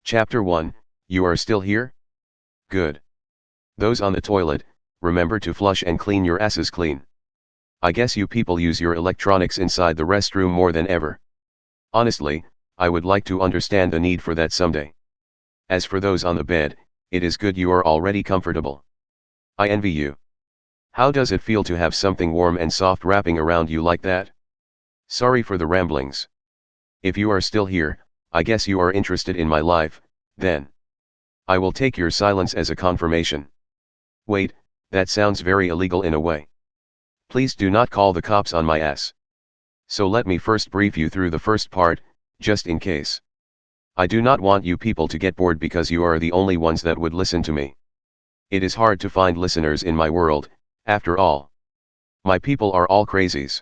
Chapter 1, You are still here? Good. Those on the toilet, remember to flush and clean your asses clean. I guess you people use your electronics inside the restroom more than ever. Honestly, I would like to understand the need for that someday. As for those on the bed, it is good you are already comfortable. I envy you. How does it feel to have something warm and soft wrapping around you like that? Sorry for the ramblings. If you are still here, I guess you are interested in my life, then. I will take your silence as a confirmation. Wait, that sounds very illegal in a way. Please do not call the cops on my ass. So let me first brief you through the first part, just in case. I do not want you people to get bored because you are the only ones that would listen to me. It is hard to find listeners in my world, after all. My people are all crazies.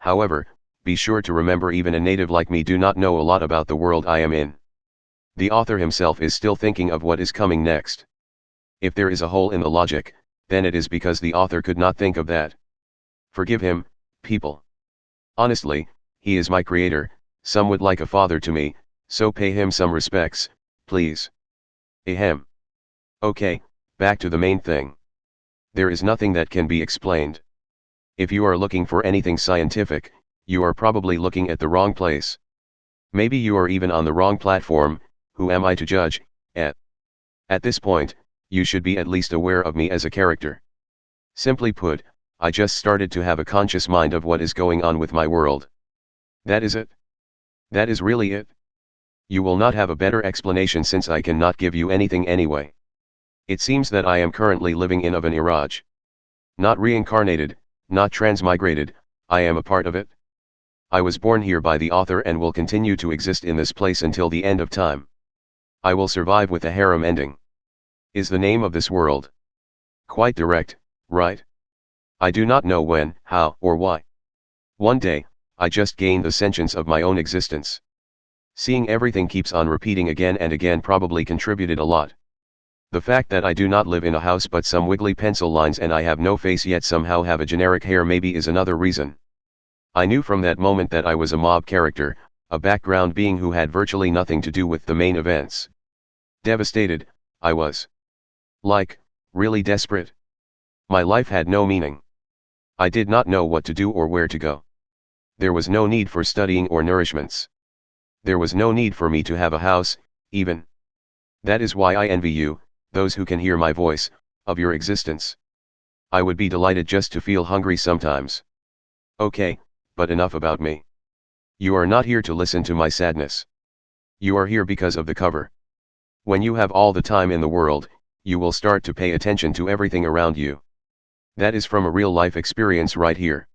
However, be sure to remember even a native like me do not know a lot about the world I am in. The author himself is still thinking of what is coming next. If there is a hole in the logic, then it is because the author could not think of that. Forgive him, people. Honestly, he is my creator, somewhat like a father to me, so pay him some respects, please. Ahem. Okay, back to the main thing. There is nothing that can be explained. If you are looking for anything scientific, you are probably looking at the wrong place. Maybe you are even on the wrong platform. Who am I to judge? At this point, you should be at least aware of me as a character. Simply put, I just started to have a conscious mind of what is going on with my world. That is it. That is really it. You will not have a better explanation since I cannot give you anything anyway. It seems that I am currently living in of an Eroge. Not reincarnated, not transmigrated, I am a part of it. I was born here by the author and will continue to exist in this place until the end of time. I will survive with a harem ending. Is the name of this world. Quite direct, right? I do not know when, how, or why. One day, I just gained the sentience of my own existence. Seeing everything keeps on repeating again and again probably contributed a lot. The fact that I do not live in a house but some wiggly pencil lines and I have no face yet somehow have a generic hair maybe is another reason. I knew from that moment that I was a mob character, a background being who had virtually nothing to do with the main events. Devastated, I was. Like, really desperate. My life had no meaning. I did not know what to do or where to go. There was no need for studying or nourishments. There was no need for me to have a house, even. That is why I envy you, those who can hear my voice, of your existence. I would be delighted just to feel hungry sometimes. Okay, but enough about me. You are not here to listen to my sadness. You are here because of the cover. When you have all the time in the world, you will start to pay attention to everything around you. That is from a real-life experience right here.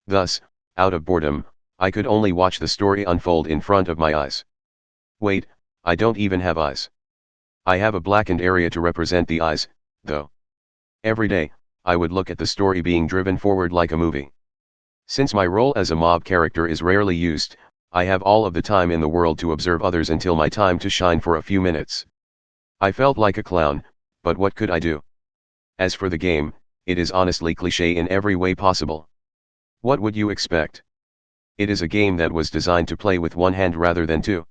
Thus, out of boredom, I could only watch the story unfold in front of my eyes. Wait, I don't even have eyes. I have a blackened area to represent the eyes, though. Every day, I would look at the story being driven forward like a movie. Since my role as a mob character is rarely used, I have all of the time in the world to observe others until my time to shine for a few minutes. I felt like a clown, but what could I do? As for the game, it is honestly cliché in every way possible. What would you expect? It is a game that was designed to play with one hand rather than two.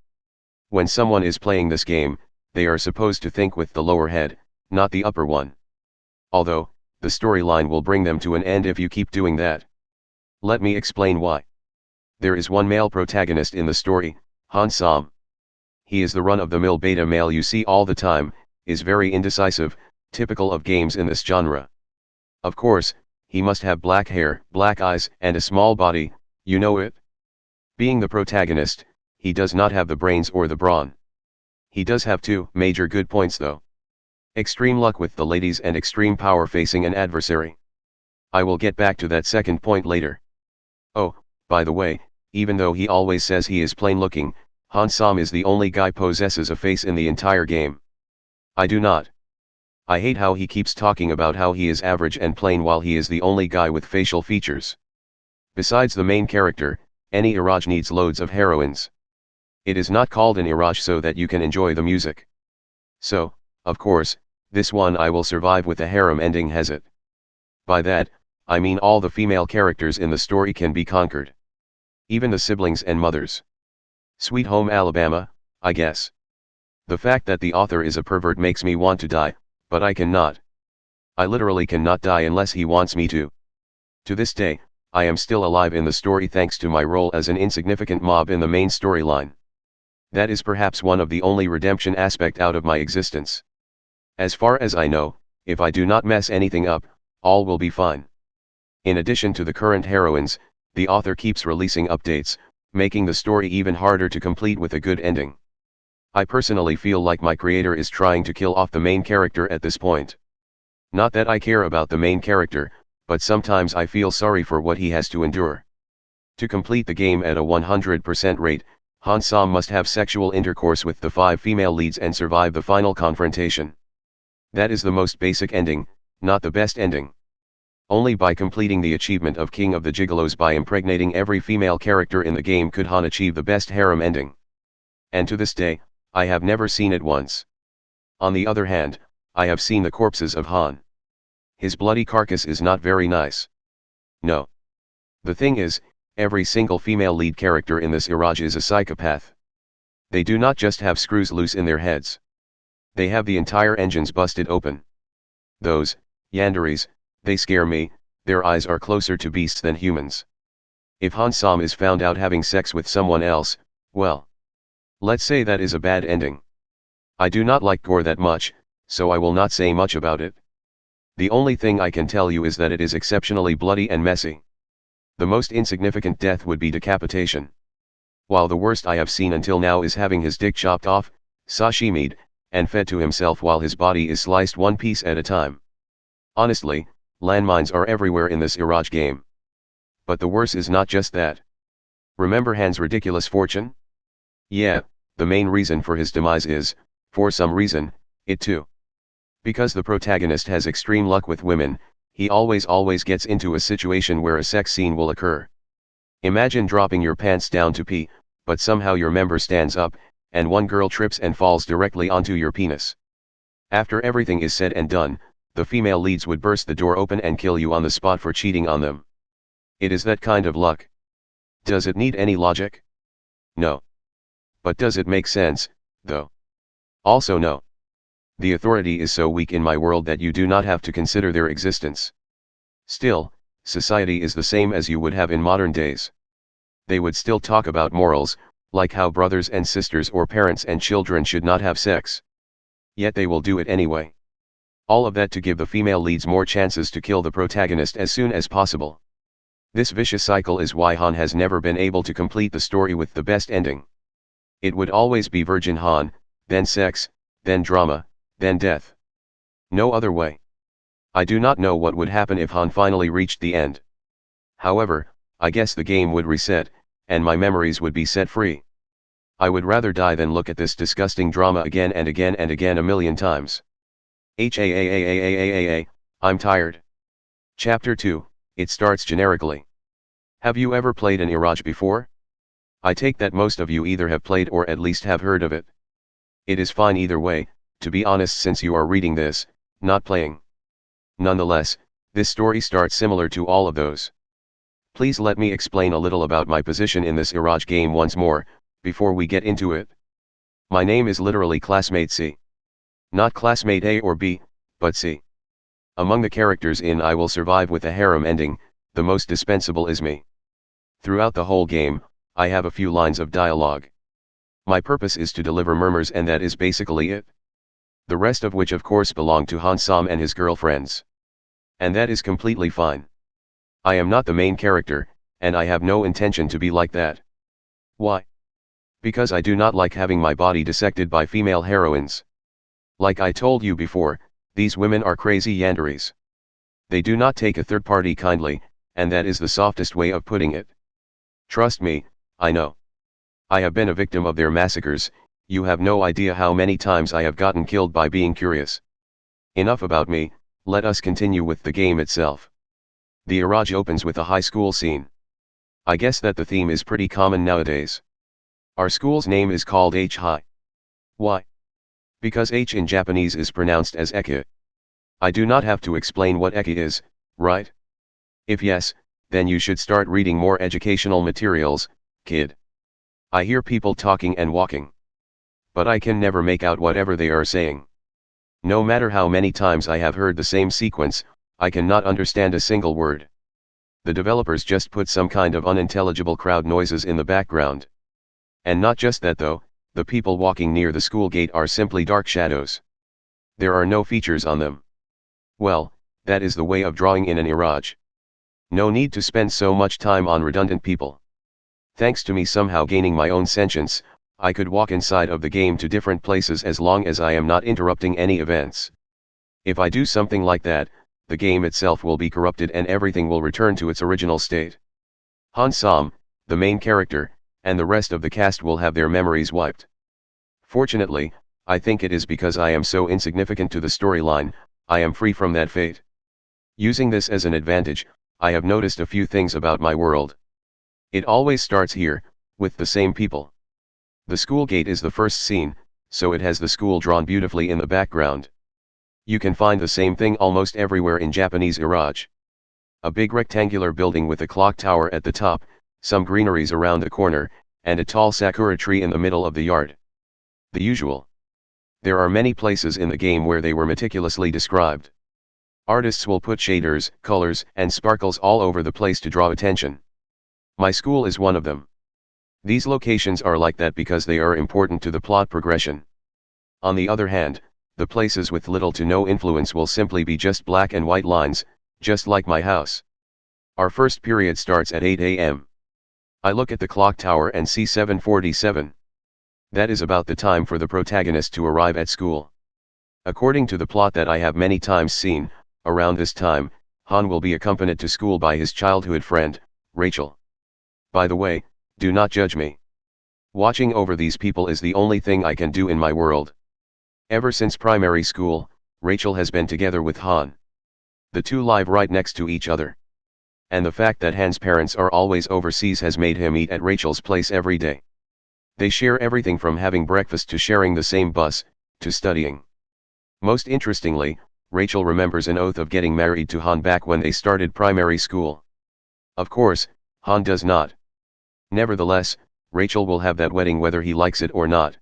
When someone is playing this game, they are supposed to think with the lower head, not the upper one. Although, the storyline will bring them to an end if you keep doing that. Let me explain why. There is one male protagonist in the story, Han Sam. He is the run-of-the-mill beta male you see all the time, is very indecisive, typical of games in this genre. Of course, he must have black hair, black eyes, and a small body, you know it? Being the protagonist, he does not have the brains or the brawn. He does have two major good points though. Extreme luck with the ladies and extreme power facing an adversary. I will get back to that second point later. Oh, by the way, even though he always says he is plain looking, Han Sam is the only guy possesses a face in the entire game. I do not. I hate how he keeps talking about how he is average and plain while he is the only guy with facial features. Besides the main character, any Eroge needs loads of heroines. It is not called an Eroge so that you can enjoy the music. So, of course, this one I will survive with a harem ending has it. By that, I mean all the female characters in the story can be conquered. Even the siblings and mothers. Sweet Home Alabama, I guess. The fact that the author is a pervert makes me want to die, but I cannot. I literally cannot die unless he wants me to. To this day, I am still alive in the story thanks to my role as an insignificant mob in the main storyline. That is perhaps one of the only redemption aspect out of my existence. As far as I know, if I do not mess anything up, all will be fine. In addition to the current heroines, the author keeps releasing updates, making the story even harder to complete with a good ending. I personally feel like my creator is trying to kill off the main character at this point. Not that I care about the main character, but sometimes I feel sorry for what he has to endure. To complete the game at a 100% rate, Han Som must have sexual intercourse with the 5 female leads and survive the final confrontation. That is the most basic ending, not the best ending. Only by completing the achievement of King of the Gigolos by impregnating every female character in the game could Han achieve the best harem ending. And to this day, I have never seen it once. On the other hand, I have seen the corpses of Han. His bloody carcass is not very nice. No. The thing is, every single female lead character in this Eroge is a psychopath. They do not just have screws loose in their heads. They have the entire engines busted open. Those yanderies, they scare me. Their eyes are closer to beasts than humans. If Han Som is found out having sex with someone else, well, let's say that is a bad ending. I do not like gore that much, so I will not say much about it. The only thing I can tell you is that it is exceptionally bloody and messy. The most insignificant death would be decapitation. While the worst I have seen until now is having his dick chopped off, sashimied, and fed to himself while his body is sliced one piece at a time. Honestly, landmines are everywhere in this Eroge game. But the worst is not just that. Remember Han's ridiculous fortune? Yeah, the main reason for his demise is, for some reason, it too. Because the protagonist has extreme luck with women, he always gets into a situation where a sex scene will occur. Imagine dropping your pants down to pee, but somehow your member stands up, and one girl trips and falls directly onto your penis. After everything is said and done, the female leads would burst the door open and kill you on the spot for cheating on them. It is that kind of luck. Does it need any logic? No. But does it make sense, though? Also no. The authority is so weak in my world that you do not have to consider their existence. Still, society is the same as you would have in modern days. They would still talk about morals, like how brothers and sisters or parents and children should not have sex. Yet they will do it anyway. All of that to give the female leads more chances to kill the protagonist as soon as possible. This vicious cycle is why Han has never been able to complete the story with the best ending. It would always be Virgin Han, then sex, then drama, then death. No other way. I do not know what would happen if Han finally reached the end. However, I guess the game would reset, and my memories would be set free. I would rather die than look at this disgusting drama again and again and again a million times. I'm tired. Chapter 2, it starts generically. Have you ever played an Eroge before? I take that most of you either have played or at least have heard of it. It is fine either way, to be honest, since you are reading this, not playing. Nonetheless, this story starts similar to all of those. Please let me explain a little about my position in this Eroge game once more, before we get into it. My name is literally Classmate C. Not Classmate A or B, but C. Among the characters in I Will Survive with a Harem ending, the most dispensable is me. Throughout the whole game, I have a few lines of dialogue. My purpose is to deliver murmurs, and that is basically it. The rest of which of course belong to Han Som and his girlfriends. And that is completely fine. I am not the main character, and I have no intention to be like that. Why? Because I do not like having my body dissected by female heroines. Like I told you before, these women are crazy yanderies. They do not take a third party kindly, and that is the softest way of putting it. Trust me, I know. I have been a victim of their massacres. You have no idea how many times I have gotten killed by being curious. Enough about me, let us continue with the game itself. The Eroge opens with a high school scene. I guess that the theme is pretty common nowadays. Our school's name is called H High. Why? Because H in Japanese is pronounced as Eki. I do not have to explain what Eki is, right? If yes, then you should start reading more educational materials, kid. I hear people talking and walking. but I can never make out whatever they are saying. No matter how many times I have heard the same sequence, I cannot understand a single word. The developers just put some kind of unintelligible crowd noises in the background. And not just that though, the people walking near the school gate are simply dark shadows. There are no features on them. Well, that is the way of drawing in an Eroge. No need to spend so much time on redundant people. Thanks to me somehow gaining my own sentience, I could walk inside of the game to different places as long as I am not interrupting any events. If I do something like that, the game itself will be corrupted and everything will return to its original state. Han Som, the main character, and the rest of the cast will have their memories wiped. Fortunately, I think it is because I am so insignificant to the storyline, I am free from that fate. Using this as an advantage, I have noticed a few things about my world. It always starts here, with the same people. The school gate is the first scene, so it has the school drawn beautifully in the background. You can find the same thing almost everywhere in Japanese Eroge. A big rectangular building with a clock tower at the top, some greeneries around the corner, and a tall sakura tree in the middle of the yard. The usual. There are many places in the game where they were meticulously described. Artists will put shaders, colors, and sparkles all over the place to draw attention. My school is one of them. These locations are like that because they are important to the plot progression. On the other hand, the places with little to no influence will simply be just black and white lines, just like my house. Our first period starts at 8 a.m. I look at the clock tower and see 7:47. That is about the time for the protagonist to arrive at school. According to the plot that I have many times seen, around this time, Han will be accompanied to school by his childhood friend, Rachel. By the way, do not judge me. Watching over these people is the only thing I can do in my world. Ever since primary school, Rachel has been together with Han. The two live right next to each other. And the fact that Han's parents are always overseas has made him eat at Rachel's place every day. They share everything from having breakfast to sharing the same bus, to studying. Most interestingly, Rachel remembers an oath of getting married to Han back when they started primary school. Of course, Han does not. Nevertheless, Rachel will have that wedding whether he likes it or not.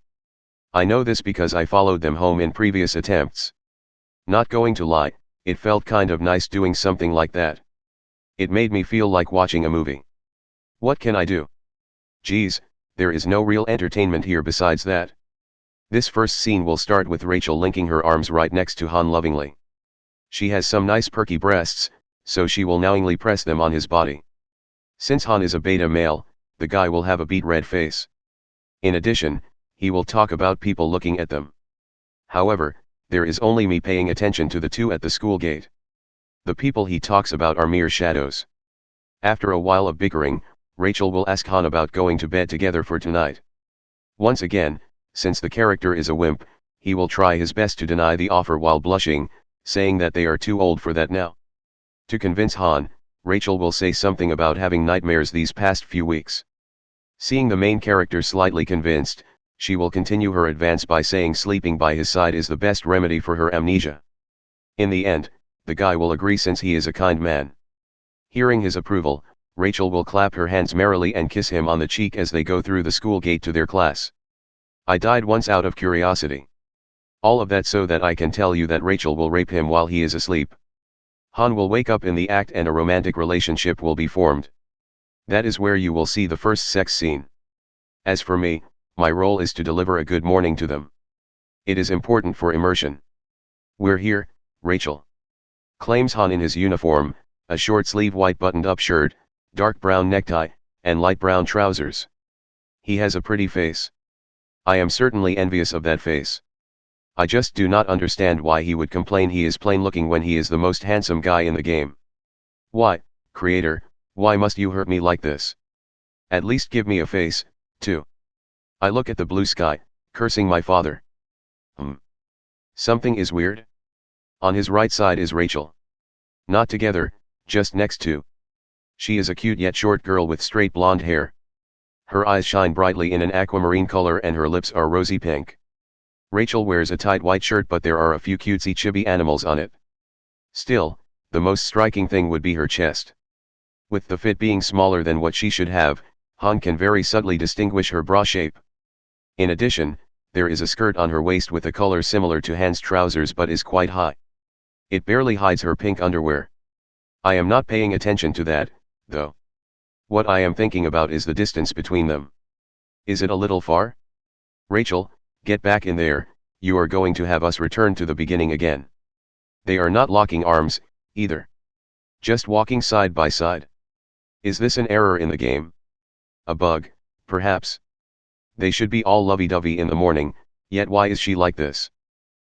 I know this because I followed them home in previous attempts. Not going to lie, it felt kind of nice doing something like that. It made me feel like watching a movie. What can I do? Geez, there is no real entertainment here besides that. This first scene will start with Rachel linking her arms right next to Han lovingly. She has some nice perky breasts, so she will knowingly press them on his body. Since Han is a beta male, the guy will have a beet red face. In addition, he will talk about people looking at them. However, there is only me paying attention to the two at the school gate. The people he talks about are mere shadows. After a while of bickering, Rachel will ask Han about going to bed together for tonight. Once again, since the character is a wimp, he will try his best to deny the offer while blushing, saying that they are too old for that now. To convince Han, Rachel will say something about having nightmares these past few weeks. Seeing the main character slightly convinced, she will continue her advance by saying sleeping by his side is the best remedy for her amnesia. In the end, the guy will agree since he is a kind man. Hearing his approval, Rachel will clap her hands merrily and kiss him on the cheek as they go through the school gate to their class. I died once out of curiosity. All of that so that I can tell you that Rachel will rape him while he is asleep. Han will wake up in the act and a romantic relationship will be formed. That is where you will see the first sex scene. As for me, my role is to deliver a good morning to them. It is important for immersion. We're here, Rachel. Claims Han in his uniform, a short-sleeve white buttoned-up shirt, dark brown necktie, and light brown trousers. He has a pretty face. I am certainly envious of that face. I just do not understand why he would complain he is plain-looking when he is the most handsome guy in the game. Why, creator, why must you hurt me like this? At least give me a face, too. I look at the blue sky, cursing my father. Something is weird. On his right side is Rachel. Not together, just next to. She is a cute yet short girl with straight blonde hair. Her eyes shine brightly in an aquamarine color and her lips are rosy pink. Rachel wears a tight white shirt but there are a few cutesy chibi animals on it. Still, the most striking thing would be her chest. With the fit being smaller than what she should have, Han can very subtly distinguish her bra shape. In addition, There is a skirt on her waist with a color similar to Han's trousers but is quite high. It barely hides her pink underwear. I am not paying attention to that, though. What I am thinking about is the distance between them. Is it a little far? Rachel, get back in there, you are going to have us return to the beginning again. They are not locking arms, either. Just walking side by side. Is this an error in the game? A bug, perhaps. They should be all lovey-dovey in the morning, yet why is she like this?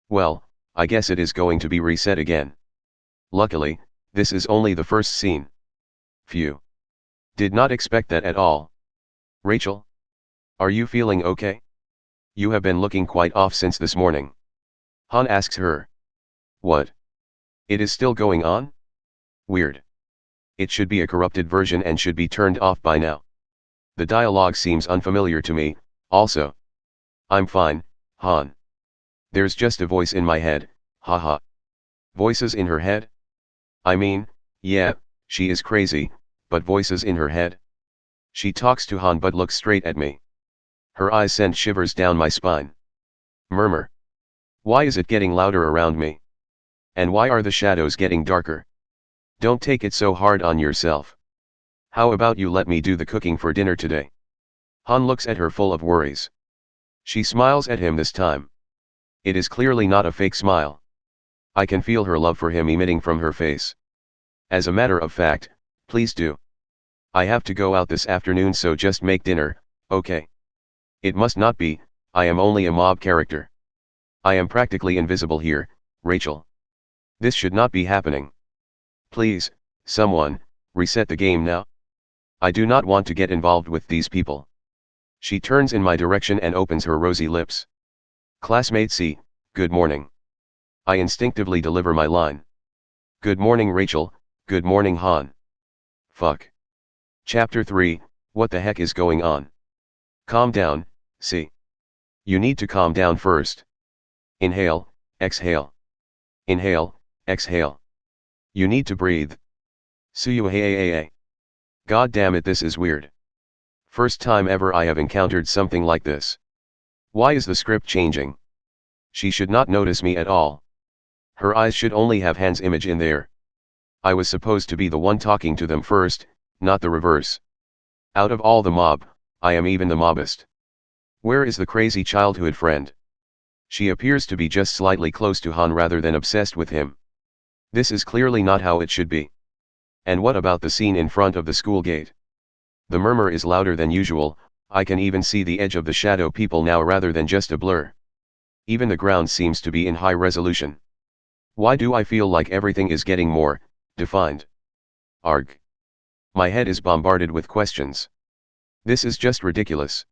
Well, I guess it is going to be reset again. Luckily, this is only the first scene. Phew. Did not expect that at all. Rachel? Are you feeling okay? You have been looking quite off since this morning. Han asks her. What? It is still going on? Weird. It should be a corrupted version and should be turned off by now. The dialogue seems unfamiliar to me, also. I'm fine, Han. There's just a voice in my head, haha. Voices in her head? I mean, yeah, she is crazy, but voices in her head? She talks to Han but looks straight at me. Her eyes send shivers down my spine. Murmur. Why is it getting louder around me? And why are the shadows getting darker? Don't take it so hard on yourself. How about you let me do the cooking for dinner today? Han looks at her full of worries. She smiles at him this time. It is clearly not a fake smile. I can feel her love for him emitting from her face. As a matter of fact, please do. I have to go out this afternoon, so just make dinner, okay? It must not be, I am only a mob character. I am practically invisible here, Rachel. This should not be happening. Please, someone, reset the game now. I do not want to get involved with these people. She turns in my direction and opens her rosy lips. Classmate C, good morning. I instinctively deliver my line. Good morning Rachel, good morning Han. Fuck. Chapter 3, what the heck is going on? Calm down, C. You need to calm down first. Inhale, exhale. Inhale, exhale. You need to breathe. Suyuhayayay. God damn it, this is weird. First time ever I have encountered something like this. Why is the script changing? She should not notice me at all. Her eyes should only have Han's image in there. I was supposed to be the one talking to them first, not the reverse. Out of all the mob, I am even the mobbist. Where is the crazy childhood friend? She appears to be just slightly close to Han rather than obsessed with him. This is clearly not how it should be. And what about the scene in front of the school gate? The murmur is louder than usual, I can even see the edge of the shadow people now rather than just a blur. Even the ground seems to be in high resolution. Why do I feel like everything is getting more defined? Arg. My head is bombarded with questions. This is just ridiculous.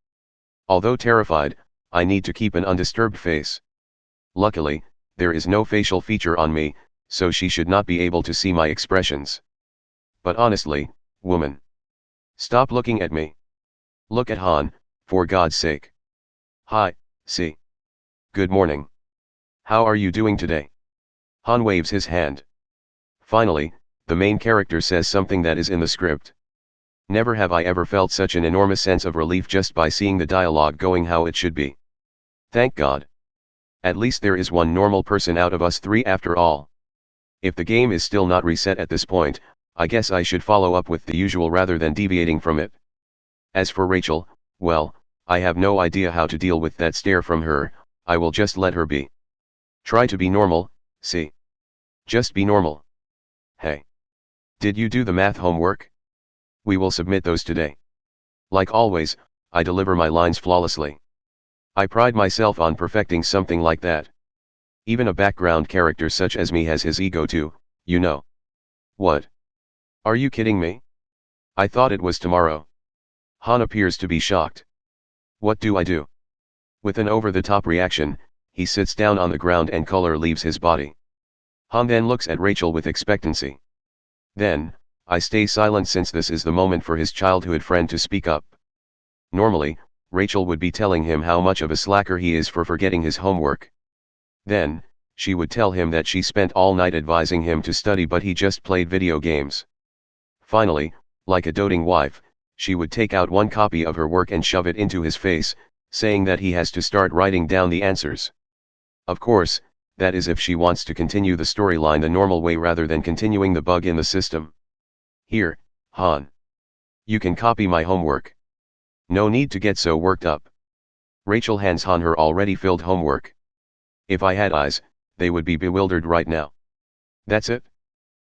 Although terrified, I need to keep an undisturbed face. Luckily, there is no facial feature on me, so she should not be able to see my expressions. But honestly, woman. Stop looking at me. Look at Han, for God's sake. Hi, C. Good morning. How are you doing today? Han waves his hand. Finally, the main character says something that is in the script. Never have I ever felt such an enormous sense of relief just by seeing the dialogue going how it should be. Thank God. At least there is one normal person out of us three after all. If the game is still not reset at this point, I guess I should follow up with the usual rather than deviating from it. As for Rachel, well, I have no idea how to deal with that stare from her, I will just let her be. Try to be normal, see. Just be normal. Hey. Did you do the math homework? We will submit those today. Like always, I deliver my lines flawlessly. I pride myself on perfecting something like that. Even a background character such as me has his ego too, you know. What? Are you kidding me? I thought it was tomorrow. Han appears to be shocked. What do I do? With an over-the-top reaction, he sits down on the ground and color leaves his body. Han then looks at Rachel with expectancy. Then, I stay silent since this is the moment for his childhood friend to speak up. Normally, Rachel would be telling him how much of a slacker he is for forgetting his homework. Then, she would tell him that she spent all night advising him to study but he just played video games. Finally, like a doting wife, she would take out one copy of her work and shove it into his face, saying that he has to start writing down the answers. Of course, that is if she wants to continue the storyline the normal way rather than continuing the bug in the system. Here, Han. You can copy my homework. No need to get so worked up. Rachel hands Han her already filled homework. If I had eyes, they would be bewildered right now. That's it?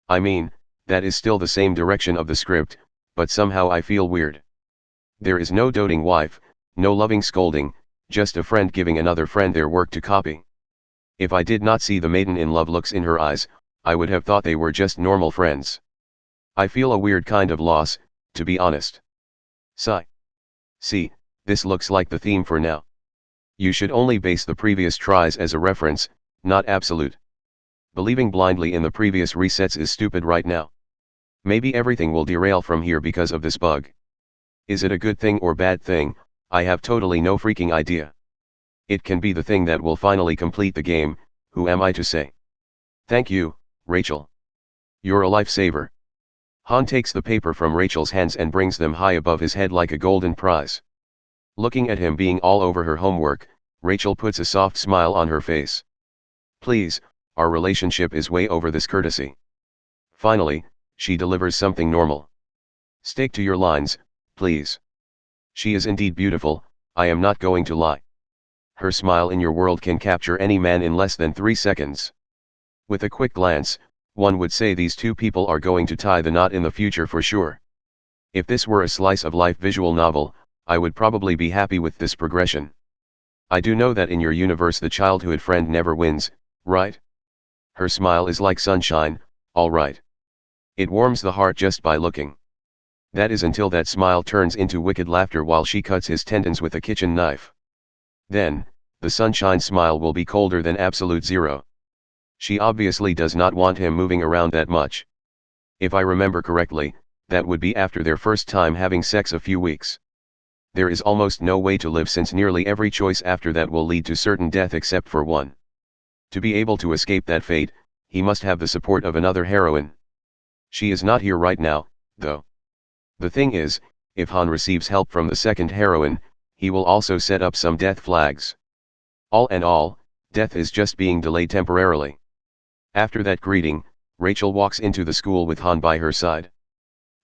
I mean, that is still the same direction of the script, but somehow I feel weird. There is no doting wife, no loving scolding, just a friend giving another friend their work to copy. If I did not see the maiden-in-love looks in her eyes, I would have thought they were just normal friends. I feel a weird kind of loss, to be honest. Sigh. See, this looks like the theme for now. You should only base the previous tries as a reference, not absolute. Believing blindly in the previous resets is stupid right now. Maybe everything will derail from here because of this bug. Is it a good thing or bad thing? I have totally no freaking idea. It can be the thing that will finally complete the game, who am I to say? Thank you, Rachel. You're a lifesaver. Han takes the paper from Rachel's hands and brings them high above his head like a golden prize. Looking at him being all over her homework, Rachel puts a soft smile on her face. Please, our relationship is way over this courtesy. Finally, she delivers something normal. Stick to your lines, please. She is indeed beautiful, I am not going to lie. Her smile in your world can capture any man in less than 3 seconds. With a quick glance, one would say these two people are going to tie the knot in the future for sure. If this were a slice of life visual novel, I would probably be happy with this progression. I do know that in your universe the childhood friend never wins, right? Her smile is like sunshine, all right. It warms the heart just by looking. That is until that smile turns into wicked laughter while she cuts his tendons with a kitchen knife. Then, the sunshine smile will be colder than absolute zero. She obviously does not want him moving around that much. If I remember correctly, that would be after their first time having sex a few weeks. There is almost no way to live since nearly every choice after that will lead to certain death except for one. To be able to escape that fate, he must have the support of another heroine. She is not here right now, though. The thing is, if Han receives help from the second heroine, he will also set up some death flags. All in all, death is just being delayed temporarily. After that greeting, Rachel walks into the school with Han by her side.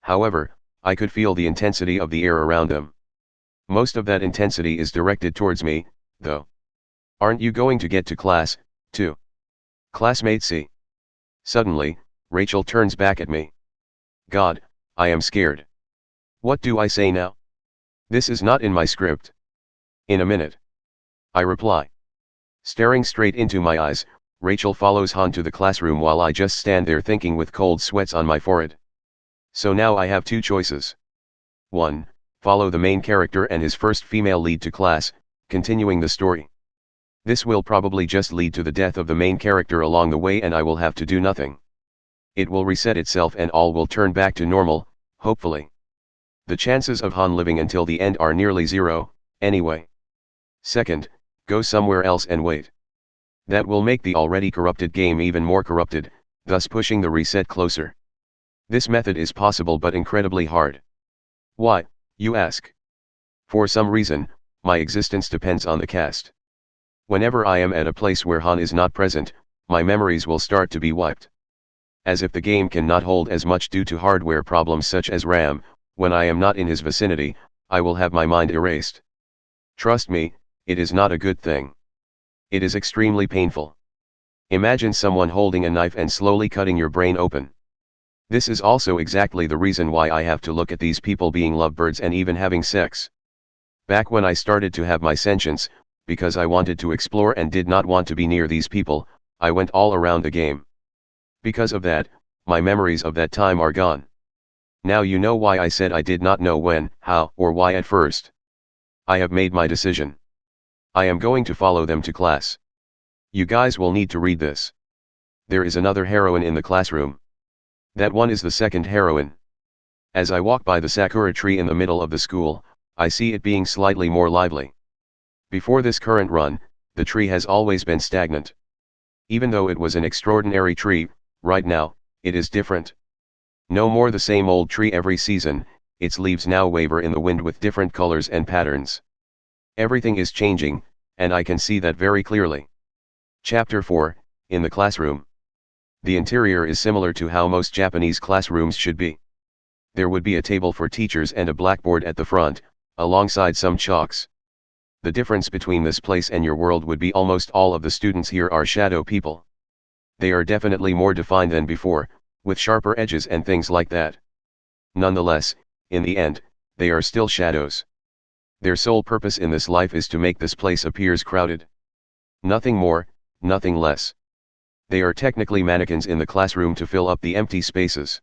However, I could feel the intensity of the air around them. Most of that intensity is directed towards me, though. Aren't you going to get to class, too? Classmate C. Suddenly, Rachel turns back at me. God, I am scared. What do I say now? This is not in my script. In a minute. I reply. Staring straight into my eyes, Rachel follows Han to the classroom while I just stand there thinking with cold sweats on my forehead. So now I have two choices. 1. Follow the main character and his first female lead to class, continuing the story. This will probably just lead to the death of the main character along the way and I will have to do nothing. It will reset itself and all will turn back to normal, hopefully. The chances of Han living until the end are nearly zero, anyway. 2nd, go somewhere else and wait. That will make the already corrupted game even more corrupted, thus pushing the reset closer. This method is possible but incredibly hard. Why, you ask? For some reason, my existence depends on the cast. Whenever I am at a place where Han is not present, my memories will start to be wiped. As if the game cannot hold as much due to hardware problems such as RAM, when I am not in his vicinity, I will have my mind erased. Trust me, it is not a good thing. It is extremely painful. Imagine someone holding a knife and slowly cutting your brain open. This is also exactly the reason why I have to look at these people being lovebirds and even having sex. Back when I started to have my sentience, because I wanted to explore and did not want to be near these people, I went all around the game. Because of that, my memories of that time are gone. Now you know why I said I did not know when, how, or why at first. I have made my decision. I am going to follow them to class. You guys will need to read this. There is another heroine in the classroom. That one is the second heroine. As I walk by the sakura tree in the middle of the school, I see it being slightly more lively. Before this current run, the tree has always been stagnant. Even though it was an extraordinary tree, right now, it is different. No more the same old tree every season, its leaves now waver in the wind with different colors and patterns. Everything is changing, and I can see that very clearly. Chapter 4, in the classroom. The interior is similar to how most Japanese classrooms should be. There would be a table for teachers and a blackboard at the front, alongside some chalks. The difference between this place and your world would be almost all of the students here are shadow people. They are definitely more defined than before, with sharper edges and things like that. Nonetheless, in the end, they are still shadows. Their sole purpose in this life is to make this place appears crowded. Nothing more, nothing less. They are technically mannequins in the classroom to fill up the empty spaces.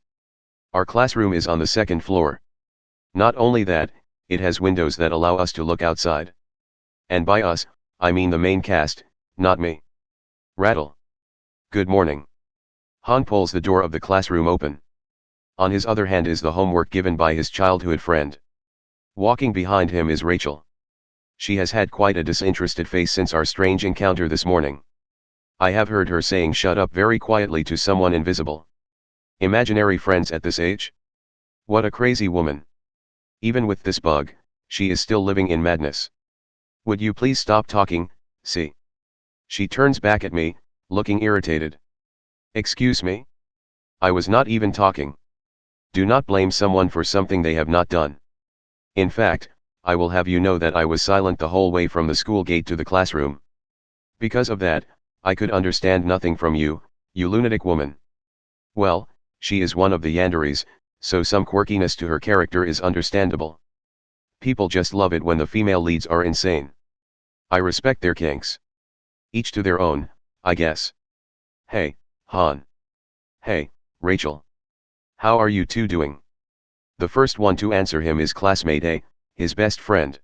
Our classroom is on the second floor. Not only that, it has windows that allow us to look outside. And by us, I mean the main cast, not me. Rattle. Good morning. Han pulls the door of the classroom open. On his other hand is the homework given by his childhood friend. Walking behind him is Rachel. She has had quite a disinterested face since our strange encounter this morning. I have heard her saying shut up very quietly to someone invisible. Imaginary friends at this age? What a crazy woman. Even with this bug, she is still living in madness. Would you please stop talking, see? She turns back at me, looking irritated. Excuse me? I was not even talking. Do not blame someone for something they have not done. In fact, I will have you know that I was silent the whole way from the school gate to the classroom. Because of that, I could understand nothing from you, you lunatic woman. Well, she is one of the yanderes, so some quirkiness to her character is understandable. People just love it when the female leads are insane. I respect their kinks. Each to their own, I guess. Hey, Han. Hey, Rachel. How are you two doing? The first one to answer him is classmate A, his best friend.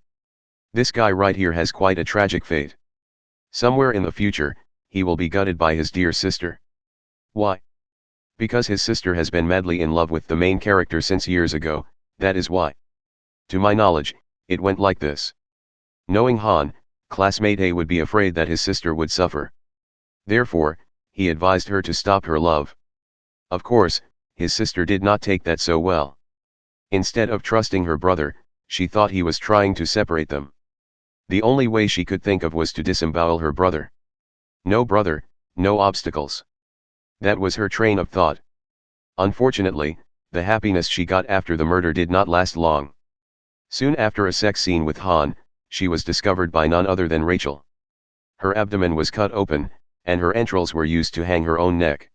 This guy right here has quite a tragic fate. Somewhere in the future, he will be gutted by his dear sister. Why? Because his sister has been madly in love with the main character since years ago, that is why. To my knowledge, it went like this. Knowing Han, classmate A would be afraid that his sister would suffer. Therefore, he advised her to stop her love. Of course, his sister did not take that so well. Instead of trusting her brother, she thought he was trying to separate them. The only way she could think of was to disembowel her brother. No brother, no obstacles. That was her train of thought. Unfortunately, the happiness she got after the murder did not last long. Soon after a sex scene with Han, she was discovered by none other than Rachel. Her abdomen was cut open, and her entrails were used to hang her own neck.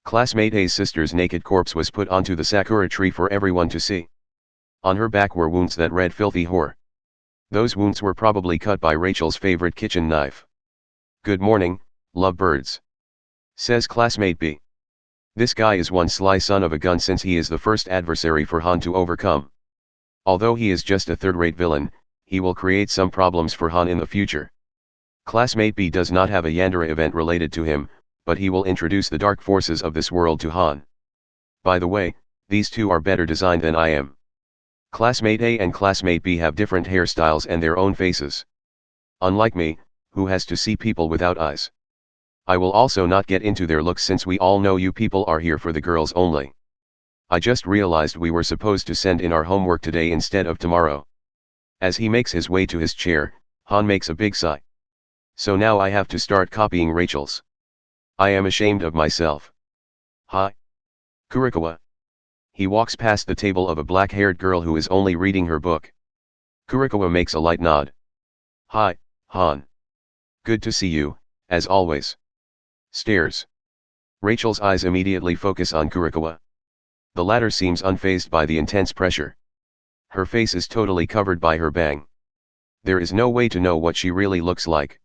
Classmate A's sister's naked corpse was put onto the sakura tree for everyone to see. On her back were wounds that read filthy whore. Those wounds were probably cut by Rachel's favorite kitchen knife. Good morning, lovebirds. Says classmate B. This guy is one sly son of a gun since he is the first adversary for Han to overcome. Although he is just a third-rate villain, he will create some problems for Han in the future. Classmate B does not have a Yandere event related to him, but he will introduce the dark forces of this world to Han. By the way, these two are better designed than I am. Classmate A and classmate B have different hairstyles and their own faces. Unlike me, who has to see people without eyes. I will also not get into their looks since we all know you people are here for the girls only. I just realized we were supposed to send in our homework today instead of tomorrow. As he makes his way to his chair, Han makes a big sigh. So now I have to start copying Rachel's. I am ashamed of myself. Hi. Kurikawa. He walks past the table of a black-haired girl who is only reading her book. Kurikawa makes a light nod. Hi, Han. Good to see you, as always. Stares. Rachel's eyes immediately focus on Kurikawa. The latter seems unfazed by the intense pressure. Her face is totally covered by her bang. There is no way to know what she really looks like.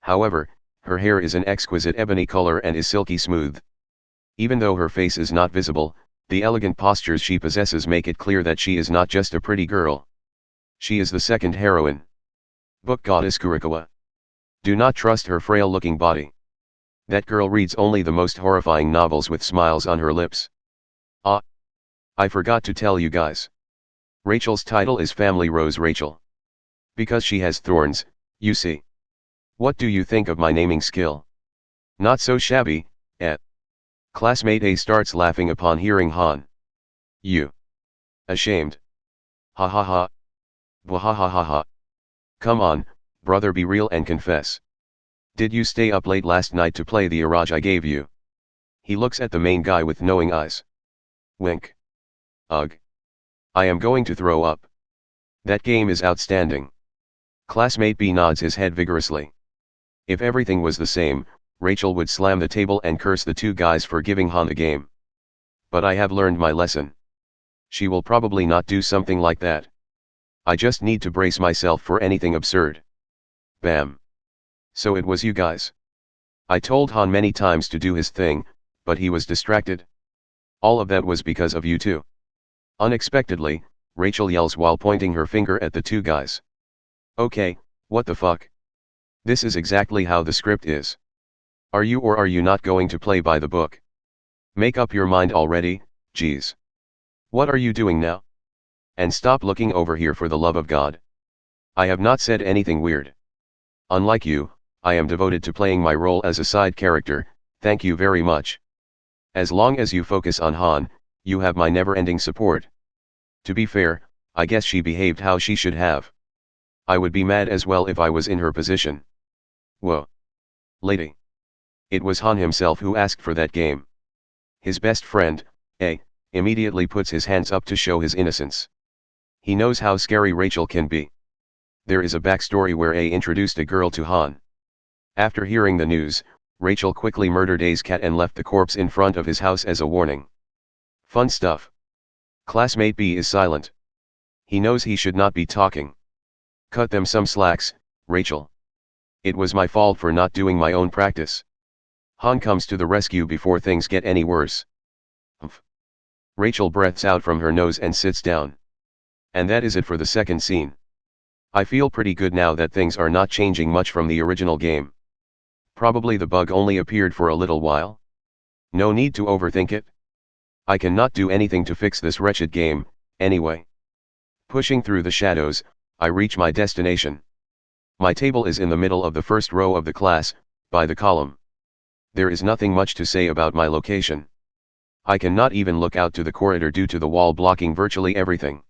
However, her hair is an exquisite ebony color and is silky smooth. Even though her face is not visible, the elegant postures she possesses make it clear that she is not just a pretty girl. She is the second heroine. Book goddess Kurikawa. Do not trust her frail-looking body. That girl reads only the most horrifying novels with smiles on her lips. Ah! I forgot to tell you guys. Rachel's title is Family Rose Rachel. Because she has thorns, you see. What do you think of my naming skill? Not so shabby, eh? Classmate A starts laughing upon hearing Han. You. Ashamed. Ha ha ha. Bwahahaha. Come on, brother, be real and confess. Did you stay up late last night to play the Eroge I gave you? He looks at the main guy with knowing eyes. Wink. Ugh. I am going to throw up. That game is outstanding. Classmate B nods his head vigorously. If everything was the same, Rachel would slam the table and curse the two guys for giving Han the game. But I have learned my lesson. She will probably not do something like that. I just need to brace myself for anything absurd. Bam. So it was you guys. I told Han many times to do his thing, but he was distracted. All of that was because of you two. Unexpectedly, Rachel yells while pointing her finger at the two guys. Okay, what the fuck? This is exactly how the script is. Are you or are you not going to play by the book? Make up your mind already, geez. What are you doing now? And stop looking over here for the love of God. I have not said anything weird. Unlike you, I am devoted to playing my role as a side character, thank you very much. As long as you focus on Han, you have my never-ending support. To be fair, I guess she behaved how she should have. I would be mad as well if I was in her position. Whoa. Lady. It was Han himself who asked for that game. His best friend, A, immediately puts his hands up to show his innocence. He knows how scary Rachel can be. There is a backstory where A introduced a girl to Han. After hearing the news, Rachel quickly murdered A's cat and left the corpse in front of his house as a warning. Fun stuff. Classmate B is silent. He knows he should not be talking. Cut them some slacks, Rachel. It was my fault for not doing my own practice. Han comes to the rescue before things get any worse. Humph. Rachel breathes out from her nose and sits down. And that is it for the second scene. I feel pretty good now that things are not changing much from the original game. Probably the bug only appeared for a little while. No need to overthink it. I cannot do anything to fix this wretched game, anyway. Pushing through the shadows, I reach my destination. My table is in the middle of the first row of the class, by the column. There is nothing much to say about my location. I cannot even look out to the corridor due to the wall blocking virtually everything.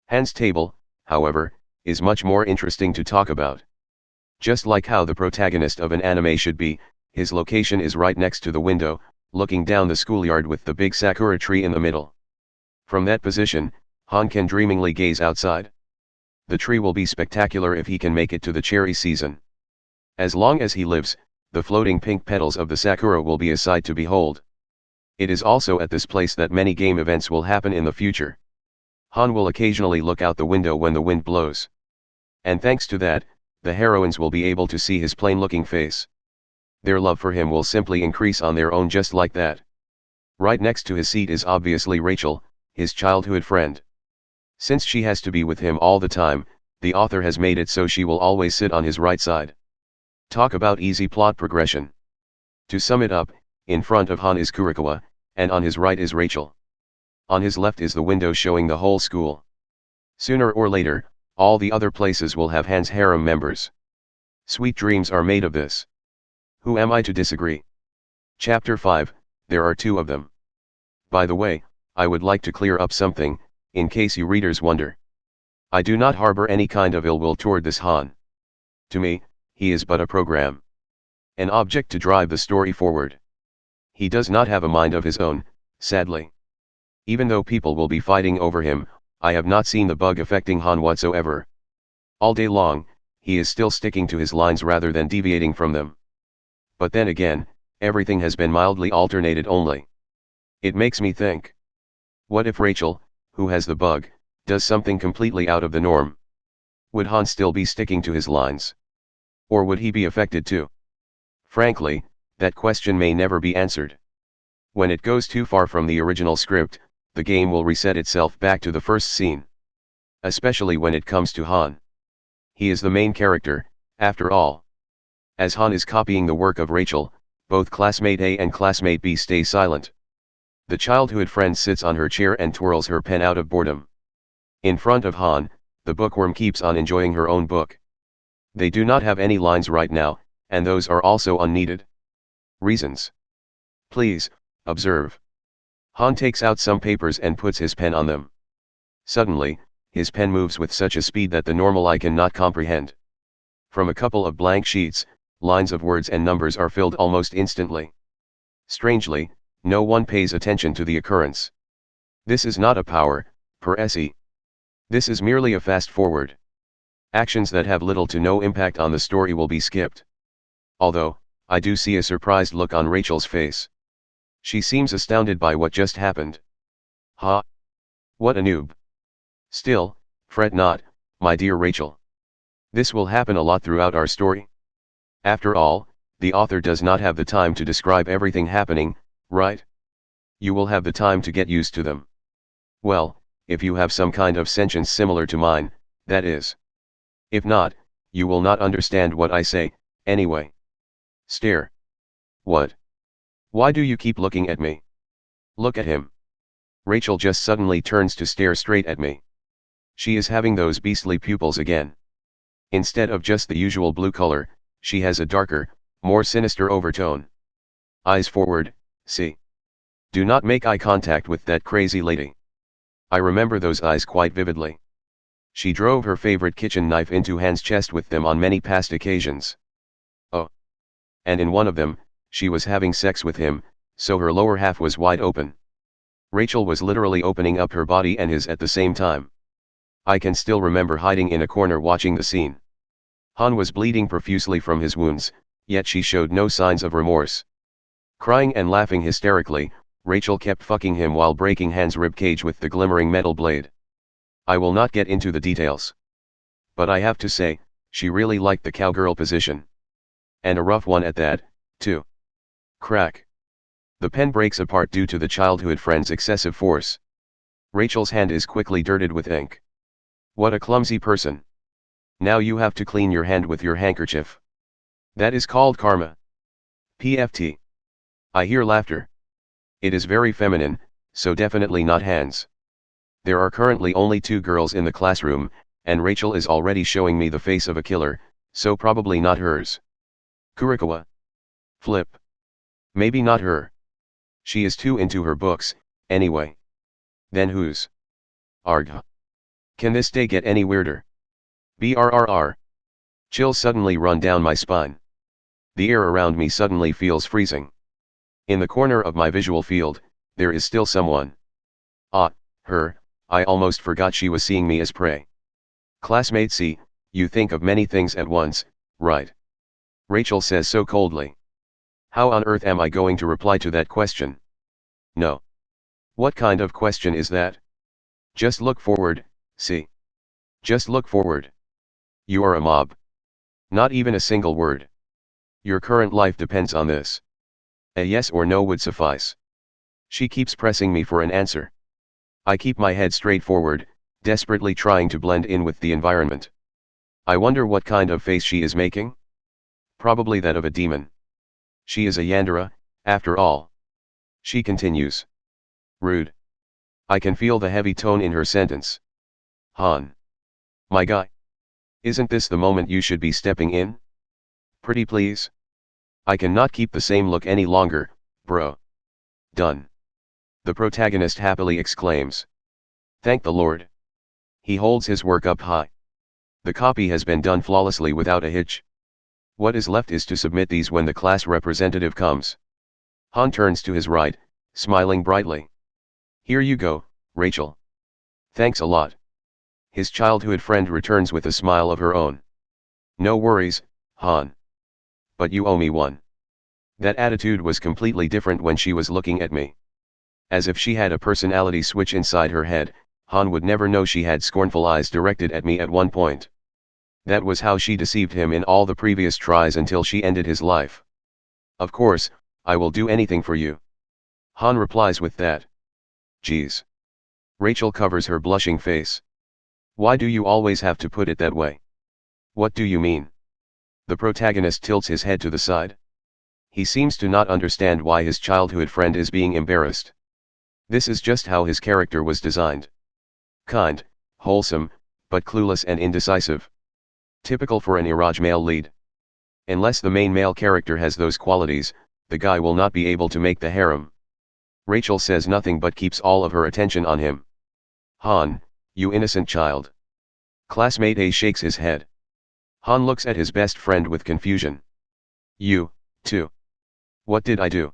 Han's table, however, is much more interesting to talk about. Just like how the protagonist of an anime should be, his location is right next to the window, looking down the schoolyard with the big sakura tree in the middle. From that position, Han can dreamingly gaze outside. The tree will be spectacular if he can make it to the cherry season. As long as he lives, the floating pink petals of the sakura will be a sight to behold. It is also at this place that many game events will happen in the future. Han will occasionally look out the window when the wind blows. And thanks to that, the heroines will be able to see his plain-looking face. Their love for him will simply increase on their own just like that. Right next to his seat is obviously Rachel, his childhood friend. Since she has to be with him all the time, the author has made it so she will always sit on his right side. Talk about easy plot progression. To sum it up, in front of Han is Kurikawa, and on his right is Rachel. On his left is the window showing the whole school. Sooner or later, all the other places will have Han's harem members. Sweet dreams are made of this. Who am I to disagree? Chapter 5, there are two of them. By the way, I would like to clear up something, in case you readers wonder. I do not harbor any kind of ill will toward this Han. To me, he is but a program. An object to drive the story forward. He does not have a mind of his own, sadly. Even though people will be fighting over him, I have not seen the bug affecting Han whatsoever. All day long, he is still sticking to his lines rather than deviating from them. But then again, everything has been mildly alternated only. It makes me think. What if Rachel, who has the bug, does something completely out of the norm? Would Han still be sticking to his lines? Or would he be affected too? Frankly, that question may never be answered. When it goes too far from the original script, the game will reset itself back to the first scene. Especially when it comes to Han. He is the main character, after all. As Han is copying the work of Rachel, both classmate A and classmate B stay silent. The childhood friend sits on her chair and twirls her pen out of boredom. In front of Han, the bookworm keeps on enjoying her own book. They do not have any lines right now, and those are also unneeded. Reasons. Please, observe. Han takes out some papers and puts his pen on them. Suddenly, his pen moves with such a speed that the normal eye cannot comprehend. From a couple of blank sheets, lines of words and numbers are filled almost instantly. Strangely, no one pays attention to the occurrence. This is not a power, per se. This is merely a fast forward. Actions that have little to no impact on the story will be skipped. Although, I do see a surprised look on Rachel's face. She seems astounded by what just happened. Ha! What a noob. Still, fret not, my dear Rachel. This will happen a lot throughout our story. After all, the author does not have the time to describe everything happening, right? You will have the time to get used to them. Well, if you have some kind of sentience similar to mine, that is. If not, you will not understand what I say, anyway. Stare. What? Why do you keep looking at me? Look at him. Rachel just suddenly turns to stare straight at me. She is having those beastly pupils again. Instead of just the usual blue color, she has a darker, more sinister overtone. Eyes forward, see. Do not make eye contact with that crazy lady. I remember those eyes quite vividly. She drove her favorite kitchen knife into Han's chest with them on many past occasions. Oh. And in one of them, she was having sex with him, so her lower half was wide open. Rachel was literally opening up her body and his at the same time. I can still remember hiding in a corner watching the scene. Han was bleeding profusely from his wounds, yet she showed no signs of remorse. Crying and laughing hysterically, Rachel kept fucking him while breaking Han's ribcage with the glimmering metal blade. I will not get into the details. But I have to say, she really liked the cowgirl position. And a rough one at that, too. Crack. The pen breaks apart due to the childhood friend's excessive force. Rachel's hand is quickly dirted with ink. What a clumsy person. Now you have to clean your hand with your handkerchief. That is called karma. PFT. I hear laughter. It is very feminine, so definitely not hands. There are currently only 2 girls in the classroom, and Rachel is already showing me the face of a killer, so probably not hers. Kurikawa. Flip. Maybe not her. She is too into her books, anyway. Then whose? Argh. Can this day get any weirder? Brrr. Chills suddenly run down my spine. The air around me suddenly feels freezing. In the corner of my visual field, there is still someone. Ah, her, I almost forgot she was seeing me as prey. Classmate C, you think of many things at once, right? Rachel says so coldly. How on earth am I going to reply to that question? No. What kind of question is that? Just look forward, see. Just look forward. You are a mob. Not even a single word. Your current life depends on this. A yes or no would suffice. She keeps pressing me for an answer. I keep my head straight forward, desperately trying to blend in with the environment. I wonder what kind of face she is making? Probably that of a demon. She is a Yandere, after all. She continues. Rude. I can feel the heavy tone in her sentence. Han. My guy. Isn't this the moment you should be stepping in? Pretty please? I cannot keep the same look any longer, bro. Done. The protagonist happily exclaims. Thank the Lord. He holds his work up high. The copy has been done flawlessly without a hitch. What is left is to submit these when the class representative comes. Han turns to his right, smiling brightly. Here you go, Rachel. Thanks a lot. His childhood friend returns with a smile of her own. No worries, Han. But you owe me one. That attitude was completely different when she was looking at me. As if she had a personality switch inside her head, Han would never know she had scornful eyes directed at me at one point. That was how she deceived him in all the previous tries until she ended his life. Of course, I will do anything for you. Han replies with that. Geez. Rachel covers her blushing face. Why do you always have to put it that way? What do you mean? The protagonist tilts his head to the side. He seems to not understand why his childhood friend is being embarrassed. This is just how his character was designed. Kind, wholesome, but clueless and indecisive. Typical for an Eroge male lead. Unless the main male character has those qualities, the guy will not be able to make the harem. Rachel says nothing but keeps all of her attention on him. Han, You innocent child. Classmate A shakes his head. Han looks at his best friend with confusion. You, too. What did I do?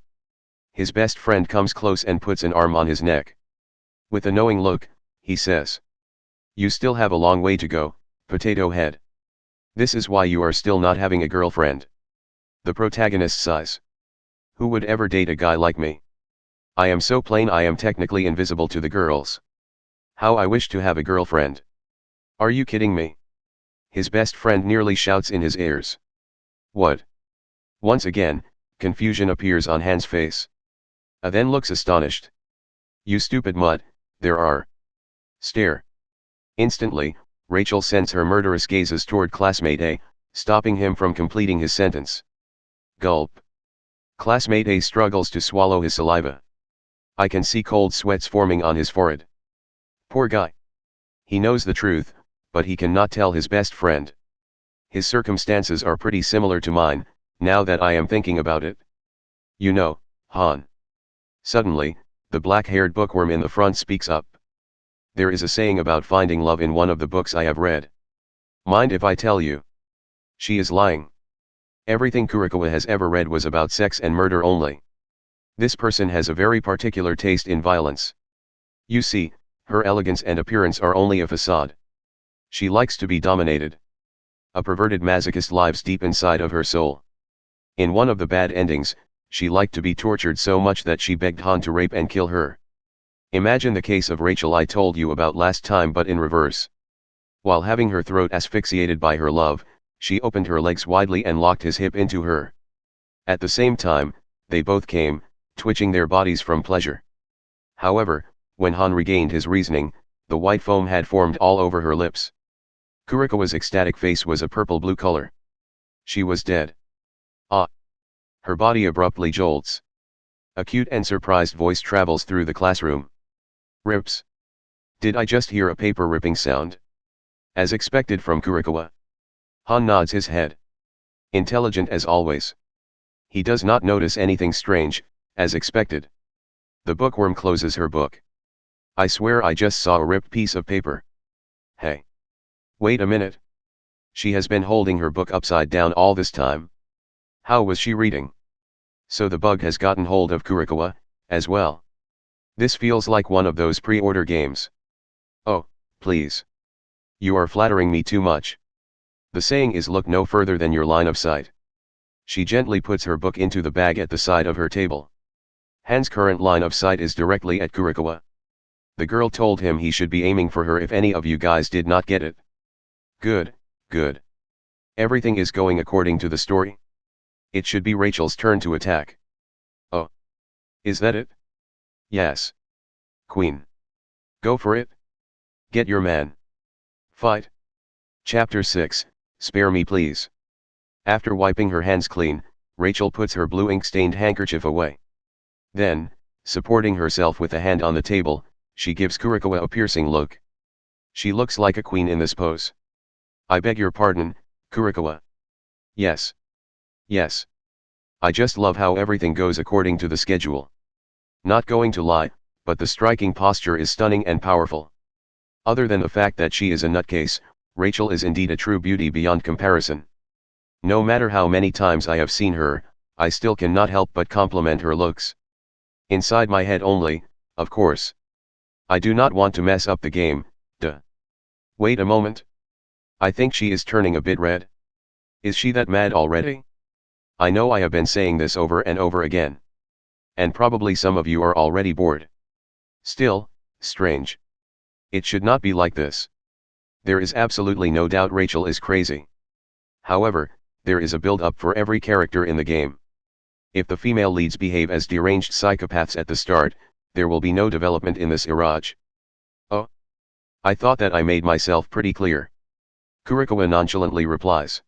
His best friend comes close and puts an arm on his neck. With a knowing look, he says. You still have a long way to go, potato head. This is why you are still not having a girlfriend. The protagonist sighs. Who would ever date a guy like me? I am so plain I am technically invisible to the girls. How I wish to have a girlfriend. Are you kidding me? His best friend nearly shouts in his ears. What? Once again, confusion appears on Han's face. A then looks astonished. You stupid mutt, there are. Stare. Instantly, Rachel sends her murderous gazes toward classmate A, stopping him from completing his sentence. Gulp. Classmate A struggles to swallow his saliva. I can see cold sweats forming on his forehead. Poor guy. He knows the truth, but he cannot tell his best friend. His circumstances are pretty similar to mine, now that I am thinking about it. You know, Han. Suddenly, the black-haired bookworm in the front speaks up. There is a saying about finding love in one of the books I have read. Mind if I tell you? She is lying. Everything Kurikawa has ever read was about sex and murder only. This person has a very particular taste in violence. You see, her elegance and appearance are only a facade. She likes to be dominated. A perverted masochist lives deep inside of her soul. In one of the bad endings, she liked to be tortured so much that she begged Han to rape and kill her. Imagine the case of Rachel I told you about last time but in reverse. While having her throat asphyxiated by her love, she opened her legs widely and locked his hip into her. At the same time, they both came, twitching their bodies from pleasure. However, when Han regained his reasoning, the white foam had formed all over her lips. Kurikawa's ecstatic face was a purple-blue color. She was dead. Ah! Her body abruptly jolts. A cute and surprised voice travels through the classroom. Rips. Did I just hear a paper ripping sound? As expected from Kurikawa. Han nods his head. Intelligent as always. He does not notice anything strange, as expected. The bookworm closes her book. I swear I just saw a ripped piece of paper. Hey. Wait a minute. She has been holding her book upside down all this time. How was she reading? So the bug has gotten hold of Kurikawa, as well. This feels like one of those pre-order games. Oh, please. You are flattering me too much. The saying is look no further than your line of sight. She gently puts her book into the bag at the side of her table. Han's current line of sight is directly at Kurikawa. The girl told him he should be aiming for her if any of you guys did not get it. Good, good. Everything is going according to the story. It should be Rachel's turn to attack. Oh. Is that it? Yes. Queen. Go for it. Get your man. Fight. Chapter 6, Spare me please. After wiping her hands clean, Rachel puts her blue ink-stained handkerchief away. Then, supporting herself with a hand on the table, she gives Kurikawa a piercing look. She looks like a queen in this pose. I beg your pardon, Kurikawa. Yes. Yes. I just love how everything goes according to the schedule. Not going to lie, but the striking posture is stunning and powerful. Other than the fact that she is a nutcase, Rachel is indeed a true beauty beyond comparison. No matter how many times I have seen her, I still cannot help but compliment her looks. Inside my head only, of course. I do not want to mess up the game, duh. Wait a moment. I think she is turning a bit red. Is she that mad already? I know I have been saying this over and over again. And probably some of you are already bored. Still, strange. It should not be like this. There is absolutely no doubt Rachel is crazy. However, there is a build-up for every character in the game. If the female leads behave as deranged psychopaths at the start, there will be no development in this Eroge. Oh? I thought that I made myself pretty clear. Kurikawa nonchalantly replies.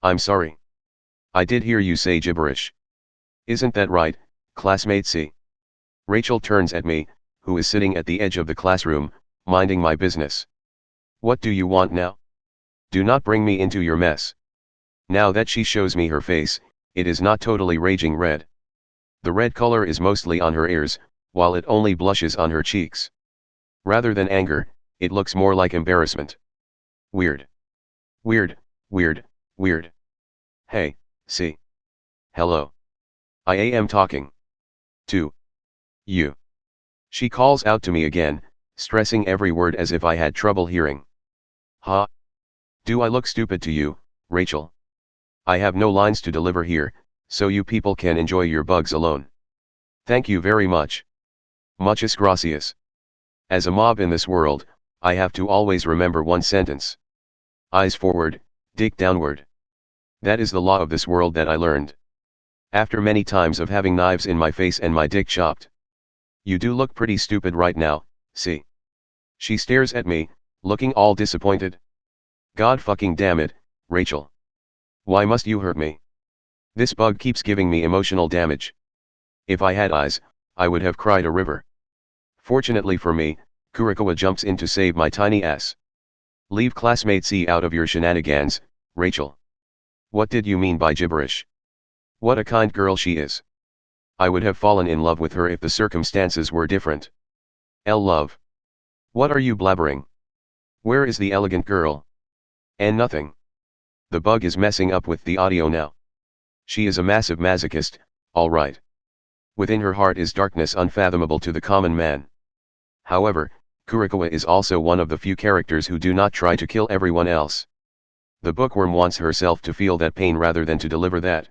I'm sorry. I did hear you say gibberish. Isn't that right, classmate C? Rachel turns at me, who is sitting at the edge of the classroom, minding my business. What do you want now? Do not bring me into your mess. Now that she shows me her face, it is not totally raging red. The red color is mostly on her ears, while it only blushes on her cheeks. Rather than anger, It looks more like embarrassment. Weird. Weird, weird, weird. Hey, see. Hello. I am talking. To. You. She calls out to me again, stressing every word as if I had trouble hearing. Huh? Do I look stupid to you, Rachel? I have no lines to deliver here, so you people can enjoy your bugs alone. Thank you very much. Muchas gracias. As a mob in this world, I have to always remember one sentence. Eyes forward, dick downward. That is the law of this world that I learned. After many times of having knives in my face and my dick chopped. You do look pretty stupid right now, see. She stares at me, looking all disappointed. God fucking damn it, Rachel. Why must you hurt me? This bug keeps giving me emotional damage. If I had eyes, I would have cried a river. Fortunately for me, Kurikawa jumps in to save my tiny ass. Leave classmate C out of your shenanigans, Rachel. What did you mean by gibberish? What a kind girl she is. I would have fallen in love with her if the circumstances were different. Love. What are you blabbering? Where is the elegant girl? And nothing. The bug is messing up with the audio now. She is a massive masochist, all right. Within her heart is darkness unfathomable to the common man. However, Kurikawa is also one of the few characters who do not try to kill everyone else. The bookworm wants herself to feel that pain rather than to deliver that.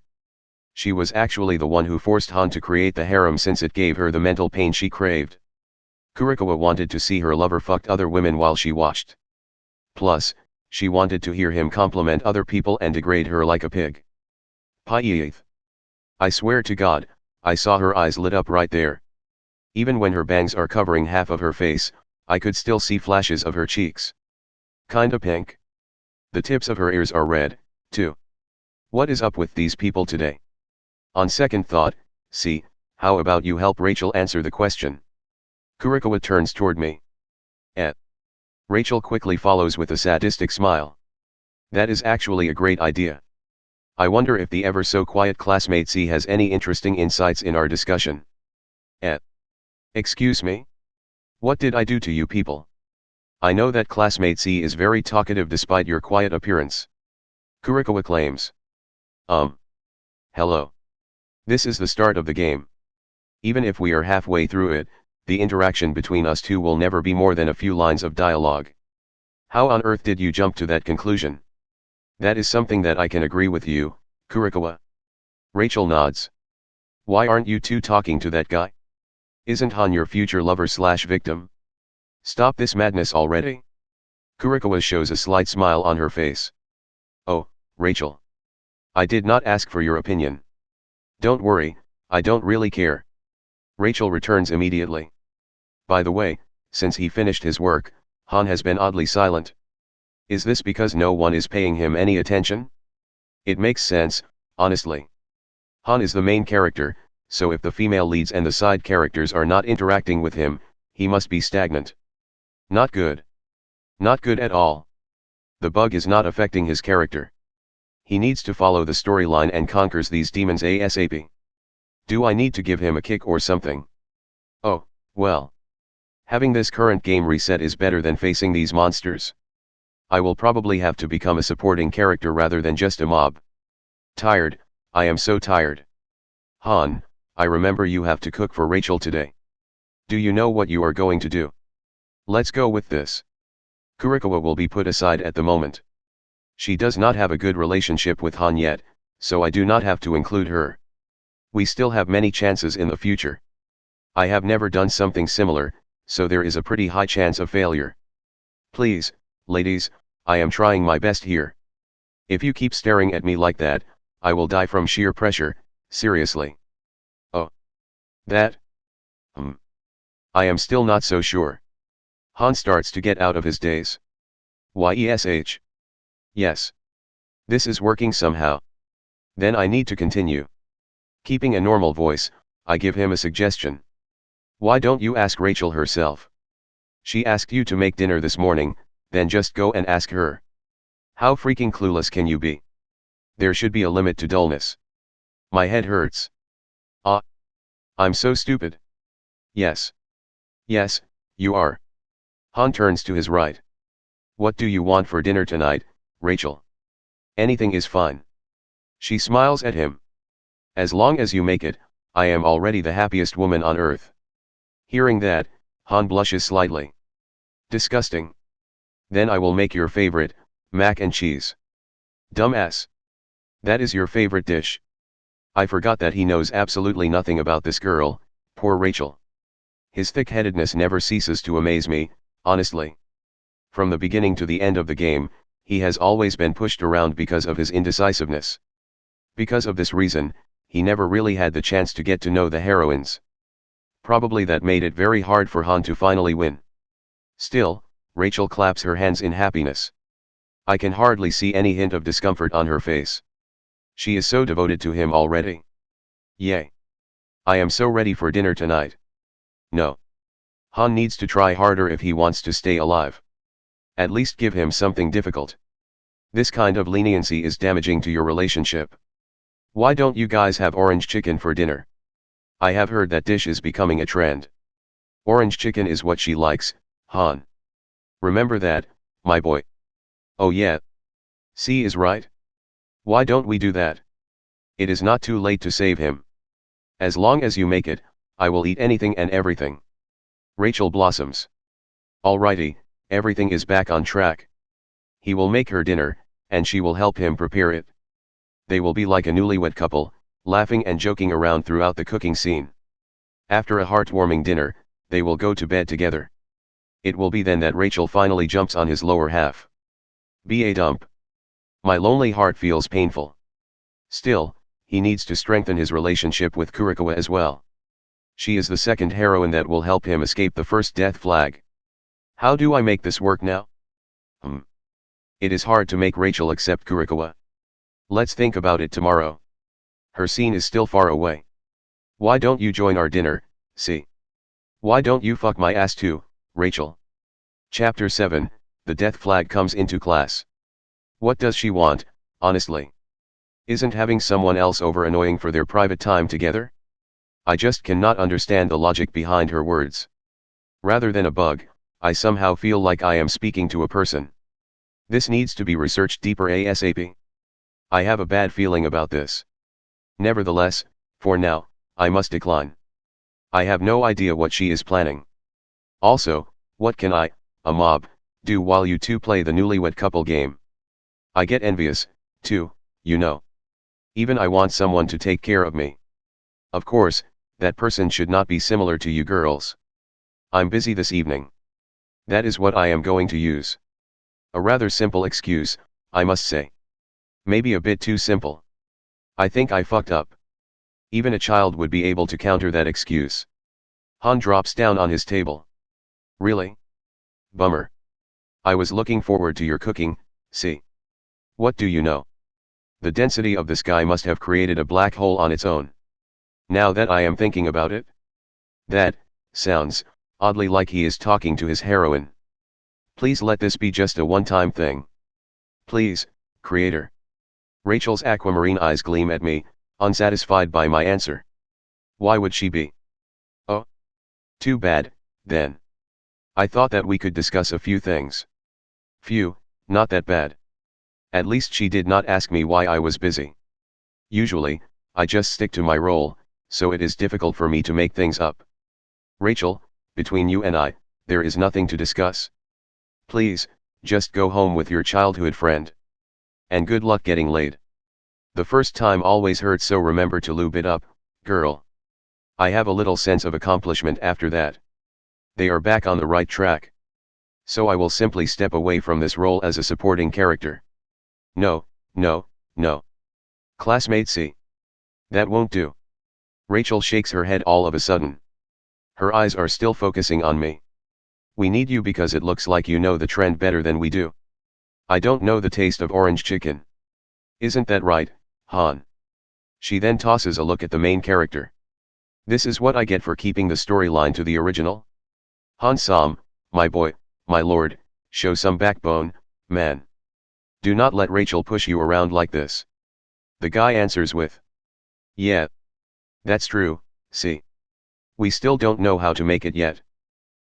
She was actually the one who forced Han to create the harem since it gave her the mental pain she craved. Kurikawa wanted to see her lover fucked other women while she watched. Plus, she wanted to hear him compliment other people and degrade her like a pig. Pyeth. I swear to God, I saw her eyes lit up right there. Even when her bangs are covering half of her face, I could still see flashes of her cheeks. Kinda pink. The tips of her ears are red, too. What is up with these people today? On second thought, see, how about you help Rachel answer the question? Kurikawa turns toward me. Rachel quickly follows with a sadistic smile. That is actually a great idea. I wonder if the ever so quiet classmate C has any interesting insights in our discussion. Excuse me? What did I do to you people? I know that classmate C is very talkative despite your quiet appearance. Kurikawa claims. Hello. This is the start of the game. Even if we are halfway through it, the interaction between us two will never be more than a few lines of dialogue. How on earth did you jump to that conclusion? That is something that I can agree with you, Kurikawa. Rachel nods. Why aren't you two talking to that guy? Isn't Han your future lover/victim? Stop this madness already. Kurikawa shows a slight smile on her face. Oh, Rachel. I did not ask for your opinion. Don't worry, I don't really care. Rachel returns immediately. By the way, since he finished his work, Han has been oddly silent. Is this because no one is paying him any attention? It makes sense, honestly. Han is the main character, so if the female leads and the side characters are not interacting with him, he must be stagnant. Not good. Not good at all. The bug is not affecting his character. He needs to follow the storyline and conquers these demons ASAP. Do I need to give him a kick or something? Oh, well. Having this current game reset is better than facing these monsters. I will probably have to become a supporting character rather than just a mob. Tired, I am so tired. Han, I remember you have to cook for Rachel today. Do you know what you are going to do? Let's go with this. Kurikawa will be put aside at the moment. She does not have a good relationship with Han yet, so I do not have to include her. We still have many chances in the future. I have never done something similar, so there is a pretty high chance of failure. Please, ladies, I am trying my best here. If you keep staring at me like that, I will die from sheer pressure, seriously. Oh. That? I am still not so sure. Han starts to get out of his daze. Yesh. Yes. This is working somehow. Then I need to continue. Keeping a normal voice, I give him a suggestion. Why don't you ask Rachel herself? She asked you to make dinner this morning, then just go and ask her. How freaking clueless can you be? There should be a limit to dullness. My head hurts. I'm so stupid. Yes. Yes, you are. Han turns to his right. What do you want for dinner tonight, Rachel? Anything is fine. She smiles at him. As long as you make it, I am already the happiest woman on earth. Hearing that, Han blushes slightly. Disgusting. Then I will make your favorite, mac and cheese. Dumbass. That is your favorite dish. I forgot that he knows absolutely nothing about this girl, poor Rachel. His thick-headedness never ceases to amaze me, honestly. From the beginning to the end of the game, he has always been pushed around because of his indecisiveness. Because of this reason, he never really had the chance to get to know the heroines. Probably that made it very hard for Han to finally win. Still, Rachel claps her hands in happiness. I can hardly see any hint of discomfort on her face. She is so devoted to him already. Yay. I am so ready for dinner tonight. No. Han needs to try harder if he wants to stay alive. At least give him something difficult. This kind of leniency is damaging to your relationship. Why don't you guys have orange chicken for dinner? I have heard that dish is becoming a trend. Orange chicken is what she likes, Han. Remember that, my boy. Oh yeah. C is right. Why don't we do that? It is not too late to save him. As long as you make it, I will eat anything and everything. Rachel blossoms. Alrighty, everything is back on track. He will make her dinner, and she will help him prepare it. They will be like a newlywed couple, laughing and joking around throughout the cooking scene. After a heartwarming dinner, they will go to bed together. It will be then that Rachel finally jumps on his lower half. Be a dump. My lonely heart feels painful. Still, he needs to strengthen his relationship with Kurikawa as well. She is the second heroine that will help him escape the first death flag. How do I make this work now? It is hard to make Rachel accept Kurikawa. Let's think about it tomorrow. Her scene is still far away. Why don't you join our dinner, see? Why don't you fuck my ass too, Rachel? Chapter 7, The Death Flag comes into class. What does she want, honestly? Isn't having someone else over annoying for their private time together? I just cannot understand the logic behind her words. Rather than a bug, I somehow feel like I am speaking to a person. This needs to be researched deeper ASAP. I have a bad feeling about this. Nevertheless, for now, I must decline. I have no idea what she is planning. Also, what can I, a mob, do while you two play the newlywed couple game? I get envious, too, you know. Even I want someone to take care of me. Of course, that person should not be similar to you girls. I'm busy this evening. That is what I am going to use. A rather simple excuse, I must say. Maybe a bit too simple. I think I fucked up. Even a child would be able to counter that excuse. Han drops down on his table. Really? Bummer. I was looking forward to your cooking, see? What do you know? The density of the sky must have created a black hole on its own. Now that I am thinking about it. That sounds oddly like he is talking to his heroine. Please let this be just a one-time thing. Please, creator. Rachel's aquamarine eyes gleam at me, unsatisfied by my answer. Why would she be? Oh. Too bad, then. I thought that we could discuss a few things. Phew, not that bad. At least she did not ask me why I was busy. Usually, I just stick to my role, so it is difficult for me to make things up. Rachel, between you and I, there is nothing to discuss. Please, just go home with your childhood friend. And good luck getting laid. The first time always hurts, so remember to lube it up, girl. I have a little sense of accomplishment after that. They are back on the right track. So I will simply step away from this role as a supporting character. No, no, no. Classmate C. That won't do. Rachel shakes her head all of a sudden. Her eyes are still focusing on me. We need you because it looks like you know the trend better than we do. I don't know the taste of orange chicken. Isn't that right, Han? She then tosses a look at the main character. This is what I get for keeping the storyline to the original? Han-sam, my boy, my lord, show some backbone, man. Do not let Rachel push you around like this. The guy answers with. Yeah. That's true, see. We still don't know how to make it yet.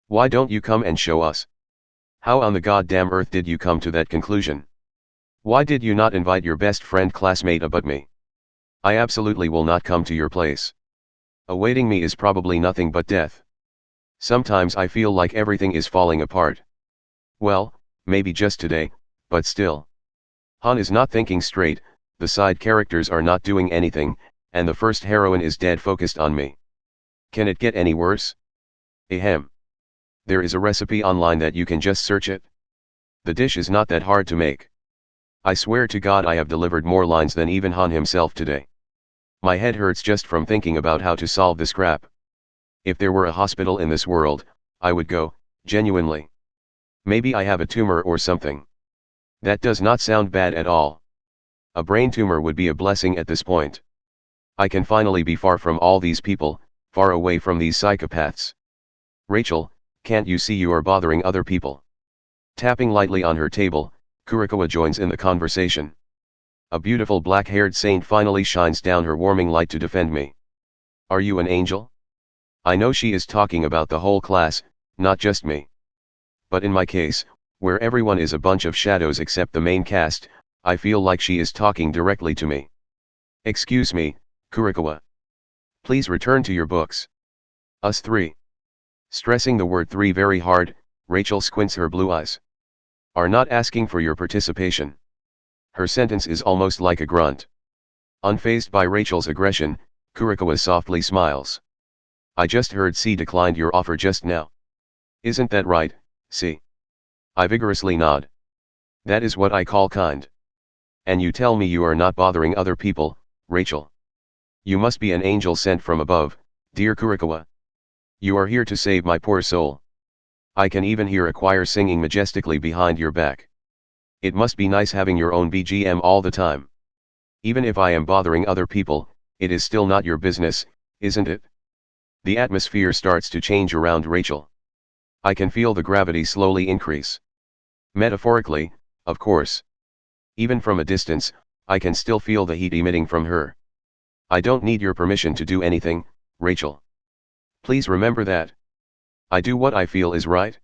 Why don't you come and show us? How on the goddamn earth did you come to that conclusion? Why did you not invite your best friend classmate but me? I absolutely will not come to your place. Awaiting me is probably nothing but death. Sometimes I feel like everything is falling apart. Well, maybe just today, but still. Han is not thinking straight, the side characters are not doing anything, and the first heroine is dead focused on me. Can it get any worse? Ahem. There is a recipe online that you can just search it. The dish is not that hard to make. I swear to God I have delivered more lines than even Han himself today. My head hurts just from thinking about how to solve this crap. If there were a hospital in this world, I would go, genuinely. Maybe I have a tumor or something. That does not sound bad at all. A brain tumor would be a blessing at this point. I can finally be far from all these people, far away from these psychopaths. Rachel, can't you see you are bothering other people? Tapping lightly on her table, Kurikawa joins in the conversation. A beautiful black-haired saint finally shines down her warming light to defend me. Are you an angel? I know she is talking about the whole class, not just me. But in my case, where everyone is a bunch of shadows except the main cast, I feel like she is talking directly to me. Excuse me, Kurikawa. Please return to your books. Us three. Stressing the word three very hard, Rachel squints her blue eyes. Are not asking for your participation. Her sentence is almost like a grunt. Unfazed by Rachel's aggression, Kurikawa softly smiles. I just heard C declined your offer just now. Isn't that right, C? I vigorously nod. That is what I call kind. And you tell me you are not bothering other people, Rachel. You must be an angel sent from above, dear Kurikawa. You are here to save my poor soul. I can even hear a choir singing majestically behind your back. It must be nice having your own BGM all the time. Even if I am bothering other people, it is still not your business, isn't it? The atmosphere starts to change around Rachel. I can feel the gravity slowly increase. Metaphorically, of course. Even from a distance, I can still feel the heat emitting from her. I don't need your permission to do anything, Rachel. Please remember that. I do what I feel is right.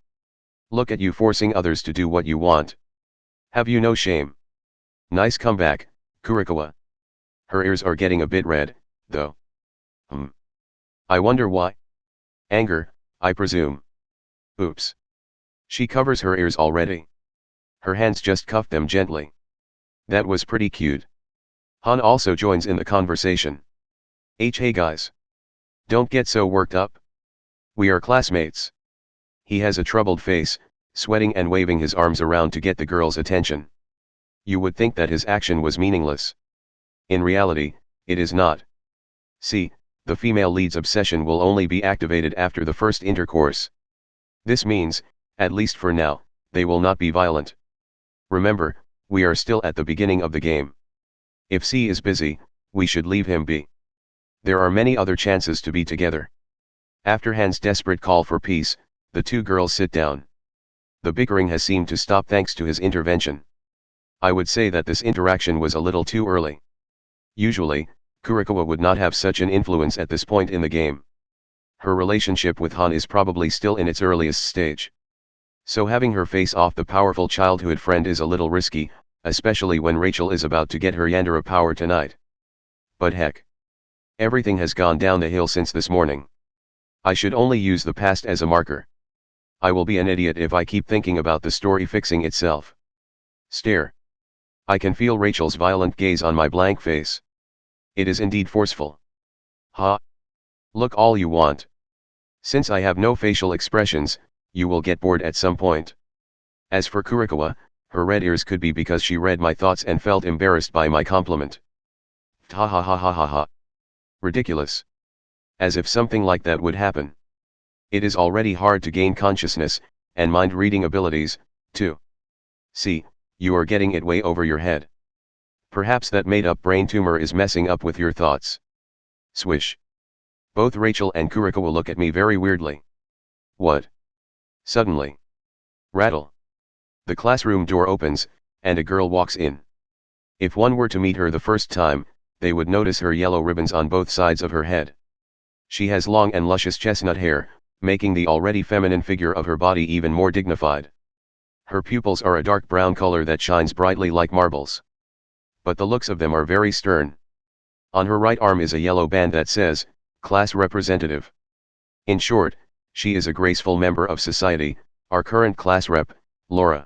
Look at you forcing others to do what you want. Have you no shame? Nice comeback, Kurikawa. Her ears are getting a bit red, though. I wonder why. Anger, I presume. Oops. She covers her ears already. Her hands just cuffed them gently. That was pretty cute. Han also joins in the conversation. Hey guys. Don't get so worked up. We are classmates. He has a troubled face, sweating and waving his arms around to get the girl's attention. You would think that his action was meaningless. In reality, it is not. See, the female lead's obsession will only be activated after the first intercourse. This means, at least for now, they will not be violent. Remember, we are still at the beginning of the game. If C is busy, we should leave him be. There are many other chances to be together. After Han's desperate call for peace, the two girls sit down. The bickering has seemed to stop thanks to his intervention. I would say that this interaction was a little too early. Usually, Kurikawa would not have such an influence at this point in the game. Her relationship with Han is probably still in its earliest stage. So having her face off the powerful childhood friend is a little risky, especially when Rachel is about to get her Yandere power tonight. But heck. Everything has gone down the hill since this morning. I should only use the past as a marker. I will be an idiot if I keep thinking about the story fixing itself. Stare. I can feel Rachel's violent gaze on my blank face. It is indeed forceful. Ha. Look all you want. Since I have no facial expressions, you will get bored at some point. As for Kurikawa, her red ears could be because she read my thoughts and felt embarrassed by my compliment. Ha ha ha ha ha ha. Ridiculous. As if something like that would happen. It is already hard to gain consciousness, and mind-reading abilities, too. See, you are getting it way over your head. Perhaps that made-up brain tumor is messing up with your thoughts. Swish. Both Rachel and Kurikawa look at me very weirdly. What? Suddenly. Rattle. The classroom door opens, and a girl walks in. If one were to meet her the first time, they would notice her yellow ribbons on both sides of her head. She has long and luscious chestnut hair, making the already feminine figure of her body even more dignified. Her pupils are a dark brown color that shines brightly like marbles. But the looks of them are very stern. On her right arm is a yellow band that says, Class Representative. In short, she is a graceful member of society, our current class rep, Laura.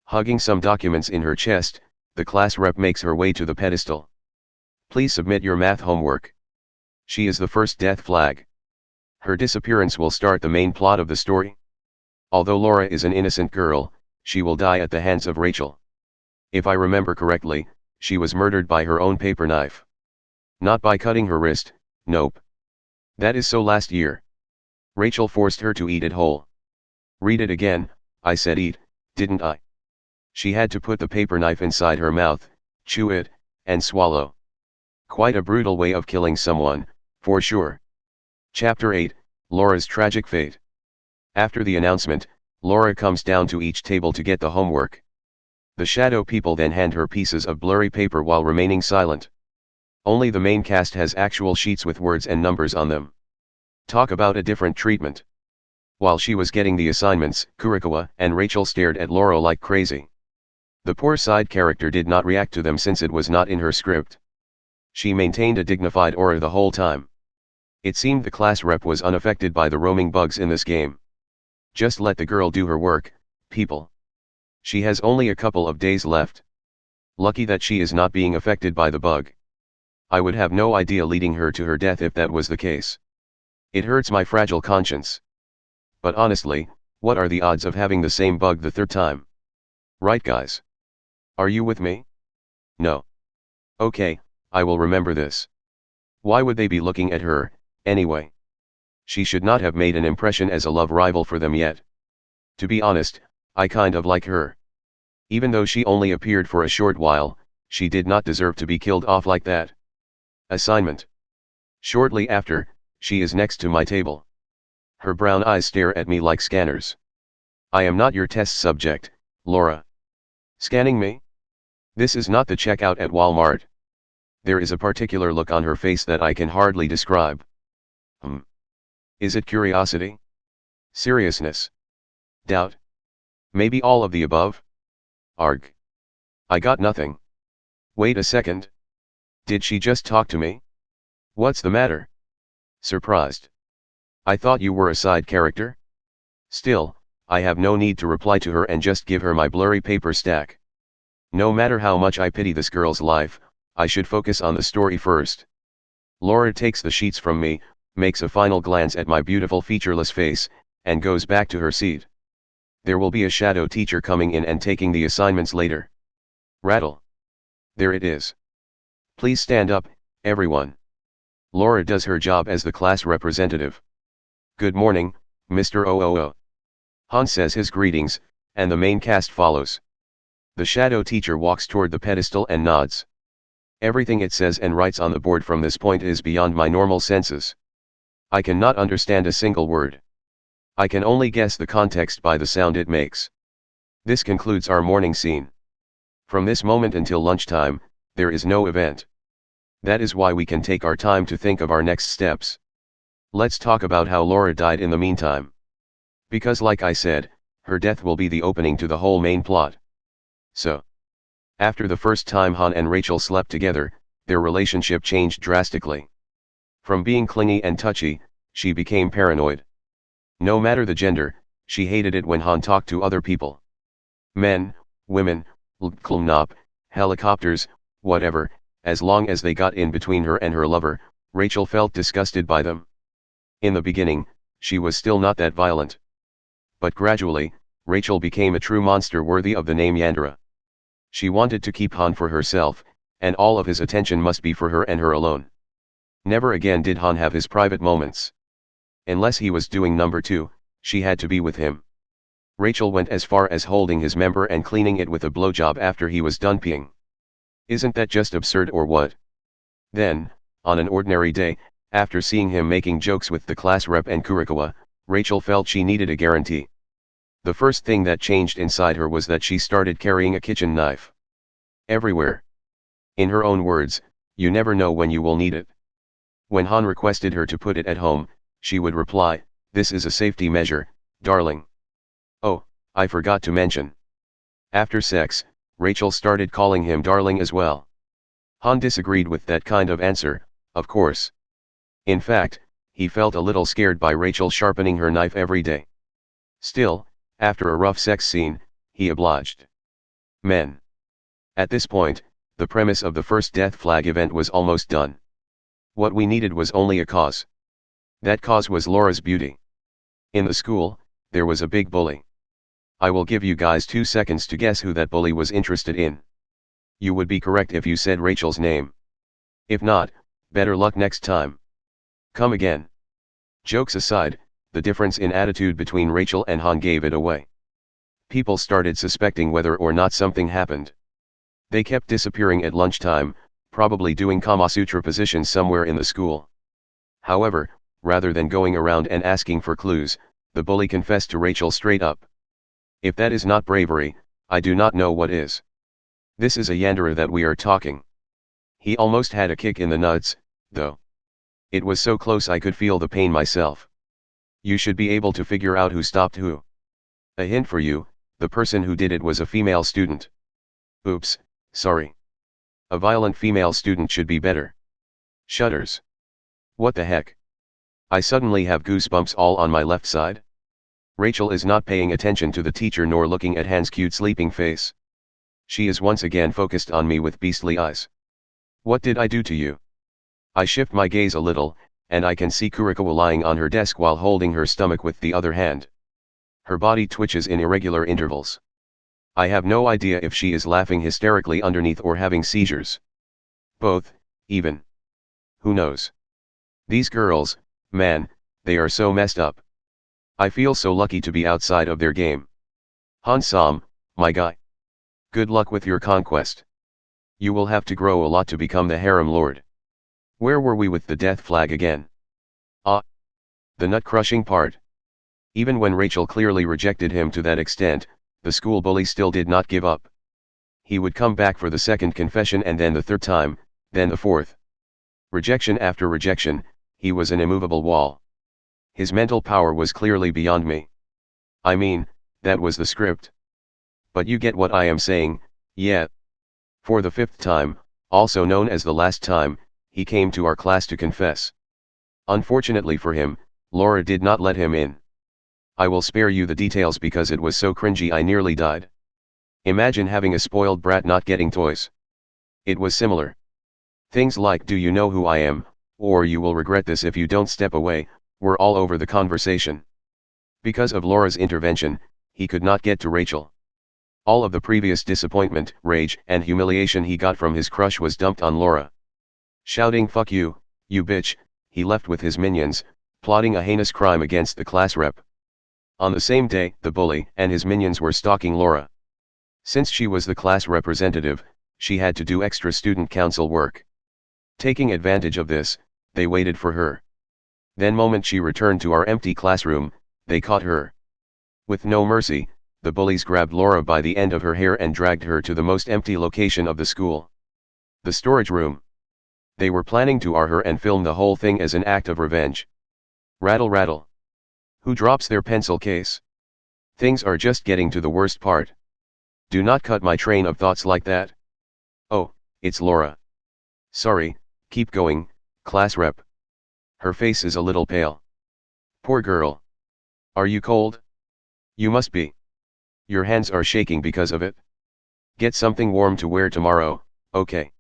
Hugging some documents in her chest, the class rep makes her way to the pedestal. Please submit your math homework. She is the first death flag. Her disappearance will start the main plot of the story. Although Laura is an innocent girl, she will die at the hands of Rachel. If I remember correctly, she was murdered by her own paper knife. Not by cutting her wrist, nope. That is so last year. Rachel forced her to eat it whole. Read it again, I said eat, didn't I? She had to put the paper knife inside her mouth, chew it, and swallow. Quite a brutal way of killing someone, for sure. Chapter 8, Laura's Tragic Fate. After the announcement, Laura comes down to each table to get the homework. The shadow people then hand her pieces of blurry paper while remaining silent. Only the main cast has actual sheets with words and numbers on them. Talk about a different treatment. While she was getting the assignments, Kurikawa and Rachel stared at Laura like crazy. The poor side character did not react to them since it was not in her script. She maintained a dignified aura the whole time. It seemed the class rep was unaffected by the roaming bugs in this game. Just let the girl do her work, people. She has only a couple of days left. Lucky that she is not being affected by the bug. I would have no idea leading her to her death if that was the case. It hurts my fragile conscience. But honestly, what are the odds of having the same bug the third time? Right guys? Are you with me? No. Okay, I will remember this. Why would they be looking at her, anyway? She should not have made an impression as a love rival for them yet. To be honest, I kind of like her. Even though she only appeared for a short while, she did not deserve to be killed off like that. Assignment. Shortly after, she is next to my table. Her brown eyes stare at me like scanners. I am not your test subject, Laura. Scanning me? This is not the checkout at Walmart. There is a particular look on her face that I can hardly describe. Is it curiosity? Seriousness? Doubt? Maybe all of the above? Arg. I got nothing. Wait a second. Did she just talk to me? What's the matter? Surprised. I thought you were a side character? Still, I have no need to reply to her and just give her my blurry paper stack. No matter how much I pity this girl's life, I should focus on the story first. Laura takes the sheets from me, makes a final glance at my beautiful featureless face, and goes back to her seat. There will be a shadow teacher coming in and taking the assignments later. Rattle. There it is. Please stand up, everyone. Laura does her job as the class representative. Good morning, Mr. OOO. Han says his greetings, and the main cast follows. The shadow teacher walks toward the pedestal and nods. Everything it says and writes on the board from this point is beyond my normal senses. I cannot understand a single word. I can only guess the context by the sound it makes. This concludes our morning scene. From this moment until lunchtime, there is no event. That is why we can take our time to think of our next steps. Let's talk about how Laura died in the meantime. Because like I said, her death will be the opening to the whole main plot. So, after the first time Han and Rachel slept together, their relationship changed drastically. From being clingy and touchy, she became paranoid. No matter the gender, she hated it when Han talked to other people. Men, women, Klmnop, helicopters, whatever, as long as they got in between her and her lover, Rachel felt disgusted by them. In the beginning, she was still not that violent. But gradually, Rachel became a true monster worthy of the name Yandere. She wanted to keep Han for herself, and all of his attention must be for her and her alone. Never again did Han have his private moments. Unless he was doing number 2, she had to be with him. Rachel went as far as holding his member and cleaning it with a blowjob after he was done peeing. Isn't that just absurd or what? Then, on an ordinary day, after seeing him making jokes with the class rep and Kurikawa, Rachel felt she needed a guarantee. The first thing that changed inside her was that she started carrying a kitchen knife. Everywhere. In her own words, you never know when you will need it. When Han requested her to put it at home, she would reply, "This is a safety measure, darling." Oh, I forgot to mention. After sex, Rachel started calling him darling as well. Han disagreed with that kind of answer, of course. In fact, he felt a little scared by Rachel sharpening her knife every day. Still, after a rough sex scene, he obliged. Men. At this point, the premise of the first death flag event was almost done. What we needed was only a cause. That cause was Laura's beauty. In the school, there was a big bully. I will give you guys 2 seconds to guess who that bully was interested in. You would be correct if you said Rachel's name. If not, better luck next time. Come again. Jokes aside, the difference in attitude between Rachel and Han gave it away. People started suspecting whether or not something happened. They kept disappearing at lunchtime, probably doing Kama Sutra positions somewhere in the school. However, rather than going around and asking for clues, the bully confessed to Rachel straight up. If that is not bravery, I do not know what is. This is a yandere that we are talking. He almost had a kick in the nuts, though. It was so close I could feel the pain myself. You should be able to figure out who stopped who. A hint for you, the person who did it was a female student. Oops, sorry. A violent female student should be better. Shudders. What the heck? I suddenly have goosebumps all on my left side. Rachel is not paying attention to the teacher nor looking at Han's cute sleeping face. She is once again focused on me with beastly eyes. What did I do to you? I shift my gaze a little, and I can see Kurikawa lying on her desk while holding her stomach with the other hand. Her body twitches in irregular intervals. I have no idea if she is laughing hysterically underneath or having seizures. Both, even. Who knows? These girls, man, they are so messed up. I feel so lucky to be outside of their game. Han-sam, my guy. Good luck with your conquest. You will have to grow a lot to become the harem lord. Where were we with the death flag again? Ah. The nut-crushing part. Even when Rachel clearly rejected him to that extent, the school bully still did not give up. He would come back for the second confession and then the third time, then the fourth. Rejection after rejection, he was an immovable wall. His mental power was clearly beyond me. I mean, that was the script. But you get what I am saying, yeah. For the 5th time, also known as the last time, he came to our class to confess. Unfortunately for him, Laura did not let him in. I will spare you the details because it was so cringy I nearly died. Imagine having a spoiled brat not getting toys. It was similar. Things like "do you know who I am," or "you will regret this if you don't step away," were all over the conversation. Because of Laura's intervention, he could not get to Rachel. All of the previous disappointment, rage, and humiliation he got from his crush was dumped on Laura. Shouting "fuck you, you bitch," he left with his minions, plotting a heinous crime against the class rep. On the same day, the bully and his minions were stalking Laura. Since she was the class representative, she had to do extra student council work. Taking advantage of this, they waited for her. Then moment she returned to our empty classroom, they caught her. With no mercy, the bullies grabbed Laura by the end of her hair and dragged her to the most empty location of the school. The storage room. They were planning to R her and film the whole thing as an act of revenge. Rattle rattle. Who drops their pencil case? Things are just getting to the worst part. Do not cut my train of thoughts like that. Oh, it's Laura. Sorry, keep going, class rep. Her face is a little pale. Poor girl. Are you cold? You must be. Your hands are shaking because of it. Get something warm to wear tomorrow, okay?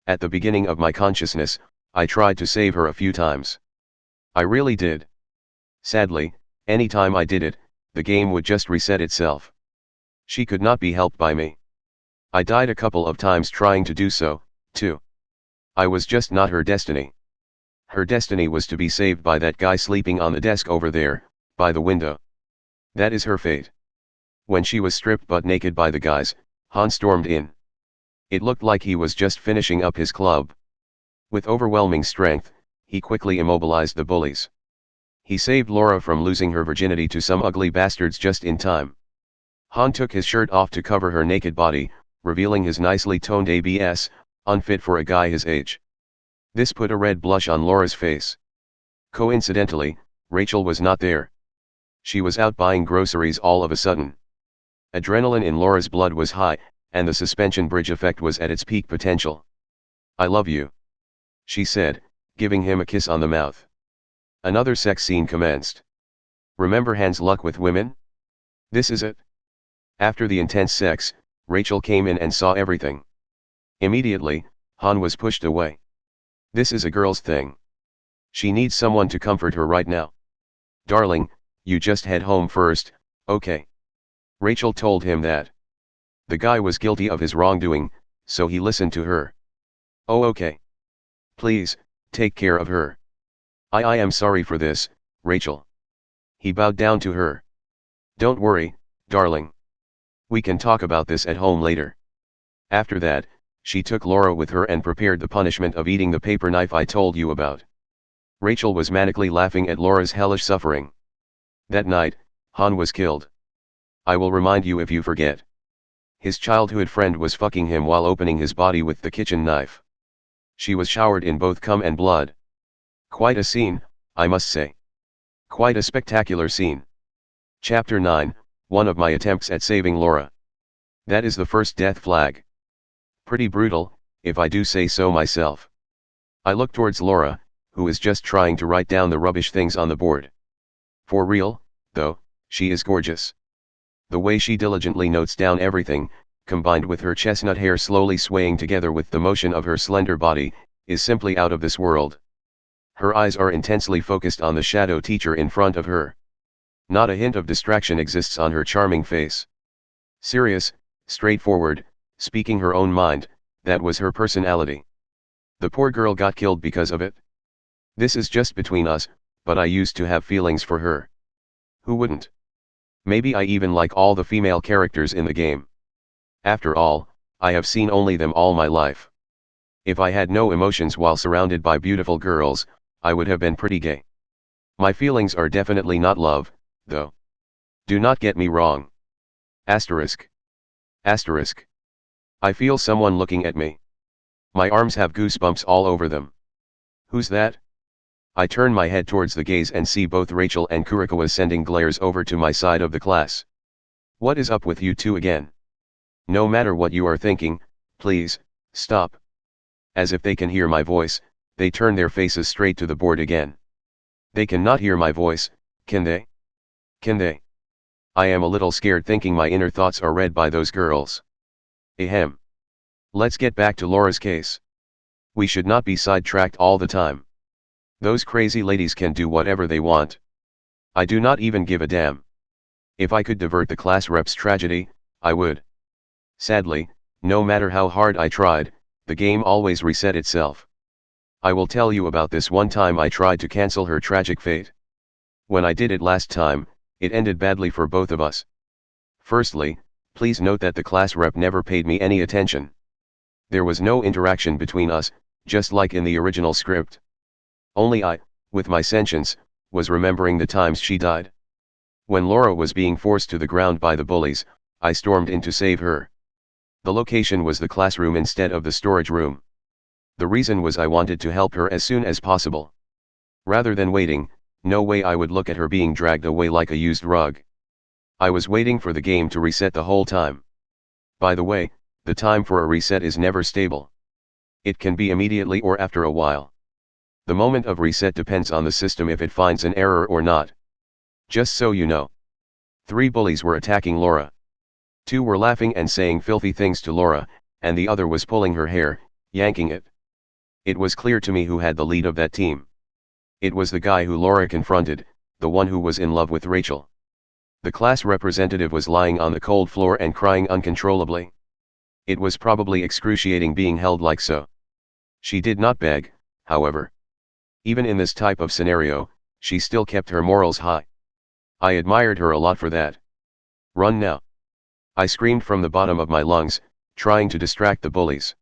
At the beginning of my consciousness, I tried to save her a few times. I really did. Sadly, any time I did it, the game would just reset itself. She could not be helped by me. I died a couple of times trying to do so, too. I was just not her destiny. Her destiny was to be saved by that guy sleeping on the desk over there, by the window. That is her fate. When she was stripped butt naked by the guys, Han stormed in. It looked like he was just finishing up his club. With overwhelming strength, he quickly immobilized the bullies. He saved Laura from losing her virginity to some ugly bastards just in time. Han took his shirt off to cover her naked body, revealing his nicely toned abs, unfit for a guy his age. This put a red blush on Laura's face. Coincidentally, Rachel was not there. She was out buying groceries all of a sudden. Adrenaline in Laura's blood was high, and the suspension bridge effect was at its peak potential. "I love you," she said, giving him a kiss on the mouth. Another sex scene commenced. Remember Han's luck with women? This is it. After the intense sex, Rachel came in and saw everything. Immediately, Han was pushed away. "This is a girl's thing. She needs someone to comfort her right now. Darling, you just head home first, okay?" Rachel told him that. The guy was guilty of his wrongdoing, so he listened to her. "Oh okay. Please, take care of her. I am sorry for this, Rachel." He bowed down to her. "Don't worry, darling. We can talk about this at home later." After that, she took Laura with her and prepared the punishment of eating the paper knife I told you about. Rachel was manically laughing at Laura's hellish suffering. That night, Han was killed. I will remind you if you forget. His childhood friend was fucking him while opening his body with the kitchen knife. She was showered in both cum and blood. Quite a scene, I must say. Quite a spectacular scene. Chapter 9, one of my attempts at saving Laura. That is the first death flag. Pretty brutal, if I do say so myself. I look towards Laura, who is just trying to write down the rubbish things on the board. For real, though, she is gorgeous. The way she diligently notes down everything, combined with her chestnut hair slowly swaying together with the motion of her slender body, is simply out of this world. Her eyes are intensely focused on the shadow teacher in front of her. Not a hint of distraction exists on her charming face. Serious, straightforward, speaking her own mind, that was her personality. The poor girl got killed because of it. This is just between us, but I used to have feelings for her. Who wouldn't? Maybe I even like all the female characters in the game. After all, I have seen only them all my life. If I had no emotions while surrounded by beautiful girls, I would have been pretty gay. My feelings are definitely not love, though. Do not get me wrong. Asterisk. Asterisk. I feel someone looking at me. My arms have goosebumps all over them. Who's that? I turn my head towards the gaze and see both Rachel and Kurikawa sending glares over to my side of the class. What is up with you two again? No matter what you are thinking, please, stop. As if they can hear my voice, they turn their faces straight to the board again. They cannot hear my voice, can they? Can they? I am a little scared thinking my inner thoughts are read by those girls. Ahem. Let's get back to Laura's case. We should not be sidetracked all the time. Those crazy ladies can do whatever they want. I do not even give a damn. If I could divert the class rep's tragedy, I would. Sadly, no matter how hard I tried, the game always reset itself. I will tell you about this one time I tried to cancel her tragic fate. When I did it last time, it ended badly for both of us. Firstly, please note that the class rep never paid me any attention. There was no interaction between us, just like in the original script. Only I, with my sentience, was remembering the times she died. When Laura was being forced to the ground by the bullies, I stormed in to save her. The location was the classroom instead of the storage room. The reason was I wanted to help her as soon as possible. Rather than waiting, no way I would look at her being dragged away like a used rug. I was waiting for the game to reset the whole time. By the way, the time for a reset is never stable. It can be immediately or after a while. The moment of reset depends on the system if it finds an error or not. Just so you know. 3 bullies were attacking Laura. 2 were laughing and saying filthy things to Laura, and the other was pulling her hair, yanking it. It was clear to me who had the lead of that team. It was the guy who Laura confronted, the one who was in love with Rachel. The class representative was lying on the cold floor and crying uncontrollably. It was probably excruciating being held like so. She did not beg, however. Even in this type of scenario, she still kept her morals high. I admired her a lot for that. Run now. I screamed from the bottom of my lungs, trying to distract the bullies.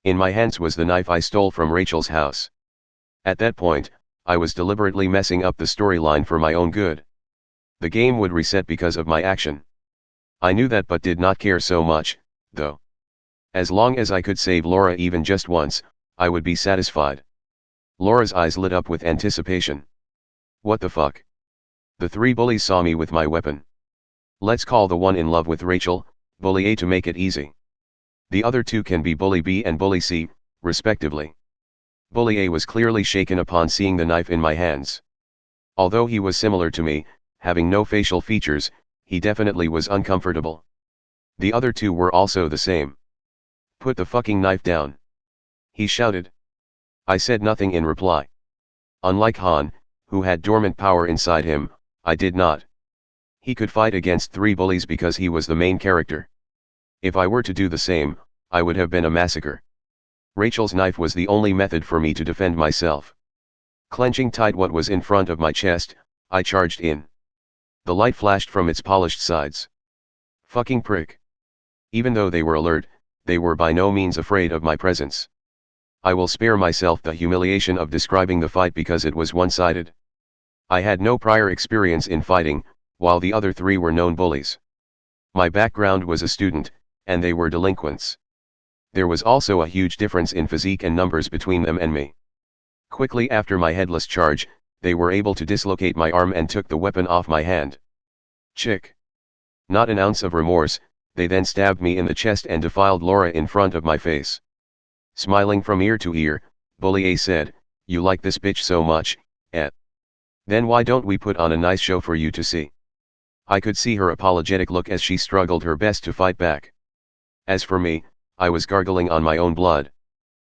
In my hands was the knife I stole from Rachel's house. At that point, I was deliberately messing up the storyline for my own good. The game would reset because of my action. I knew that but did not care so much, though. As long as I could save Laura even just once, I would be satisfied. Laura's eyes lit up with anticipation. What the fuck? The 3 bullies saw me with my weapon. Let's call the one in love with Rachel, Bully A, to make it easy. The other two can be Bully B and Bully C, respectively. Bully A was clearly shaken upon seeing the knife in my hands. Although he was similar to me, having no facial features, he definitely was uncomfortable. The other two were also the same. "Put the fucking knife down," he shouted. I said nothing in reply. Unlike Han, who had dormant power inside him, I did not. He could fight against 3 bullies because he was the main character. If I were to do the same, I would have been a massacre. Rachel's knife was the only method for me to defend myself. Clenching tight what was in front of my chest, I charged in. The light flashed from its polished sides. Fucking prick. Even though they were alert, they were by no means afraid of my presence. I will spare myself the humiliation of describing the fight because it was one-sided. I had no prior experience in fighting, while the other 3 were known bullies. My background was a student, and they were delinquents. There was also a huge difference in physique and numbers between them and me. Quickly after my headless charge, they were able to dislocate my arm and took the weapon off my hand. Chick. Not an ounce of remorse, they then stabbed me in the chest and defiled Laura in front of my face. Smiling from ear to ear, Bully A said, "You like this bitch so much, eh? Then why don't we put on a nice show for you to see?" I could see her apologetic look as she struggled her best to fight back. As for me, I was gargling on my own blood.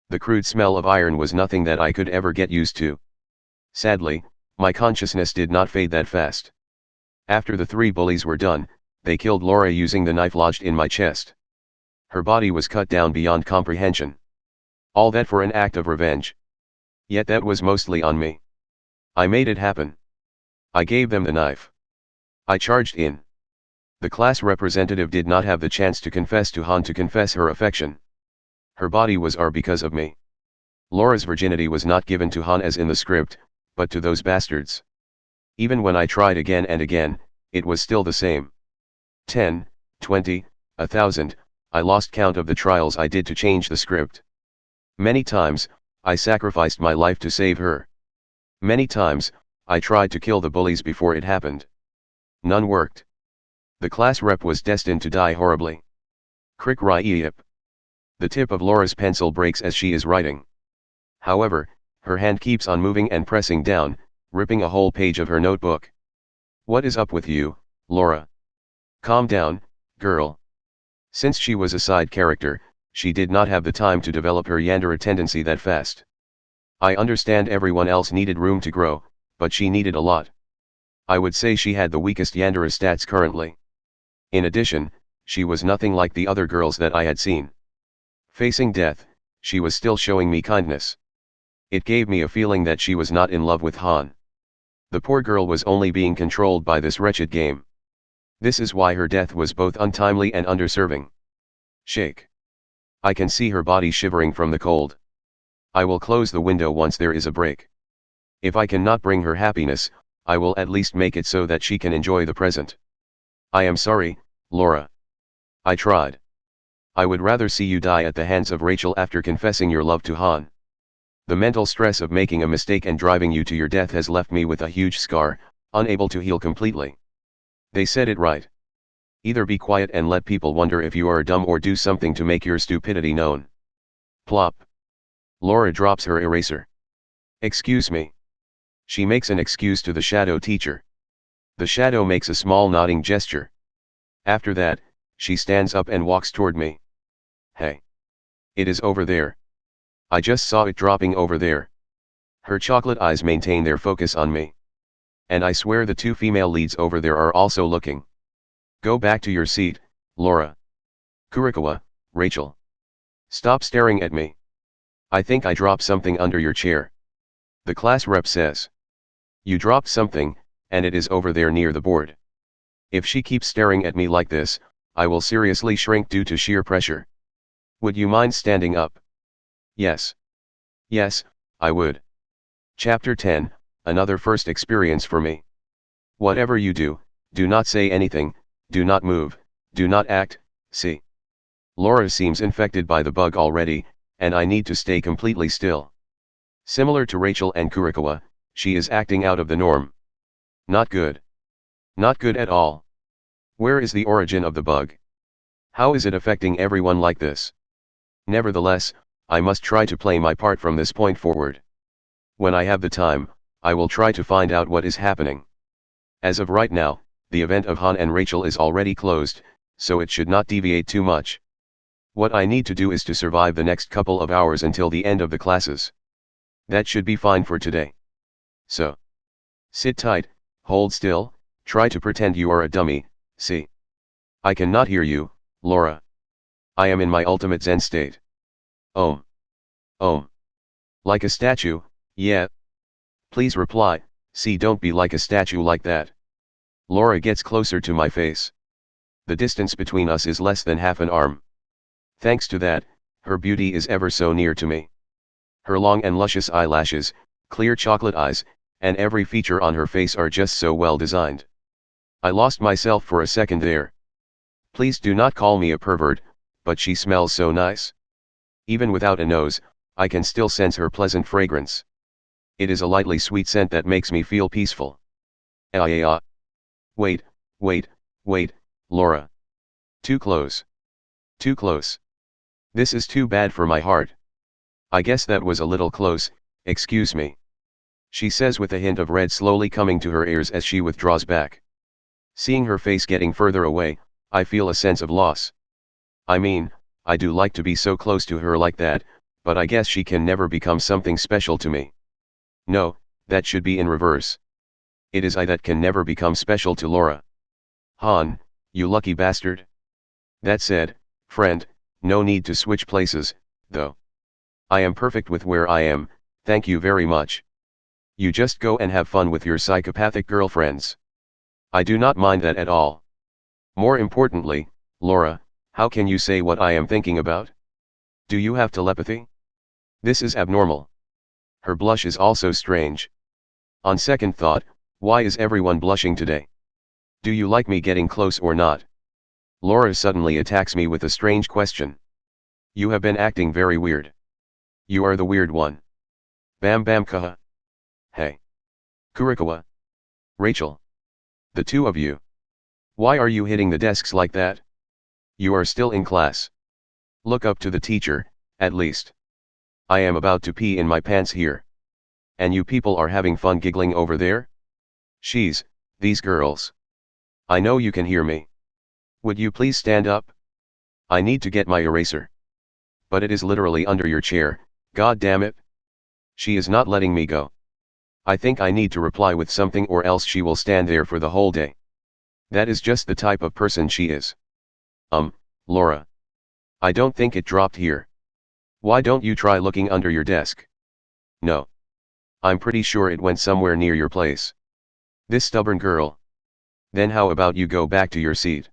The crude smell of iron was nothing that I could ever get used to. Sadly, my consciousness did not fade that fast. After the 3 bullies were done, they killed Laura using the knife lodged in my chest. Her body was cut down beyond comprehension. All that for an act of revenge. Yet that was mostly on me. I made it happen. I gave them the knife. I charged in. The class representative did not have the chance to confess to Han to confess her affection. Her body was ours because of me. Laura's virginity was not given to Han as in the script, but to those bastards. Even when I tried again and again, it was still the same. 10, 20, 1,000, I lost count of the trials I did to change the script. Many times, I sacrificed my life to save her. Many times, I tried to kill the bullies before it happened. None worked. The class rep was destined to die horribly. Crick Ryep. The tip of Laura's pencil breaks as she is writing. However, her hand keeps on moving and pressing down, ripping a whole page of her notebook. "What is up with you, Laura? Calm down, girl." Since she was a side character, she did not have the time to develop her Yandere tendency that fast. I understand everyone else needed room to grow, but she needed a lot. I would say she had the weakest Yandere stats currently. In addition, she was nothing like the other girls that I had seen. Facing death, she was still showing me kindness. It gave me a feeling that she was not in love with Han. The poor girl was only being controlled by this wretched game. This is why her death was both untimely and underserving. Shake. I can see her body shivering from the cold. I will close the window once there is a break. If I cannot bring her happiness, I will at least make it so that she can enjoy the present. I am sorry, Laura. I tried. I would rather see you die at the hands of Rachel after confessing your love to Han. The mental stress of making a mistake and driving you to your death has left me with a huge scar, unable to heal completely. They said it right. Either be quiet and let people wonder if you are dumb, or do something to make your stupidity known. Plop. Laura drops her eraser. "Excuse me." She makes an excuse to the shadow teacher. The shadow makes a small nodding gesture. After that, she stands up and walks toward me. "Hey. It is over there. I just saw it dropping over there." Her chocolate eyes maintain their focus on me. And I swear the 2 female leads over there are also looking. "Go back to your seat, Laura." "Kurikawa, Rachel. Stop staring at me. I think I dropped something under your chair." The class rep says. "You dropped something, and it is over there near the board. If she keeps staring at me like this, I will seriously shrink due to sheer pressure. Would you mind standing up?" "Yes. Yes, I would." Chapter 10, Another first experience for me. Whatever you do, do not say anything, do not move, do not act, see. Laura seems infected by the bug already, and I need to stay completely still. Similar to Rachel and Kurikawa, she is acting out of the norm. Not good. Not good at all. Where is the origin of the bug? How is it affecting everyone like this? Nevertheless, I must try to play my part from this point forward. When I have the time, I will try to find out what is happening. As of right now, the event of Han and Rachel is already closed, so it should not deviate too much. What I need to do is to survive the next couple of hours until the end of the classes. That should be fine for today. So, sit tight, hold still, try to pretend you are a dummy, see? I cannot hear you, Laura. I am in my ultimate Zen state. Om. Om. Like a statue, yeah. Please reply, see, don't be like a statue like that. Laura gets closer to my face. The distance between us is less than half an arm. Thanks to that, her beauty is ever so near to me. Her long and luscious eyelashes, clear chocolate eyes, and every feature on her face are just so well designed. I lost myself for a second there. Please do not call me a pervert, but she smells so nice. Even without a nose, I can still sense her pleasant fragrance. It is a lightly sweet scent that makes me feel peaceful. Wait, Laura. Too close. Too close. This is too bad for my heart. I guess that was a little close, excuse me. She says with a hint of red slowly coming to her ears as she withdraws back. Seeing her face getting further away, I feel a sense of loss. I mean, I do like to be so close to her like that, but I guess she can never become something special to me. No, that should be in reverse. It is I that can never become special to Laura. Han, you lucky bastard. That said, friend, no need to switch places, though. I am perfect with where I am, thank you very much. You just go and have fun with your psychopathic girlfriends. I do not mind that at all. More importantly, Laura, how can you say what I am thinking about? Do you have telepathy? This is abnormal. Her blush is also strange. On second thought, why is everyone blushing today? Do you like me getting close or not? Laura suddenly attacks me with a strange question. You have been acting very weird. You are the weird one. Bam bam kaha. Hey. Kurikawa. Rachel. The two of you. Why are you hitting the desks like that? You are still in class. Look up to the teacher, at least. I am about to pee in my pants here. And you people are having fun giggling over there? These girls. I know you can hear me. Would you please stand up? I need to get my eraser. But it is literally under your chair, god damn it. She is not letting me go. I think I need to reply with something or else she will stand there for the whole day. That is just the type of person she is. Laura. I don't think it dropped here. Why don't you try looking under your desk? No. I'm pretty sure it went somewhere near your place. This stubborn girl. Then how about you go back to your seat?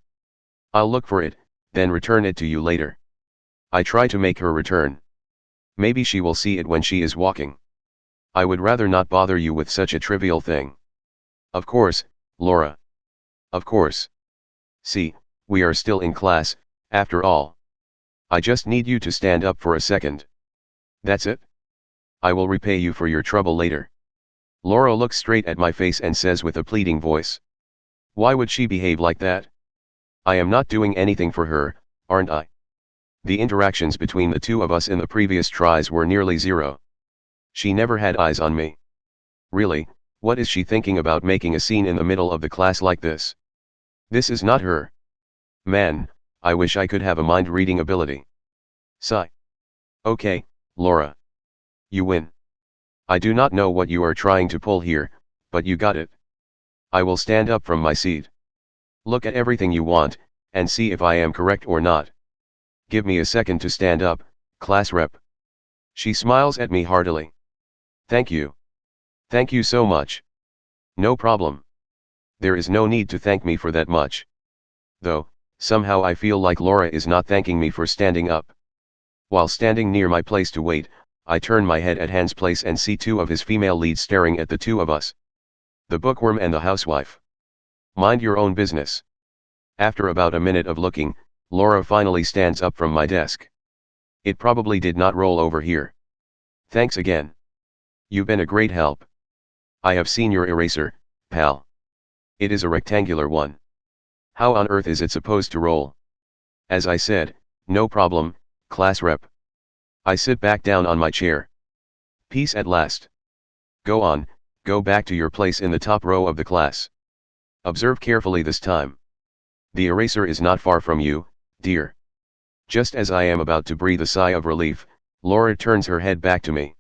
I'll look for it, then return it to you later. I try to make her return. Maybe she will see it when she is walking. I would rather not bother you with such a trivial thing. Of course, Laura. Of course. See, we are still in class, after all. I just need you to stand up for a second. That's it? I will repay you for your trouble later. Laura looks straight at my face and says with a pleading voice. Why would she behave like that? I am not doing anything for her, aren't I? The interactions between the two of us in the previous tries were nearly zero. She never had eyes on me. Really, what is she thinking about making a scene in the middle of the class like this? This is not her. Man, I wish I could have a mind-reading ability. Sigh. Okay, Laura. You win. I do not know what you are trying to pull here, but you got it. I will stand up from my seat. Look at everything you want, and see if I am correct or not. Give me a second to stand up, class rep. She smiles at me heartily. Thank you. Thank you so much. No problem. There is no need to thank me for that much. Though, somehow I feel like Laura is not thanking me for standing up. While standing near my place to wait, I turn my head at Han's place and see two of his female leads staring at the two of us. The bookworm and the housewife. Mind your own business. After about a minute of looking, Laura finally stands up from my desk. It probably did not roll over here. Thanks again. You've been a great help. I have seen your eraser, pal. It is a rectangular one. How on earth is it supposed to roll? As I said, no problem, class rep. I sit back down on my chair. Peace at last. Go on, go back to your place in the top row of the class. Observe carefully this time. The eraser is not far from you, dear. Just as I am about to breathe a sigh of relief, Laura turns her head back to me.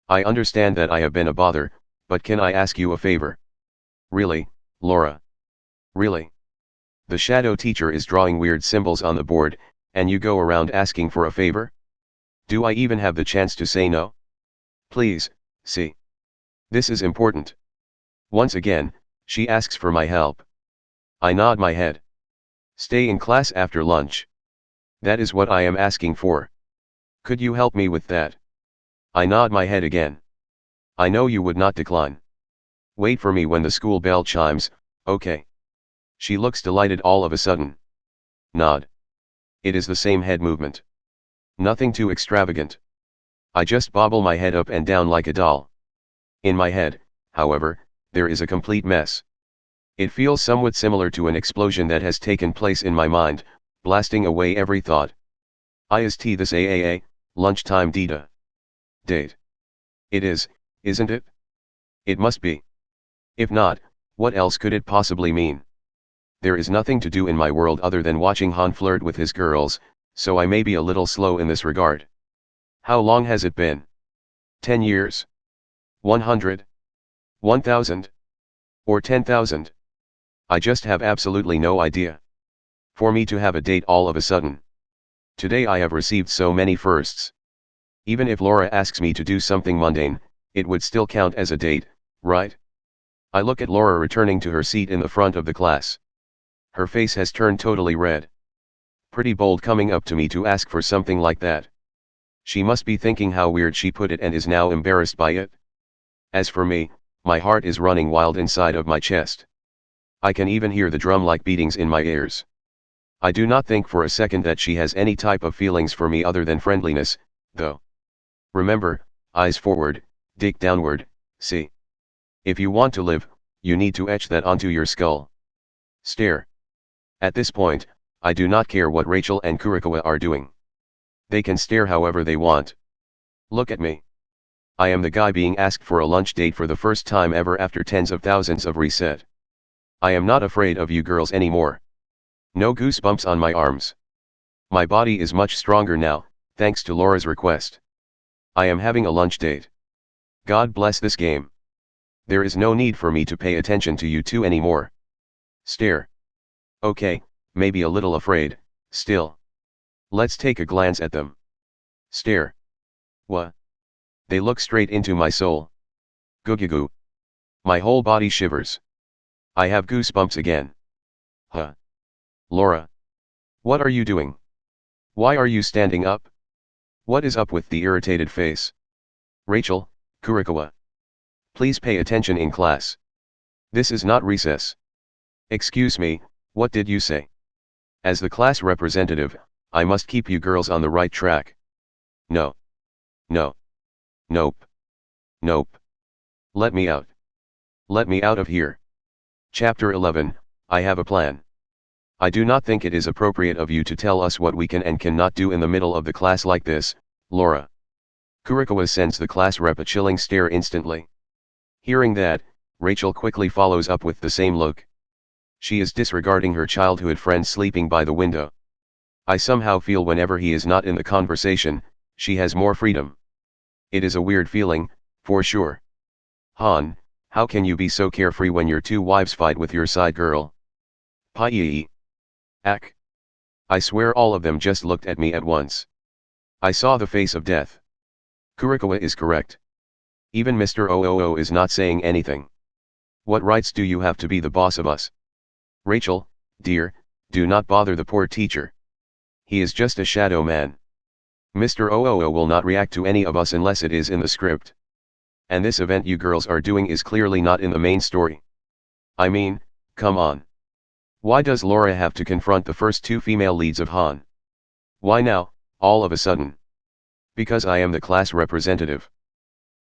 I understand that I have been a bother, but can I ask you a favor? Really, Laura? Really? The shadow teacher is drawing weird symbols on the board, and you go around asking for a favor? Do I even have the chance to say no? Please, see. This is important. Once again, she asks for my help. I nod my head. Stay in class after lunch. That is what I am asking for. Could you help me with that? I nod my head again. I know you would not decline. Wait for me when the school bell chimes, okay? She looks delighted all of a sudden. Nod. It is the same head movement. Nothing too extravagant. I just bobble my head up and down like a doll. In my head, however, there is a complete mess. It feels somewhat similar to an explosion that has taken place in my mind, blasting away every thought. Is this AAA, lunchtime data? Date. It is, isn't it? It must be. If not, what else could it possibly mean? There is nothing to do in my world other than watching Han flirt with his girls, so I may be a little slow in this regard. How long has it been? 10 years? 100? 1000? Or 10,000? I just have absolutely no idea. For me to have a date all of a sudden. Today I have received so many firsts. Even if Laura asks me to do something mundane, it would still count as a date, right? I look at Laura returning to her seat in the front of the class. Her face has turned totally red. Pretty bold coming up to me to ask for something like that. She must be thinking how weird she put it and is now embarrassed by it. As for me, my heart is running wild inside of my chest. I can even hear the drum-like beatings in my ears. I do not think for a second that she has any type of feelings for me other than friendliness, though. Remember, eyes forward, dick downward, see. If you want to live, you need to etch that onto your skull. Stare. At this point, I do not care what Rachel and Kurikawa are doing. They can stare however they want. Look at me. I am the guy being asked for a lunch date for the first time ever after tens of thousands of reset. I am not afraid of you girls anymore. No goosebumps on my arms. My body is much stronger now, thanks to Laura's request. I am having a lunch date. God bless this game. There is no need for me to pay attention to you two anymore. Stare. Okay, maybe a little afraid, still. Let's take a glance at them. Stare. What? They look straight into my soul. Goo. My whole body shivers. I have goosebumps again. Huh? Laura. What are you doing? Why are you standing up? What is up with the irritated face? Rachel, Kurikawa. Please pay attention in class. This is not recess. Excuse me, what did you say? As the class representative, I must keep you girls on the right track. No. No. Nope. Nope. Let me out. Let me out of here. Chapter 11, I have a plan. I do not think it is appropriate of you to tell us what we can and cannot do in the middle of the class like this, Laura. Kurikawa sends the class rep a chilling stare instantly. Hearing that, Rachel quickly follows up with the same look. She is disregarding her childhood friend sleeping by the window. I somehow feel whenever he is not in the conversation, she has more freedom. It is a weird feeling, for sure. Han, how can you be so carefree when your two wives fight with your side girl? Pai. Ack. I swear all of them just looked at me at once. I saw the face of death. Kurikawa is correct. Even Mr. OOO is not saying anything. What rights do you have to be the boss of us? Rachel, dear, do not bother the poor teacher. He is just a shadow man. Mr. OOO will not react to any of us unless it is in the script. And this event you girls are doing is clearly not in the main story. I mean, come on. Why does Laura have to confront the first two female leads of Han? Why now, all of a sudden? Because I am the class representative.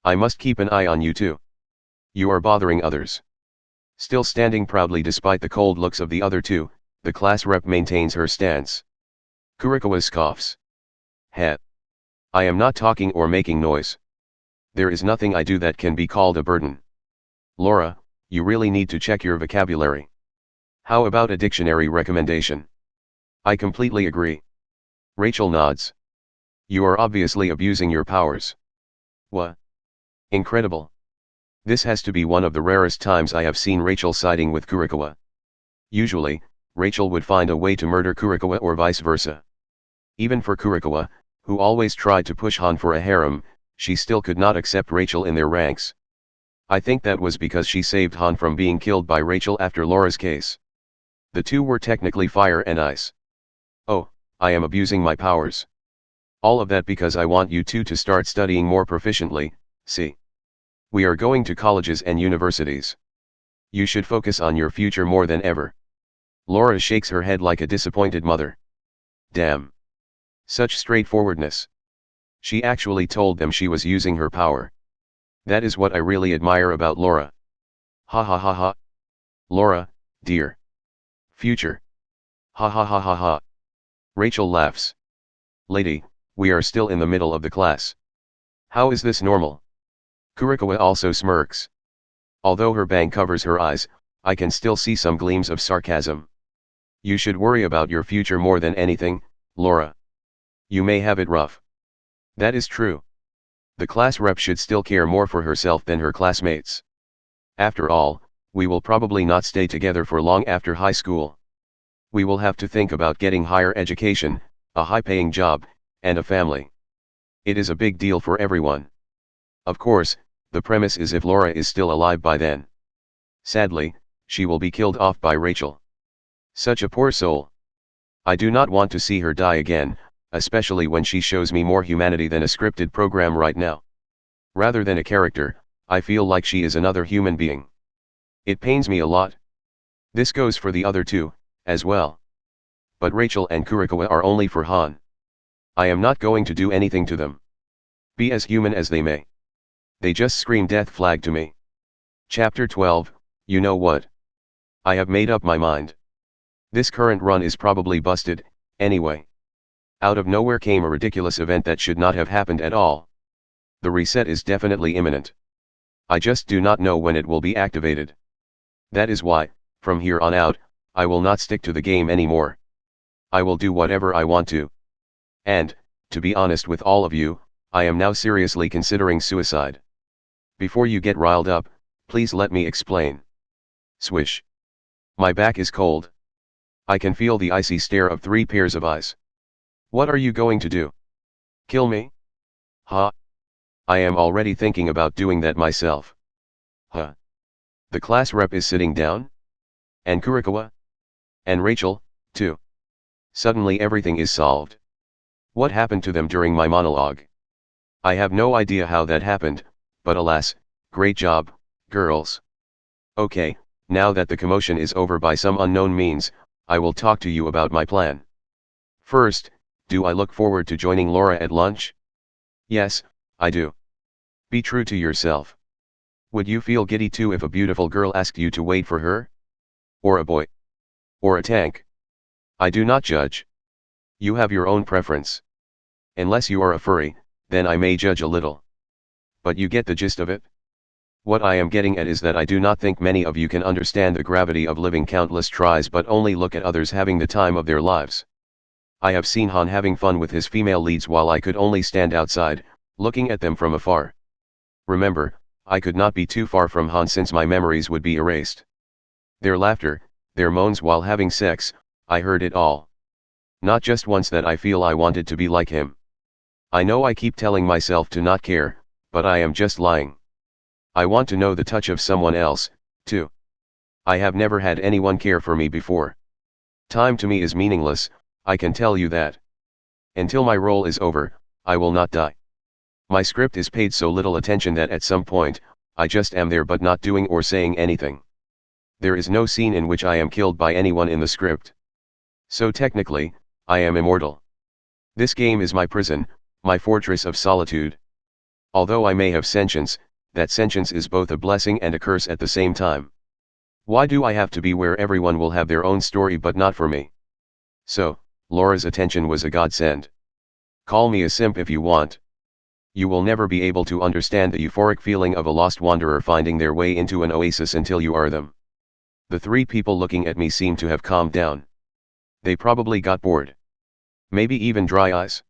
I must keep an eye on you too. You are bothering others. Still standing proudly despite the cold looks of the other two, The class rep maintains her stance. Kurikawa scoffs. Heh. I am not talking or making noise. There is nothing I do that can be called a burden. Laura, you really need to check your vocabulary. How about a dictionary recommendation? I completely agree. Rachel nods. You are obviously abusing your powers. What? Incredible. This has to be one of the rarest times I have seen Rachel siding with Kurikawa. Usually, Rachel would find a way to murder Kurikawa or vice versa. Even for Kurikawa, who always tried to push Han for a harem, she still could not accept Rachel in their ranks. I think that was because she saved Han from being killed by Rachel after Laura's case. The two were technically fire and ice. Oh, I am abusing my powers. All of that because I want you two to start studying more proficiently, see? We are going to colleges and universities. You should focus on your future more than ever. Laura shakes her head like a disappointed mother. Damn. Such straightforwardness. She actually told them she was using her power. That is what I really admire about Laura. Ha ha ha ha. Laura, dear. Future. Ha ha ha ha ha. Rachel laughs. Lady, we are still in the middle of the class. How is this normal? Kurikawa also smirks. Although her bang covers her eyes, I can still see some gleams of sarcasm. You should worry about your future more than anything, Laura. You may have it rough. That is true. The class rep should still care more for herself than her classmates. After all, we will probably not stay together for long after high school. We will have to think about getting higher education, a high-paying job, and a family. It is a big deal for everyone. Of course, the premise is if Laura is still alive by then. Sadly, she will be killed off by Rachel. Such a poor soul. I do not want to see her die again, especially when she shows me more humanity than a scripted program right now. Rather than a character, I feel like she is another human being. It pains me a lot. This goes for the other two, as well. But Rachel and Kurikawa are only for Han. I am not going to do anything to them. Be as human as they may. They just scream death flag to me. Chapter 12, you know what? I have made up my mind. This current run is probably busted, anyway. Out of nowhere came a ridiculous event that should not have happened at all. The reset is definitely imminent. I just do not know when it will be activated. That is why, from here on out, I will not stick to the game anymore. I will do whatever I want to. And, to be honest with all of you, I am now seriously considering suicide. Before you get riled up, please let me explain. Swish. My back is cold. I can feel the icy stare of 3 pairs of eyes. What are you going to do? Kill me? Huh? I am already thinking about doing that myself. Huh? The class rep is sitting down? And Kurikawa? And Rachel, too. Suddenly everything is solved. What happened to them during my monologue? I have no idea how that happened, but alas, great job, girls. Okay, now that the commotion is over by some unknown means, I will talk to you about my plan. First, do I look forward to joining Laura at lunch? Yes, I do. Be true to yourself. Would you feel giddy too if a beautiful girl asked you to wait for her? Or a boy? Or a tank? I do not judge. You have your own preference. Unless you are a furry, then I may judge a little. But you get the gist of it? What I am getting at is that I do not think many of you can understand the gravity of living countless tries but only look at others having the time of their lives. I have seen Han having fun with his female leads while I could only stand outside, looking at them from afar. Remember, I could not be too far from Han since my memories would be erased. Their laughter, their moans while having sex, I heard it all. Not just once that I feel I wanted to be like him. I know I keep telling myself to not care, but I am just lying. I want to know the touch of someone else, too. I have never had anyone care for me before. Time to me is meaningless, I can tell you that. Until my role is over, I will not die. My script is paid so little attention that at some point, I just am there but not doing or saying anything. There is no scene in which I am killed by anyone in the script. So technically, I am immortal. This game is my prison, my fortress of solitude. Although I may have sentience, that sentience is both a blessing and a curse at the same time. Why do I have to be where everyone will have their own story but not for me? So, Laura's attention was a godsend. Call me a simp if you want. You will never be able to understand the euphoric feeling of a lost wanderer finding their way into an oasis until you are them. The three people looking at me seemed to have calmed down. They probably got bored. Maybe even dry eyes.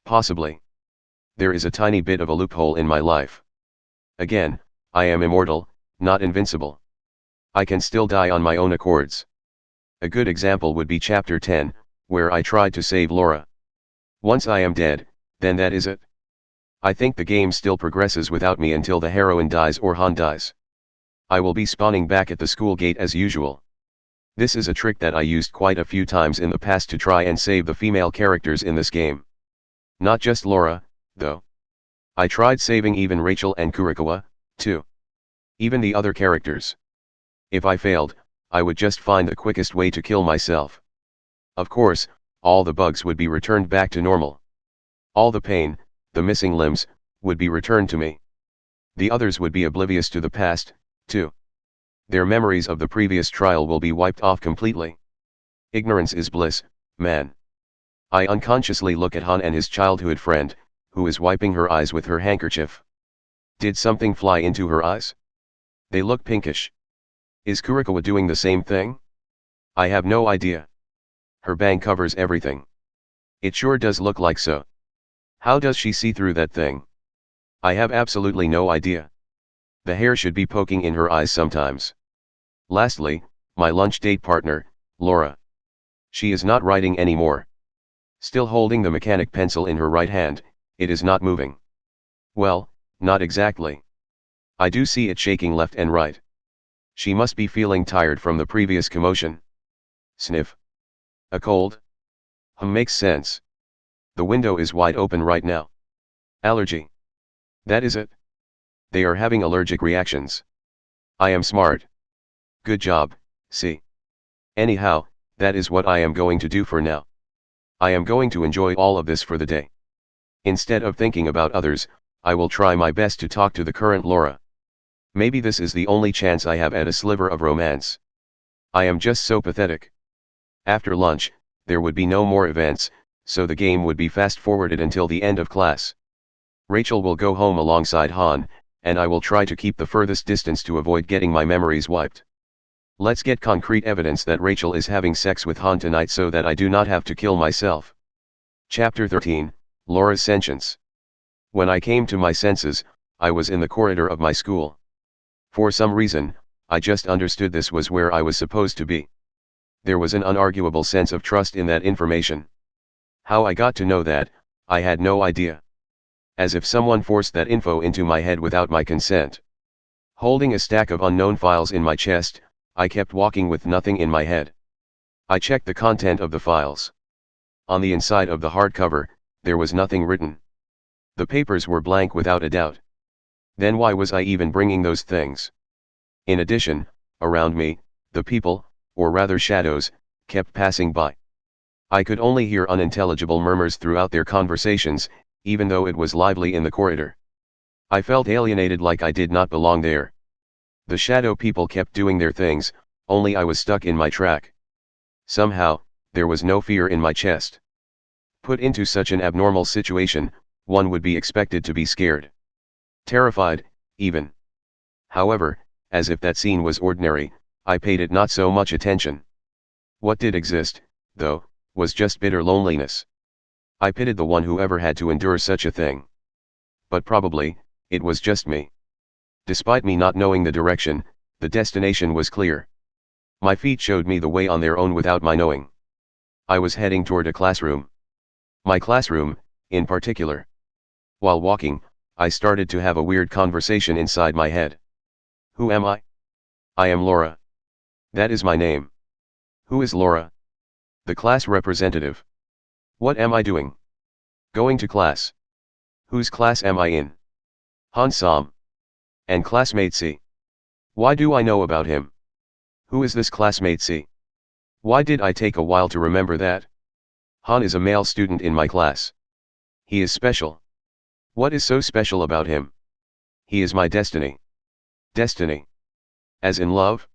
Possibly. There is a tiny bit of a loophole in my life. Again, I am immortal, not invincible. I can still die on my own accords. A good example would be chapter 10, where I tried to save Laura. Once I am dead, then that is it. I think the game still progresses without me until the heroine dies or Han dies. I will be spawning back at the school gate as usual. This is a trick that I used quite a few times in the past to try and save the female characters in this game. Not just Laura, though. I tried saving even Rachel and Kurikawa, too. Even the other characters. If I failed, I would just find the quickest way to kill myself. Of course, all the bugs would be returned back to normal. All the pain, the missing limbs, would be returned to me. The others would be oblivious to the past, too. Their memories of the previous trial will be wiped off completely. Ignorance is bliss, man. I unconsciously look at Han and his childhood friend, who is wiping her eyes with her handkerchief. Did something fly into her eyes? They look pinkish. Is Kurikawa doing the same thing? I have no idea. Her bang covers everything. It sure does look like so. How does she see through that thing? I have absolutely no idea. The hair should be poking in her eyes sometimes. Lastly, my lunch date partner, Laura. She is not writing anymore. Still holding the mechanic pencil in her right hand, it is not moving. Well, not exactly. I do see it shaking left and right. She must be feeling tired from the previous commotion. Sniff. A cold? Makes sense. The window is wide open right now. Allergy. That is it. They are having allergic reactions. I am smart. Good job, see. Anyhow, that is what I am going to do for now. I am going to enjoy all of this for the day. Instead of thinking about others, I will try my best to talk to the current Laura. Maybe this is the only chance I have at a sliver of romance. I am just so pathetic. After lunch, there would be no more events, so the game would be fast-forwarded until the end of class. Rachel will go home alongside Han, and I will try to keep the furthest distance to avoid getting my memories wiped. Let's get concrete evidence that Rachel is having sex with Han tonight so that I do not have to kill myself. Chapter 13, Laura's Sentience. When I came to my senses, I was in the corridor of my school. For some reason, I just understood this was where I was supposed to be. There was an unarguable sense of trust in that information. How I got to know that, I had no idea. As if someone forced that info into my head without my consent. Holding a stack of unknown files in my chest, I kept walking with nothing in my head. I checked the content of the files. On the inside of the hardcover, there was nothing written. The papers were blank without a doubt. Then why was I even bringing those things? In addition, around me, the people, or rather shadows, kept passing by. I could only hear unintelligible murmurs throughout their conversations, even though it was lively in the corridor. I felt alienated, like I did not belong there. The shadow people kept doing their things, only I was stuck in my track. Somehow, there was no fear in my chest. Put into such an abnormal situation, one would be expected to be scared. Terrified, even. However, as if that scene was ordinary, I paid it not so much attention. What did exist, though, was just bitter loneliness. I pitied the one who ever had to endure such a thing. But probably, it was just me. Despite me not knowing the direction, the destination was clear. My feet showed me the way on their own without my knowing. I was heading toward a classroom. My classroom, in particular. While walking, I started to have a weird conversation inside my head. Who am I? I am Laura. That is my name. Who is Laura? The class representative. What am I doing? Going to class. Whose class am I in? Han Sam. And classmate C. Why do I know about him? Who is this classmate C? Why did I take a while to remember that? Han is a male student in my class. He is special. What is so special about him? He is my destiny. Destiny. As in love?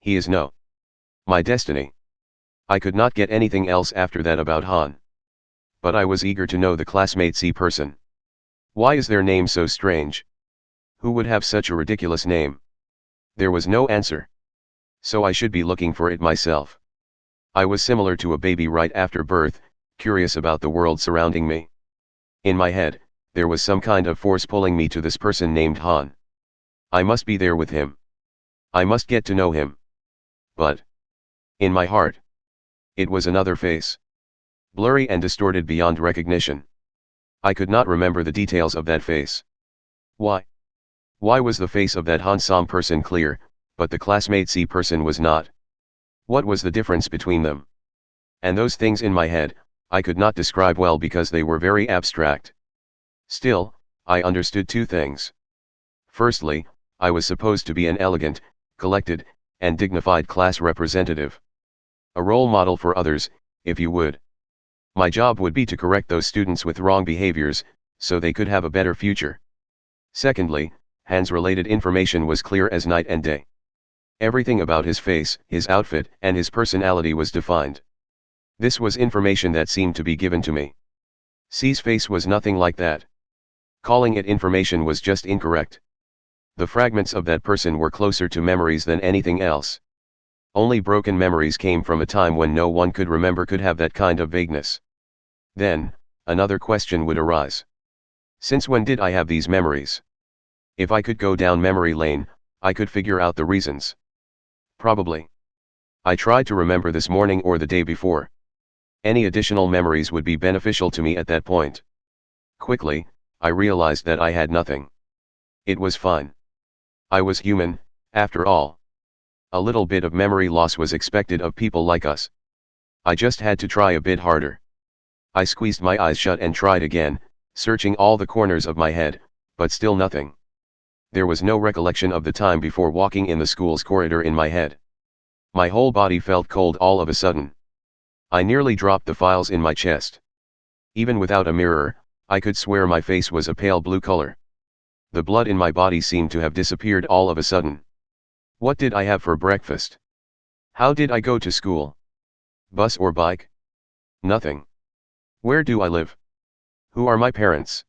He is no. My destiny. I could not get anything else after that about Han. But I was eager to know the classmate C person. Why is their name so strange? Who would have such a ridiculous name? There was no answer. So I should be looking for it myself. I was similar to a baby right after birth, curious about the world surrounding me. In my head, there was some kind of force pulling me to this person named Han. I must be there with him. I must get to know him. But in my heart, it was another face. Blurry and distorted beyond recognition. I could not remember the details of that face. Why? Why was the face of that handsome person clear, but the classmate C person was not? What was the difference between them? And those things in my head, I could not describe well because they were very abstract. Still, I understood two things. Firstly, I was supposed to be an elegant, collected, and dignified class representative. A role model for others, if you would. My job would be to correct those students with wrong behaviors, so they could have a better future. Secondly, Han's related information was clear as night and day. Everything about his face, his outfit, and his personality was defined. This was information that seemed to be given to me. C's face was nothing like that. Calling it information was just incorrect. The fragments of that person were closer to memories than anything else. Only broken memories came from a time when no one could remember could have that kind of vagueness. Then, another question would arise. Since when did I have these memories? If I could go down memory lane, I could figure out the reasons. Probably. I tried to remember this morning or the day before. Any additional memories would be beneficial to me at that point. Quickly, I realized that I had nothing. It was fine. I was human, after all. A little bit of memory loss was expected of people like us. I just had to try a bit harder. I squeezed my eyes shut and tried again, searching all the corners of my head, but still nothing. There was no recollection of the time before walking in the school's corridor in my head. My whole body felt cold all of a sudden. I nearly dropped the files in my chest. Even without a mirror, I could swear my face was a pale blue color. The blood in my body seemed to have disappeared all of a sudden. What did I have for breakfast? How did I go to school? Bus or bike? Nothing. Where do I live? Who are my parents?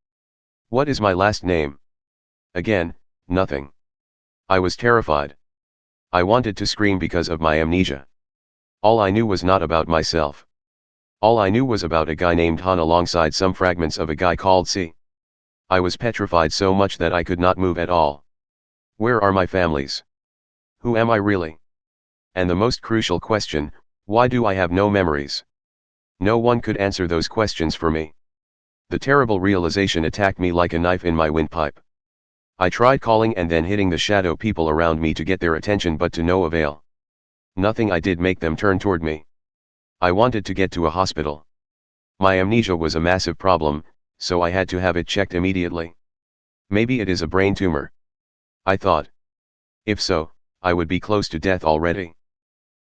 What is my last name? Again, nothing. I was terrified. I wanted to scream because of my amnesia. All I knew was not about myself. All I knew was about a guy named Han alongside some fragments of a guy called C. I was petrified so much that I could not move at all. Where are my families? Who am I really? And the most crucial question, why do I have no memories? No one could answer those questions for me. The terrible realization attacked me like a knife in my windpipe. I tried calling and then hitting the shadow people around me to get their attention, but to no avail. Nothing I did make them turn toward me. I wanted to get to a hospital. My amnesia was a massive problem, so I had to have it checked immediately. Maybe it is a brain tumor, I thought. If so, I would be close to death already.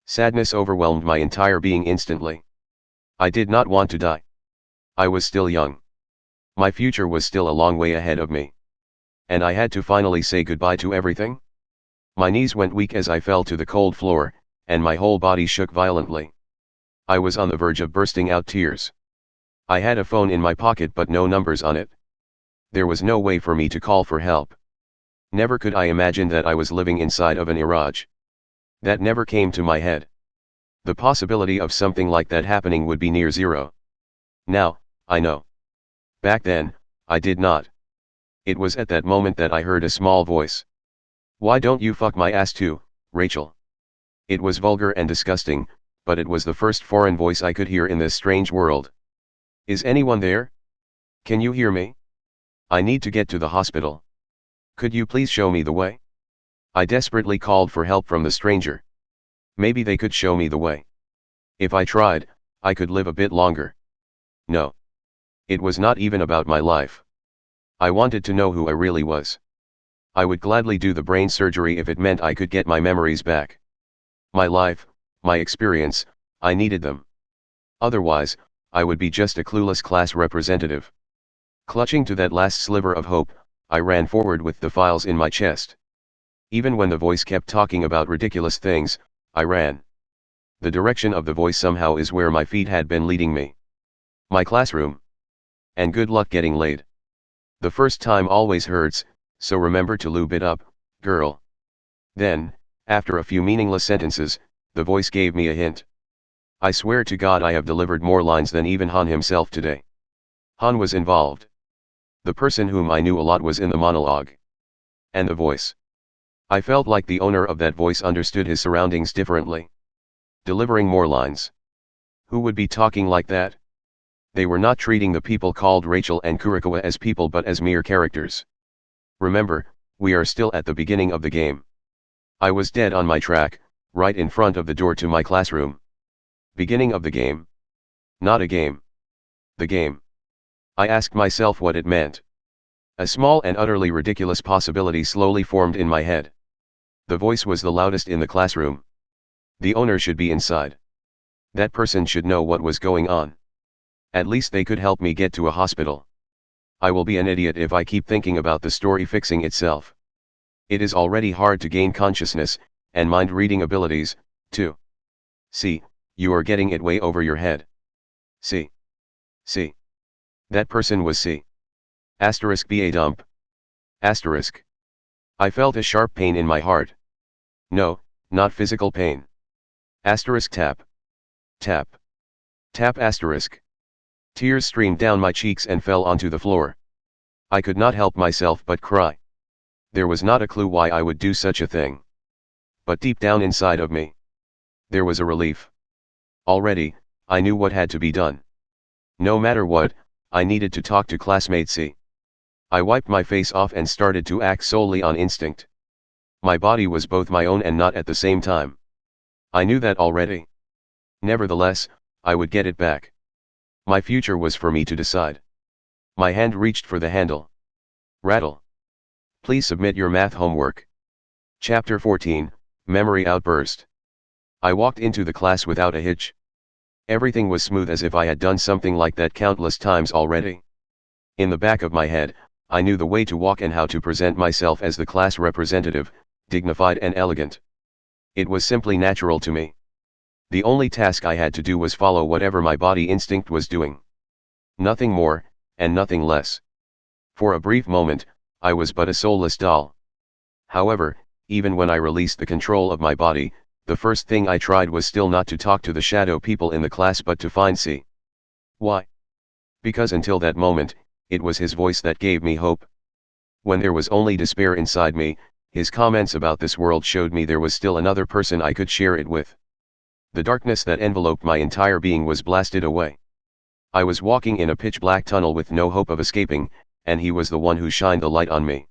Sadness overwhelmed my entire being instantly. I did not want to die. I was still young. My future was still a long way ahead of me. And I had to finally say goodbye to everything? My knees went weak as I fell to the cold floor, and my whole body shook violently. I was on the verge of bursting out tears. I had a phone in my pocket but no numbers on it. There was no way for me to call for help. Never could I imagine that I was living inside of an Eroge. That never came to my head. The possibility of something like that happening would be near zero. Now, I know. Back then, I did not. It was at that moment that I heard a small voice. Why don't you fuck my ass too, Rachel? It was vulgar and disgusting, but it was the first foreign voice I could hear in this strange world. Is anyone there? Can you hear me? I need to get to the hospital. Could you please show me the way? I desperately called for help from the stranger. Maybe they could show me the way. If I tried, I could live a bit longer. No. It was not even about my life. I wanted to know who I really was. I would gladly do the brain surgery if it meant I could get my memories back. My life, my experience, I needed them. Otherwise, I would be just a clueless class representative. Clutching to that last sliver of hope, I ran forward with the files in my chest. Even when the voice kept talking about ridiculous things, I ran. The direction of the voice somehow is where my feet had been leading me. My classroom. And good luck getting laid. The first time always hurts, so remember to lube it up, girl. Then, after a few meaningless sentences, the voice gave me a hint. I swear to God I have delivered more lines than even Han himself today. Han was involved. The person whom I knew a lot was in the monologue. And the voice. I felt like the owner of that voice understood his surroundings differently. Delivering more lines. Who would be talking like that? They were not treating the people called Rachel and Kurikawa as people but as mere characters. Remember, we are still at the beginning of the game. I was dead on my track, right in front of the door to my classroom. Beginning of the game. Not a game. The game. I asked myself what it meant. A small and utterly ridiculous possibility slowly formed in my head. The voice was the loudest in the classroom. The owner should be inside. That person should know what was going on. At least they could help me get to a hospital. I will be an idiot if I keep thinking about the story fixing itself. It is already hard to gain consciousness, and mind-reading abilities, too. See, you are getting it way over your head. See. See. That person was C. Asterisk ba dump. Asterisk. I felt a sharp pain in my heart. No, not physical pain. Asterisk tap. Tap. Tap asterisk. Tears streamed down my cheeks and fell onto the floor. I could not help myself but cry. There was not a clue why I would do such a thing. But deep down inside of me, there was a relief. Already, I knew what had to be done. No matter what, I needed to talk to classmate C. I wiped my face off and started to act solely on instinct. My body was both my own and not at the same time. I knew that already. Nevertheless, I would get it back. My future was for me to decide. My hand reached for the handle. Rattle. Please submit your math homework. Chapter 14, Memory Outburst. I walked into the class without a hitch. Everything was smooth as if I had done something like that countless times already. In the back of my head, I knew the way to walk and how to present myself as the class representative, dignified and elegant. It was simply natural to me. The only task I had to do was follow whatever my body instinct was doing. Nothing more, and nothing less. For a brief moment, I was but a soulless doll. However, even when I released the control of my body, the first thing I tried was still not to talk to the shadow people in the class but to find C. Why? Because until that moment, it was his voice that gave me hope. When there was only despair inside me, his comments about this world showed me there was still another person I could share it with. The darkness that enveloped my entire being was blasted away. I was walking in a pitch-black tunnel with no hope of escaping, and he was the one who shined the light on me.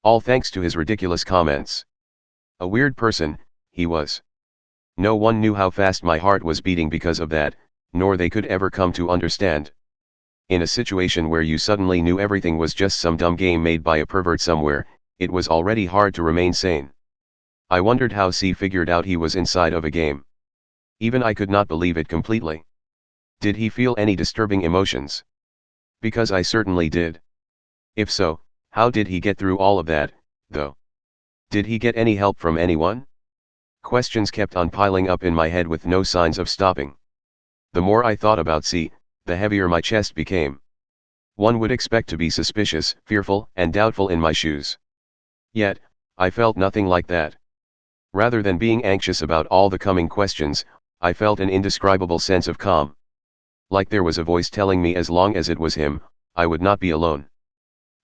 All thanks to his ridiculous comments. A weird person, he was. No one knew how fast my heart was beating because of that, nor they could ever come to understand. In a situation where you suddenly knew everything was just some dumb game made by a pervert somewhere, it was already hard to remain sane. I wondered how C figured out he was inside of a game. Even I could not believe it completely. Did he feel any disturbing emotions? Because I certainly did. If so, how did he get through all of that, though? Did he get any help from anyone? Questions kept on piling up in my head with no signs of stopping. The more I thought about C, the heavier my chest became. One would expect to be suspicious, fearful, and doubtful in my shoes. Yet, I felt nothing like that. Rather than being anxious about all the coming questions, I felt an indescribable sense of calm. Like there was a voice telling me as long as it was him, I would not be alone.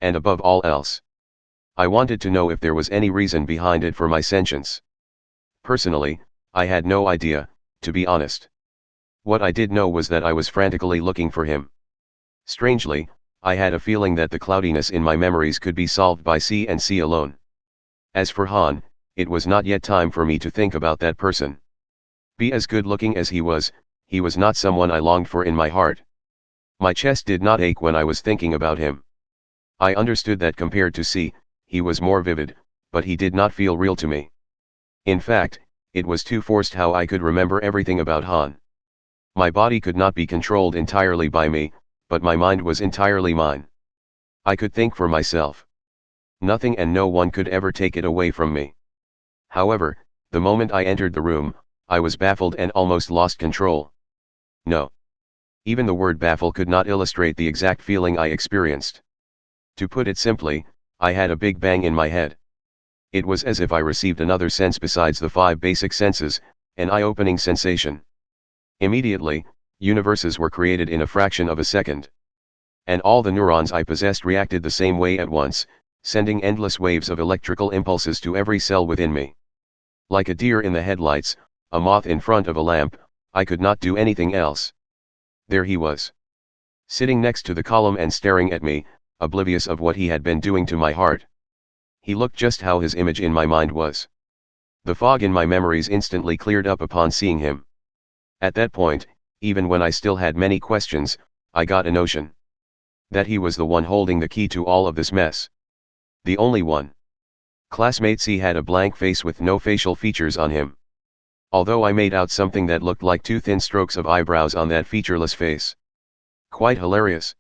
And above all else, I wanted to know if there was any reason behind it for my sentience. Personally, I had no idea, to be honest. What I did know was that I was frantically looking for him. Strangely, I had a feeling that the cloudiness in my memories could be solved by C and C alone. As for Han, it was not yet time for me to think about that person. Be as good-looking as he was not someone I longed for in my heart. My chest did not ache when I was thinking about him. I understood that compared to C, he was more vivid, but he did not feel real to me. In fact, it was too forced how I could remember everything about Han. My body could not be controlled entirely by me, but my mind was entirely mine. I could think for myself. Nothing and no one could ever take it away from me. However, The moment I entered the room, I was baffled and almost lost control. No. Even the word baffle could not illustrate the exact feeling I experienced. To put it simply, I had a big bang in my head. It was as if I received another sense besides the 5 basic senses, an eye-opening sensation. Immediately, universes were created in a fraction of a second. And all the neurons I possessed reacted the same way at once, sending endless waves of electrical impulses to every cell within me. Like a deer in the headlights, a moth in front of a lamp, I could not do anything else. There he was, sitting next to the column and staring at me, oblivious of what he had been doing to my heart. He looked just how his image in my mind was. The fog in my memories instantly cleared up upon seeing him. At that point, even when I still had many questions, I got a notion. That he was the one holding the key to all of this mess. The only one. Classmate C had a blank face with no facial features on him. Although I made out something that looked like 2 thin strokes of eyebrows on that featureless face. Quite hilarious.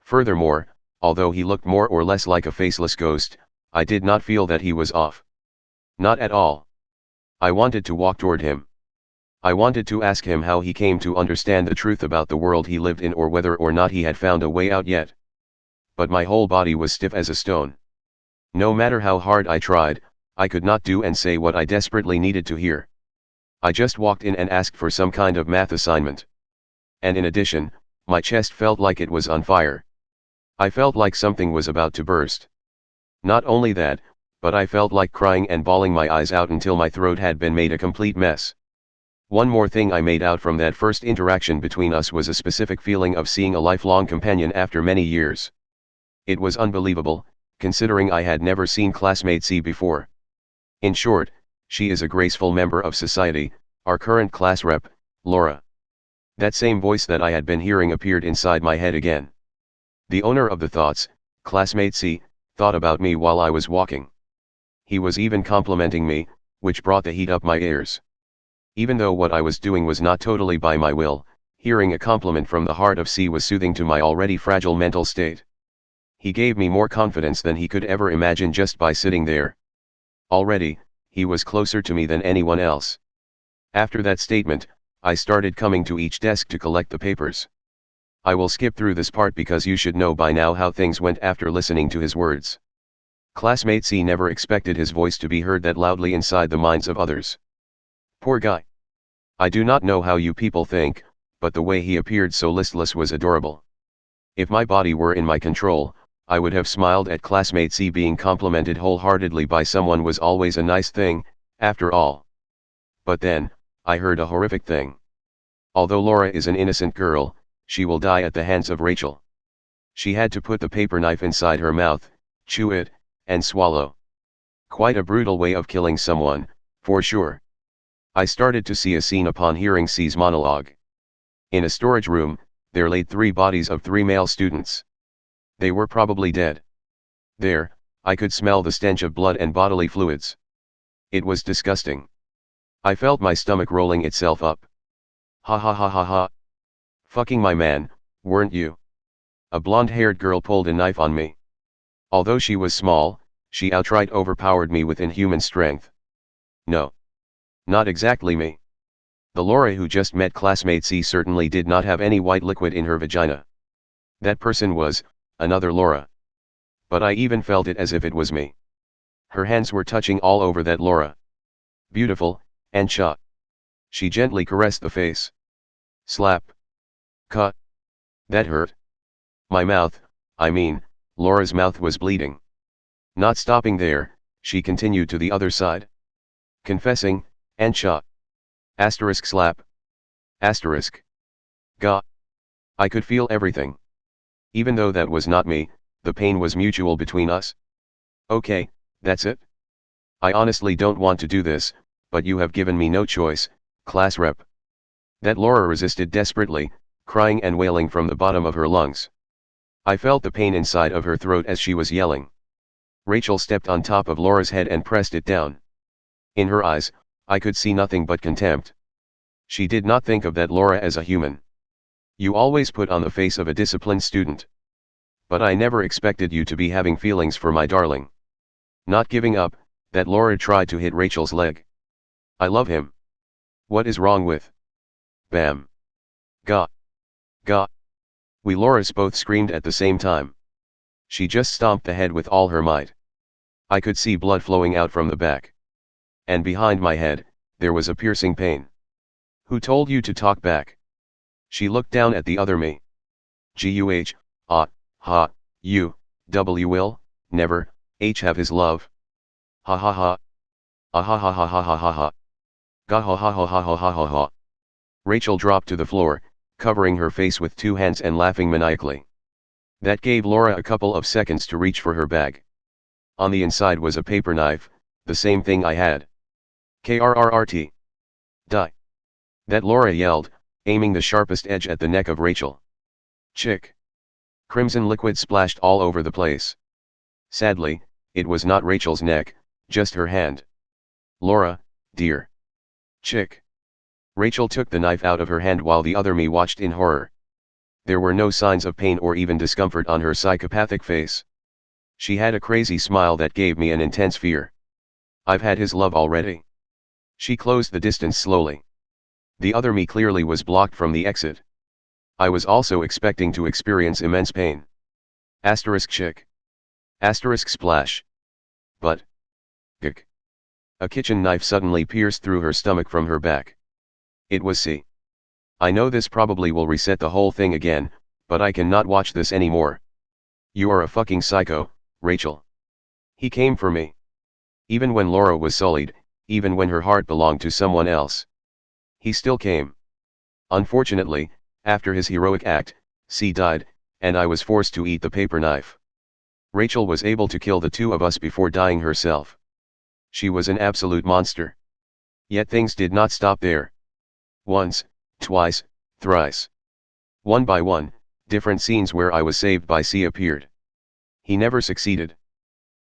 Furthermore, although he looked more or less like a faceless ghost, I did not feel that he was off. Not at all. I wanted to walk toward him. I wanted to ask him how he came to understand the truth about the world he lived in, or whether or not he had found a way out yet. But my whole body was stiff as a stone. No matter how hard I tried, I could not do and say what I desperately needed to hear. I just walked in and asked for some kind of math assignment. And in addition, my chest felt like it was on fire. I felt like something was about to burst. Not only that, but I felt like crying and bawling my eyes out until my throat had been made a complete mess. One more thing I made out from that first interaction between us was a specific feeling of seeing a lifelong companion after many years. It was unbelievable, considering I had never seen classmate C before. In short, she is a graceful member of society, our current class rep, Laura. That same voice that I had been hearing appeared inside my head again. The owner of the thoughts, classmate C, thought about me while I was walking. He was even complimenting me, which brought the heat up my ears. Even though what I was doing was not totally by my will, hearing a compliment from the heart of C was soothing to my already fragile mental state. He gave me more confidence than he could ever imagine just by sitting there. Already, he was closer to me than anyone else. After that statement, I started coming to each desk to collect the papers. I will skip through this part because you should know by now how things went after listening to his words. Classmate C never expected his voice to be heard that loudly inside the minds of others. Poor guy. I do not know how you people think, but the way he appeared so listless was adorable. If my body were in my control, I would have smiled at classmate C. Being complimented wholeheartedly by someone was always a nice thing, after all. But then, I heard a horrific thing. Although Laura is an innocent girl, she will die at the hands of Rachel. She had to put the paper knife inside her mouth, chew it, and swallow. Quite a brutal way of killing someone, for sure. I started to see a scene upon hearing C's monologue. In a storage room, there laid 3 bodies of 3 male students. They were probably dead. There, I could smell the stench of blood and bodily fluids. It was disgusting. I felt my stomach rolling itself up. Ha ha ha ha ha. Fucking my man, weren't you? A blonde-haired girl pulled a knife on me. Although she was small, she outright overpowered me with inhuman strength. No. Not exactly me. The Laura who just met classmate C certainly did not have any white liquid in her vagina. That person was another Laura. But I even felt it as if it was me. Her hands were touching all over that Laura. Beautiful, and shot. She gently caressed the face. Slap. Cut. That hurt. My mouth, Laura's mouth was bleeding. Not stopping there, she continued to the other side. Confessing, and shot. Asterisk slap. Asterisk. Gah. I could feel everything. Even though that was not me, the pain was mutual between us. Okay, that's it. I honestly don't want to do this, but you have given me no choice, class rep. That Laura resisted desperately, crying and wailing from the bottom of her lungs. I felt the pain inside of her throat as she was yelling. Rachel stepped on top of Laura's head and pressed it down. In her eyes, I could see nothing but contempt. She did not think of that Laura as a human. You always put on the face of a disciplined student. But I never expected you to be having feelings for my darling. Not giving up, that Laura tried to hit Rachel's leg. I love him. What is wrong with? Bam. Gah. Gah. We Loras both screamed at the same time. She just stomped the head with all her might. I could see blood flowing out from the back. And behind my head, there was a piercing pain. Who told you to talk back? She looked down at the other me. Guh, ha, you, will, never, have his love. Ha ha ha. Ah ha ha ha ha ha ha ha. Ga ha ha ha ha ha ha ha ha. Rachel dropped to the floor, covering her face with two hands and laughing maniacally. That gave Laura a couple of seconds to reach for her bag. On the inside was a paper knife, the same thing I had. Krrrt. Die. That Laura yelled, aiming the sharpest edge at the neck of Rachel. Chick. Crimson liquid splashed all over the place. Sadly, it was not Rachel's neck, just her hand. Laura, dear. Chick. Rachel took the knife out of her hand while the other me watched in horror. There were no signs of pain or even discomfort on her psychopathic face. She had a crazy smile that gave me an intense fear. I've had his love already. She closed the distance slowly. The other me clearly was blocked from the exit. I was also expecting to experience immense pain. Asterisk chick. Asterisk splash. But. Gk. A kitchen knife suddenly pierced through her stomach from her back. It was C. I know this probably will reset the whole thing again, but I cannot watch this anymore. You are a fucking psycho, Rachel. He came for me. Even when Laura was sullied, even when her heart belonged to someone else. He still came. Unfortunately, after his heroic act, C died, and I was forced to eat the paper knife. Rachel was able to kill the two of us before dying herself. She was an absolute monster. Yet things did not stop there. Once, twice, thrice. One by one, different scenes where I was saved by C appeared. He never succeeded.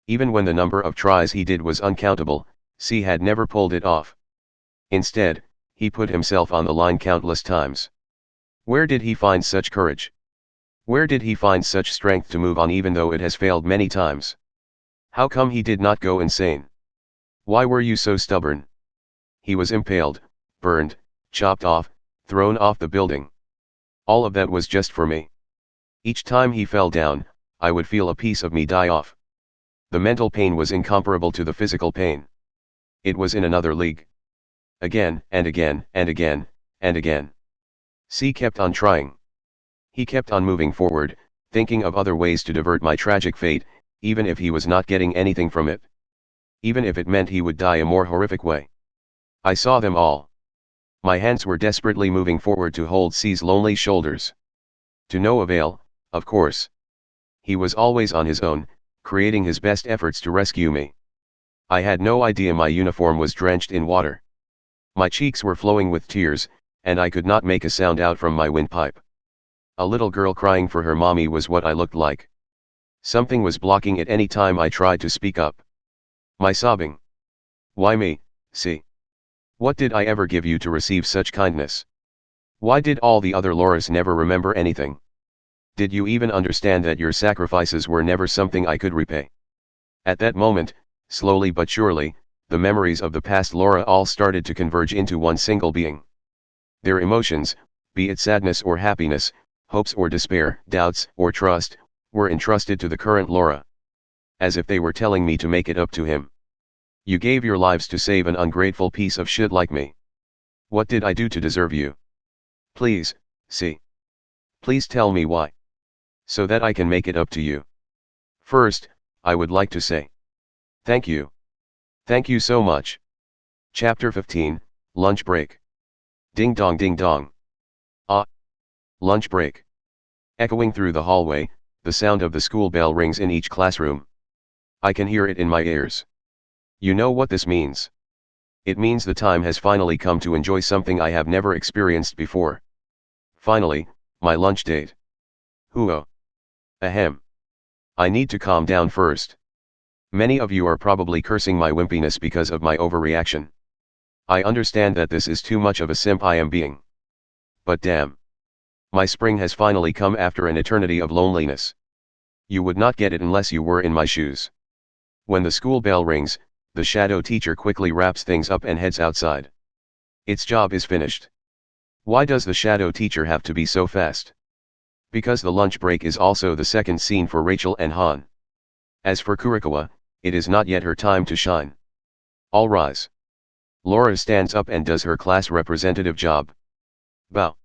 Even when the number of tries he did was uncountable, C had never pulled it off. Instead, he put himself on the line countless times. Where did he find such courage? Where did he find such strength to move on even though it has failed many times? How come he did not go insane? Why were you so stubborn? He was impaled, burned, chopped off, thrown off the building. All of that was just for me. Each time he fell down, I would feel a piece of me die off. The mental pain was incomparable to the physical pain. It was in another league. Again, and again, and again, and again. C kept on trying. He kept on moving forward, thinking of other ways to divert my tragic fate, even if he was not getting anything from it. Even if it meant he would die a more horrific way. I saw them all. My hands were desperately moving forward to hold C's lonely shoulders. To no avail, of course. He was always on his own, creating his best efforts to rescue me. I had no idea my uniform was drenched in water. My cheeks were flowing with tears, and I could not make a sound out from my windpipe. A little girl crying for her mommy was what I looked like. Something was blocking it any time I tried to speak up. My sobbing. Why me, C? What did I ever give you to receive such kindness? Why did all the other Loras never remember anything? Did you even understand that your sacrifices were never something I could repay? At that moment, slowly but surely, the memories of the past Laura all started to converge into one single being. Their emotions, be it sadness or happiness, hopes or despair, doubts or trust, were entrusted to the current Laura. As if they were telling me to make it up to him. You gave your lives to save an ungrateful piece of shit like me. What did I do to deserve you? Please, C. Please tell me why. So that I can make it up to you. First, I would like to say. Thank you. Thank you so much. Chapter 15, Lunch Break. Ding dong ding dong. Ah. Lunch break. Echoing through the hallway, the sound of the school bell rings in each classroom. I can hear it in my ears. You know what this means. It means the time has finally come to enjoy something I have never experienced before. Finally, my lunch date. Hoo-oh. Ahem. I need to calm down first. Many of you are probably cursing my wimpiness because of my overreaction. I understand that this is too much of a simp I am being. But damn. My spring has finally come after an eternity of loneliness. You would not get it unless you were in my shoes. When the school bell rings, The shadow teacher quickly wraps things up and heads outside. Its job is finished. Why does the shadow teacher have to be so fast? Because the lunch break is also the second scene for Rachel and Han. As for Kurikawa, it is not yet her time to shine. All rise. Laura stands up and does her class representative job. Bow.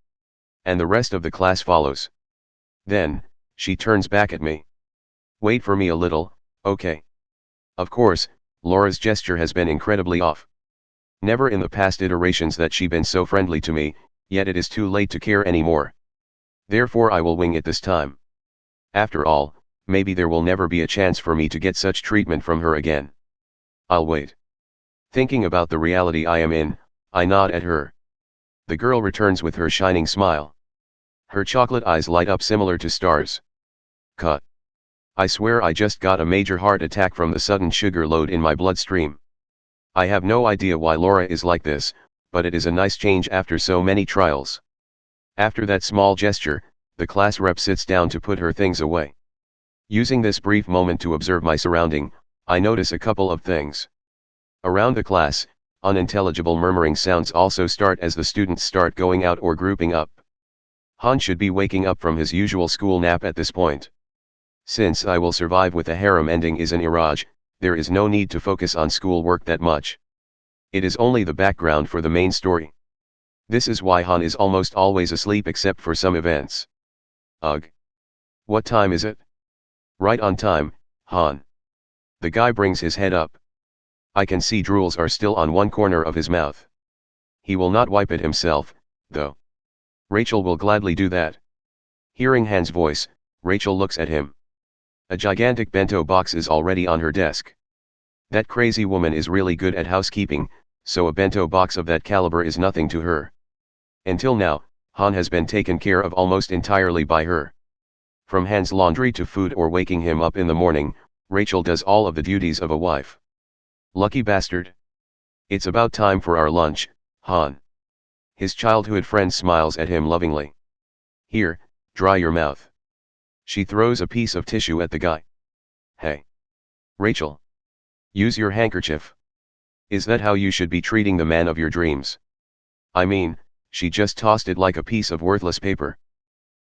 And the rest of the class follows. Then, she turns back at me. Wait for me a little, okay? Of course, Laura's gesture has been incredibly off. Never in the past iterations that she been so friendly to me, yet it is too late to care anymore. Therefore I will wing it this time. After all, maybe there will never be a chance for me to get such treatment from her again. I'll wait. Thinking about the reality I am in, I nod at her. The girl returns with her shining smile. Her chocolate eyes light up similar to stars. Cut. I swear I just got a major heart attack from the sudden sugar load in my bloodstream. I have no idea why Laura is like this, but it is a nice change after so many trials. After that small gesture, the class rep sits down to put her things away. Using this brief moment to observe my surrounding, I notice a couple of things. Around the class, unintelligible murmuring sounds also start as the students start going out or grouping up. Han should be waking up from his usual school nap at this point. Since I will survive with a harem ending is an Eroge, there is no need to focus on school work that much. It is only the background for the main story. This is why Han is almost always asleep except for some events. Ugh. What time is it? Right on time, Han. The guy brings his head up. I can see drools are still on one corner of his mouth. He will not wipe it himself, though. Rachel will gladly do that. Hearing Han's voice, Rachel looks at him. A gigantic bento box is already on her desk. That crazy woman is really good at housekeeping, so a bento box of that caliber is nothing to her. Until now, Han has been taken care of almost entirely by her. From Han's laundry to food or waking him up in the morning, Rachel does all of the duties of a wife. Lucky bastard. It's about time for our lunch, Han. His childhood friend smiles at him lovingly. Here, dry your mouth. She throws a piece of tissue at the guy. Hey. Rachel. Use your handkerchief. Is that how you should be treating the man of your dreams? I mean, she just tossed it like a piece of worthless paper.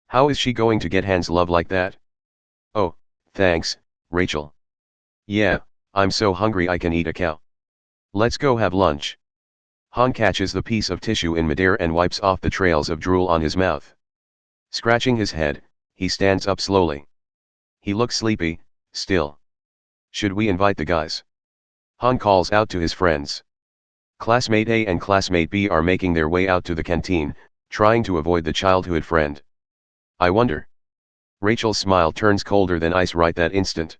How is she going to get Han's love like that? Oh, thanks, Rachel. Yeah, I'm so hungry I can eat a cow. Let's go have lunch. Han catches the piece of tissue in midair and wipes off the trails of drool on his mouth. Scratching his head, he stands up slowly. He looks sleepy, still. Should we invite the guys? Han calls out to his friends. Classmate A and classmate B are making their way out to the canteen, trying to avoid the childhood friend. I wonder. Rachel's smile turns colder than ice right that instant.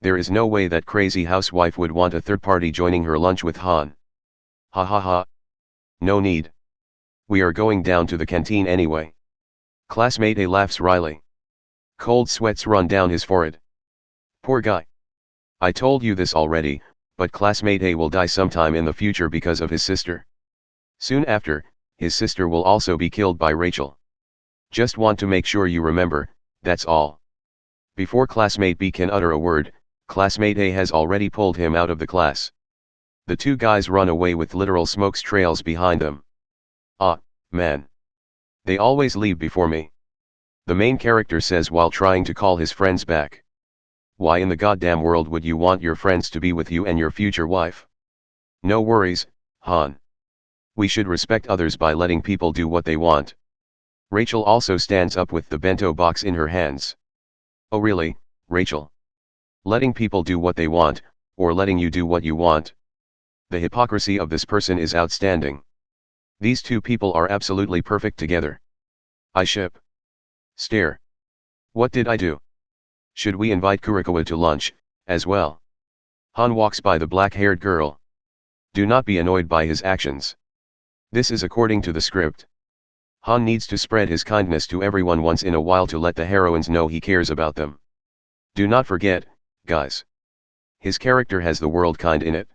There is no way that crazy housewife would want a third party joining her lunch with Han. Ha ha ha. No need. We are going down to the canteen anyway. Classmate A laughs wryly. Cold sweats run down his forehead. Poor guy. I told you this already, but classmate A will die sometime in the future because of his sister. Soon after, his sister will also be killed by Rachel. Just want to make sure you remember, that's all. Before classmate B can utter a word, classmate A has already pulled him out of the class. The two guys run away with literal smoke trails behind them. Ah, man. They always leave before me. The main character says while trying to call his friends back. Why in the goddamn world would you want your friends to be with you and your future wife? No worries, Han. We should respect others by letting people do what they want. Rachel also stands up with the bento box in her hands. Oh really, Rachel? Letting people do what they want, or letting you do what you want? The hypocrisy of this person is outstanding. These two people are absolutely perfect together. I ship. Stare. What did I do? Should we invite Kurikawa to lunch, as well? Han walks by the black-haired girl. Do not be annoyed by his actions. This is according to the script. Han needs to spread his kindness to everyone once in a while to let the heroines know he cares about them. Do not forget, guys. His character has the world kind in it.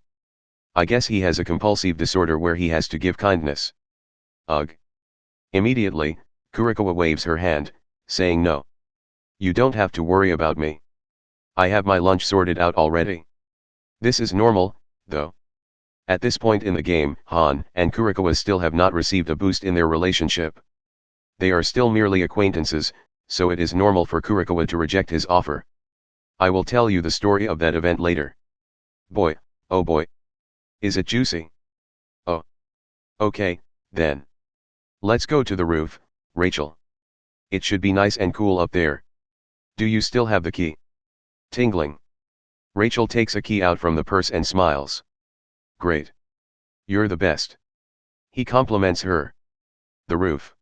I guess he has a compulsive disorder where he has to give kindness. Ugh. Immediately, Kurikawa waves her hand, saying no. You don't have to worry about me. I have my lunch sorted out already. This is normal, though. At this point in the game, Han and Kurikawa still have not received a boost in their relationship. They are still merely acquaintances, so it is normal for Kurikawa to reject his offer. I will tell you the story of that event later. Boy, oh boy. Is it juicy? Oh. Okay, then. Let's go to the roof, Rachel. It should be nice and cool up there. Do you still have the key? Tingling. Rachel takes a key out from the purse and smiles. Great. You're the best. He compliments her. The roof.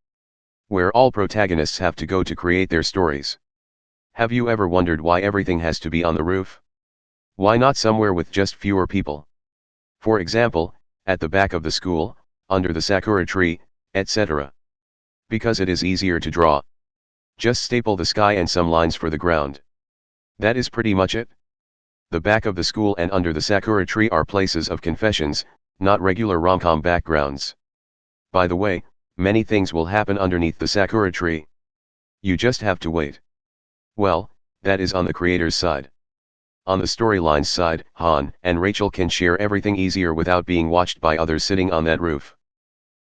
Where all protagonists have to go to create their stories. Have you ever wondered why everything has to be on the roof? Why not somewhere with just fewer people? For example, at the back of the school, under the sakura tree, etc. Because it is easier to draw. Just staple the sky and some lines for the ground. That is pretty much it. The back of the school and under the sakura tree are places of confessions, not regular rom-com backgrounds. By the way, many things will happen underneath the sakura tree. You just have to wait. Well, that is on the creator's side. On the storyline's side, Han and Rachel can share everything easier without being watched by others sitting on that roof.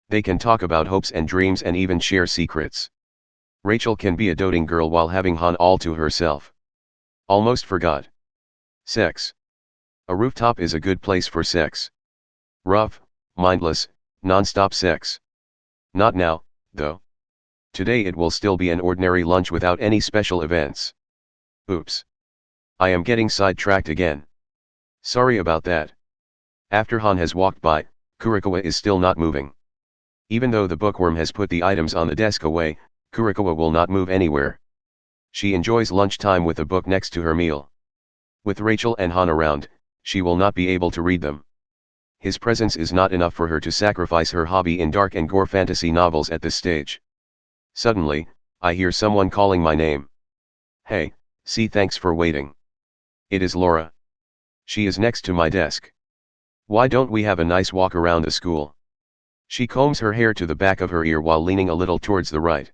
They can talk about hopes and dreams and even share secrets. Rachel can be a doting girl while having Han all to herself. Almost forgot. Sex. A rooftop is a good place for sex. Rough, mindless, non-stop sex. Not now, though. Today it will still be an ordinary lunch without any special events. Oops. I am getting sidetracked again. Sorry about that. After Han has walked by, Kurikawa is still not moving. Even though the bookworm has put the items on the desk away, Kurikawa will not move anywhere. She enjoys lunchtime with a book next to her meal. With Rachel and Han around, she will not be able to read them. His presence is not enough for her to sacrifice her hobby in dark and gore fantasy novels at this stage. Suddenly, I hear someone calling my name. Hey, see, thanks for waiting. It is Laura. She is next to my desk. Why don't we have a nice walk around the school? She combs her hair to the back of her ear while leaning a little towards the right.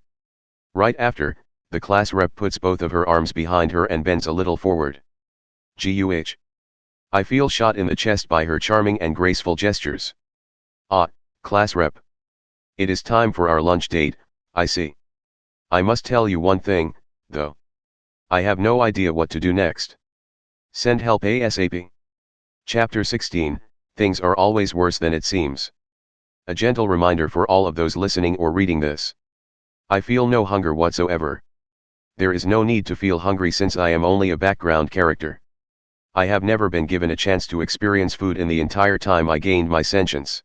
Right after, the class rep puts both of her arms behind her and bends a little forward. Guh. I feel shot in the chest by her charming and graceful gestures. Ah, class rep. It is time for our lunch date, I see. I must tell you one thing, though. I have no idea what to do next. Send help ASAP. Chapter 16, Things are always worse than it seems. A gentle reminder for all of those listening or reading this. I feel no hunger whatsoever. There is no need to feel hungry since I am only a background character. I have never been given a chance to experience food in the entire time I gained my sentience.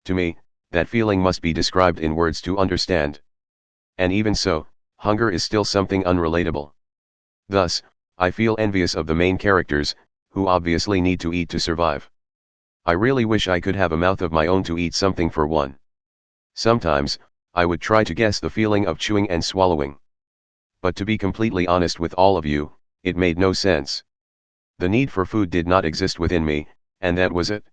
To me, that feeling must be described in words to understand. And even so, hunger is still something unrelatable. Thus, I feel envious of the main characters, who obviously need to eat to survive. I really wish I could have a mouth of my own to eat something for one. Sometimes, I would try to guess the feeling of chewing and swallowing. But to be completely honest with all of you, it made no sense. The need for food did not exist within me, and that was it.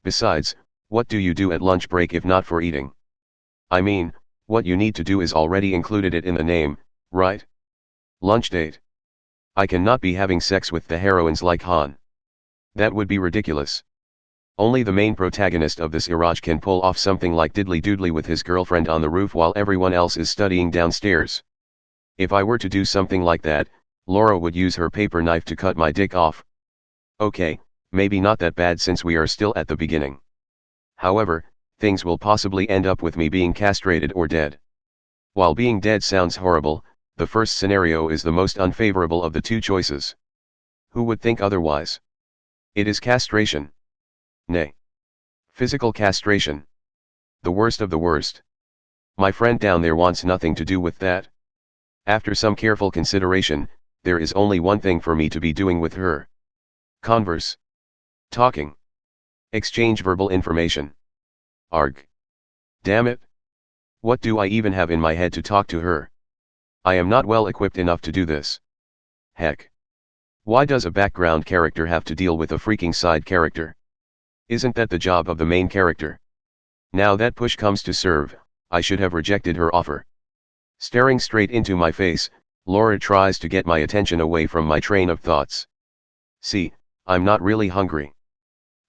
Besides, what do you do at lunch break if not for eating? I mean, what you need to do is already included it in the name, right? Lunch date. I cannot be having sex with the heroines like Han. That would be ridiculous. Only the main protagonist of this Eroge can pull off something like diddly doodly with his girlfriend on the roof while everyone else is studying downstairs. If I were to do something like that, Laura would use her paper knife to cut my dick off. Okay, maybe not that bad since we are still at the beginning. However, things will possibly end up with me being castrated or dead. While being dead sounds horrible, the first scenario is the most unfavorable of the two choices. Who would think otherwise? It is castration. Nay. Physical castration. The worst of the worst. My friend down there wants nothing to do with that. After some careful consideration, there is only one thing for me to be doing with her. Converse. Talking. Exchange verbal information. Arg. Damn it. What do I even have in my head to talk to her? I am not well equipped enough to do this. Heck. Why does a background character have to deal with a freaking side character? Isn't that the job of the main character? Now that push comes to shove, I should have rejected her offer. Staring straight into my face, Laura tries to get my attention away from my train of thoughts. See, I'm not really hungry.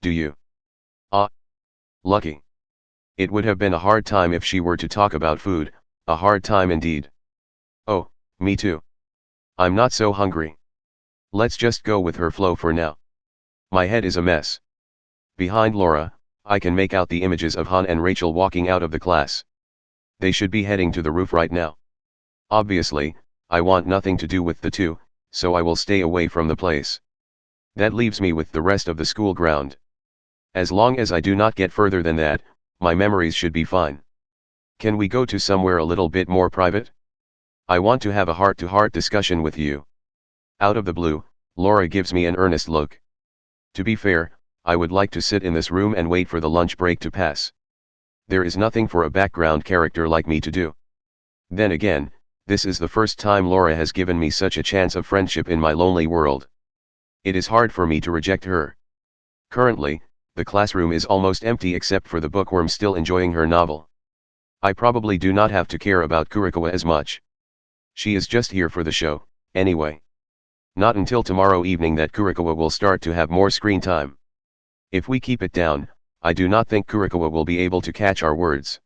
do you? Ah, lucky. It would have been a hard time if she were to talk about food, a hard time indeed. Oh, me too. I'm not so hungry. Let's just go with her flow for now. My head is a mess. Behind Laura, I can make out the images of Han and Rachel walking out of the class. They should be heading to the roof right now. Obviously, I want nothing to do with the two, so I will stay away from the place. That leaves me with the rest of the school ground. As long as I do not get further than that, my memories should be fine. Can we go to somewhere a little bit more private? I want to have a heart-to-heart discussion with you. Out of the blue, Laura gives me an earnest look. To be fair, I would like to sit in this room and wait for the lunch break to pass. There is nothing for a background character like me to do. Then again, this is the first time Laura has given me such a chance of friendship in my lonely world. It is hard for me to reject her. Currently, the classroom is almost empty except for the bookworm still enjoying her novel. I probably do not have to care about Kurikawa as much. She is just here for the show, anyway. Not until tomorrow evening that Kurikawa will start to have more screen time. If we keep it down, I do not think Kurikawa will be able to catch our words.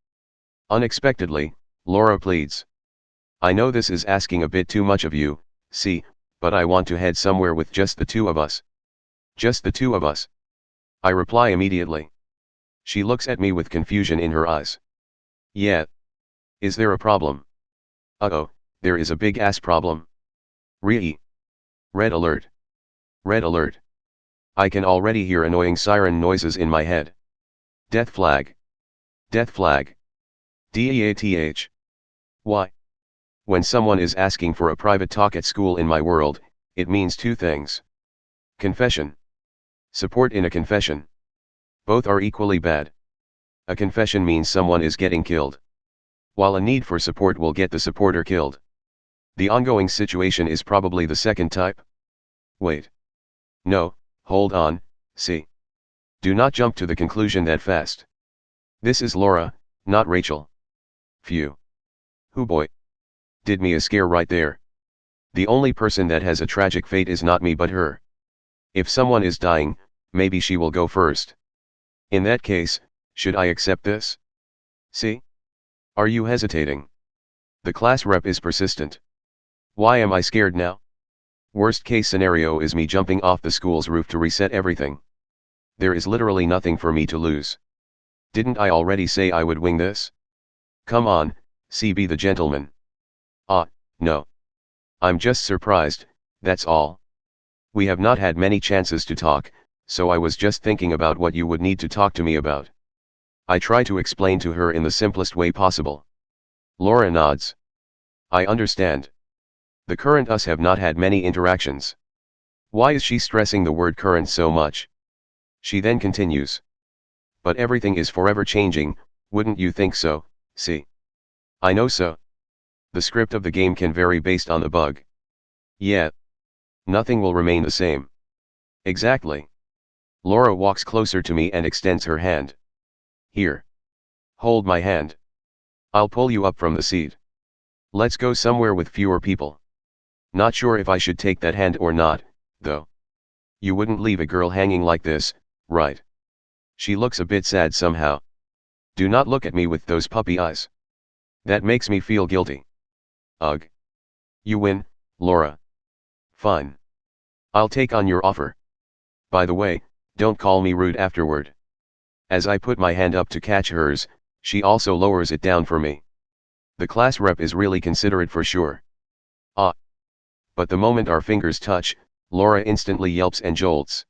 Unexpectedly, Laura pleads. I know this is asking a bit too much of you, see, but I want to head somewhere with just the two of us. Just the two of us. I reply immediately. She looks at me with confusion in her eyes. Yeah. Is there a problem? Uh-oh, there is a big-ass problem. Really? Red alert. Red alert. I can already hear annoying siren noises in my head. Death flag. Death flag. DEATH. Why? When someone is asking for a private talk at school in my world, it means two things. Confession. Support in a confession. Both are equally bad. A confession means someone is getting killed, while a need for support will get the supporter killed. The ongoing situation is probably the second type. Wait. No, hold on, see. Do not jump to the conclusion that fast. This is Laura, not Rachel. Phew. Hoo boy. Did me a scare right there. The only person that has a tragic fate is not me but her. If someone is dying, maybe she will go first. In that case, should I accept this? See? Are you hesitating? The class rep is persistent. Why am I scared now? Worst case scenario is me jumping off the school's roof to reset everything. There is literally nothing for me to lose. Didn't I already say I would wing this? Come on, be the gentleman. Ah, no. I'm just surprised, that's all. We have not had many chances to talk, so I was just thinking about what you would need to talk to me about. I try to explain to her in the simplest way possible. Laura nods. I understand. The current us have not had many interactions. Why is she stressing the word current so much? She then continues. But everything is forever changing, wouldn't you think so, see? I know so. The script of the game can vary based on the bug. Yeah. Nothing will remain the same. Exactly. Laura walks closer to me and extends her hand. Here. Hold my hand. I'll pull you up from the seat. Let's go somewhere with fewer people. Not sure if I should take that hand or not, though. You wouldn't leave a girl hanging like this, right? She looks a bit sad somehow. Do not look at me with those puppy eyes. That makes me feel guilty. Ugh. You win, Laura. Fine. I'll take on your offer. By the way, don't call me rude afterward. As I put my hand up to catch hers, she also lowers it down for me. The class rep is really considerate for sure. Ah. But the moment our fingers touch, Laura instantly yelps and jolts.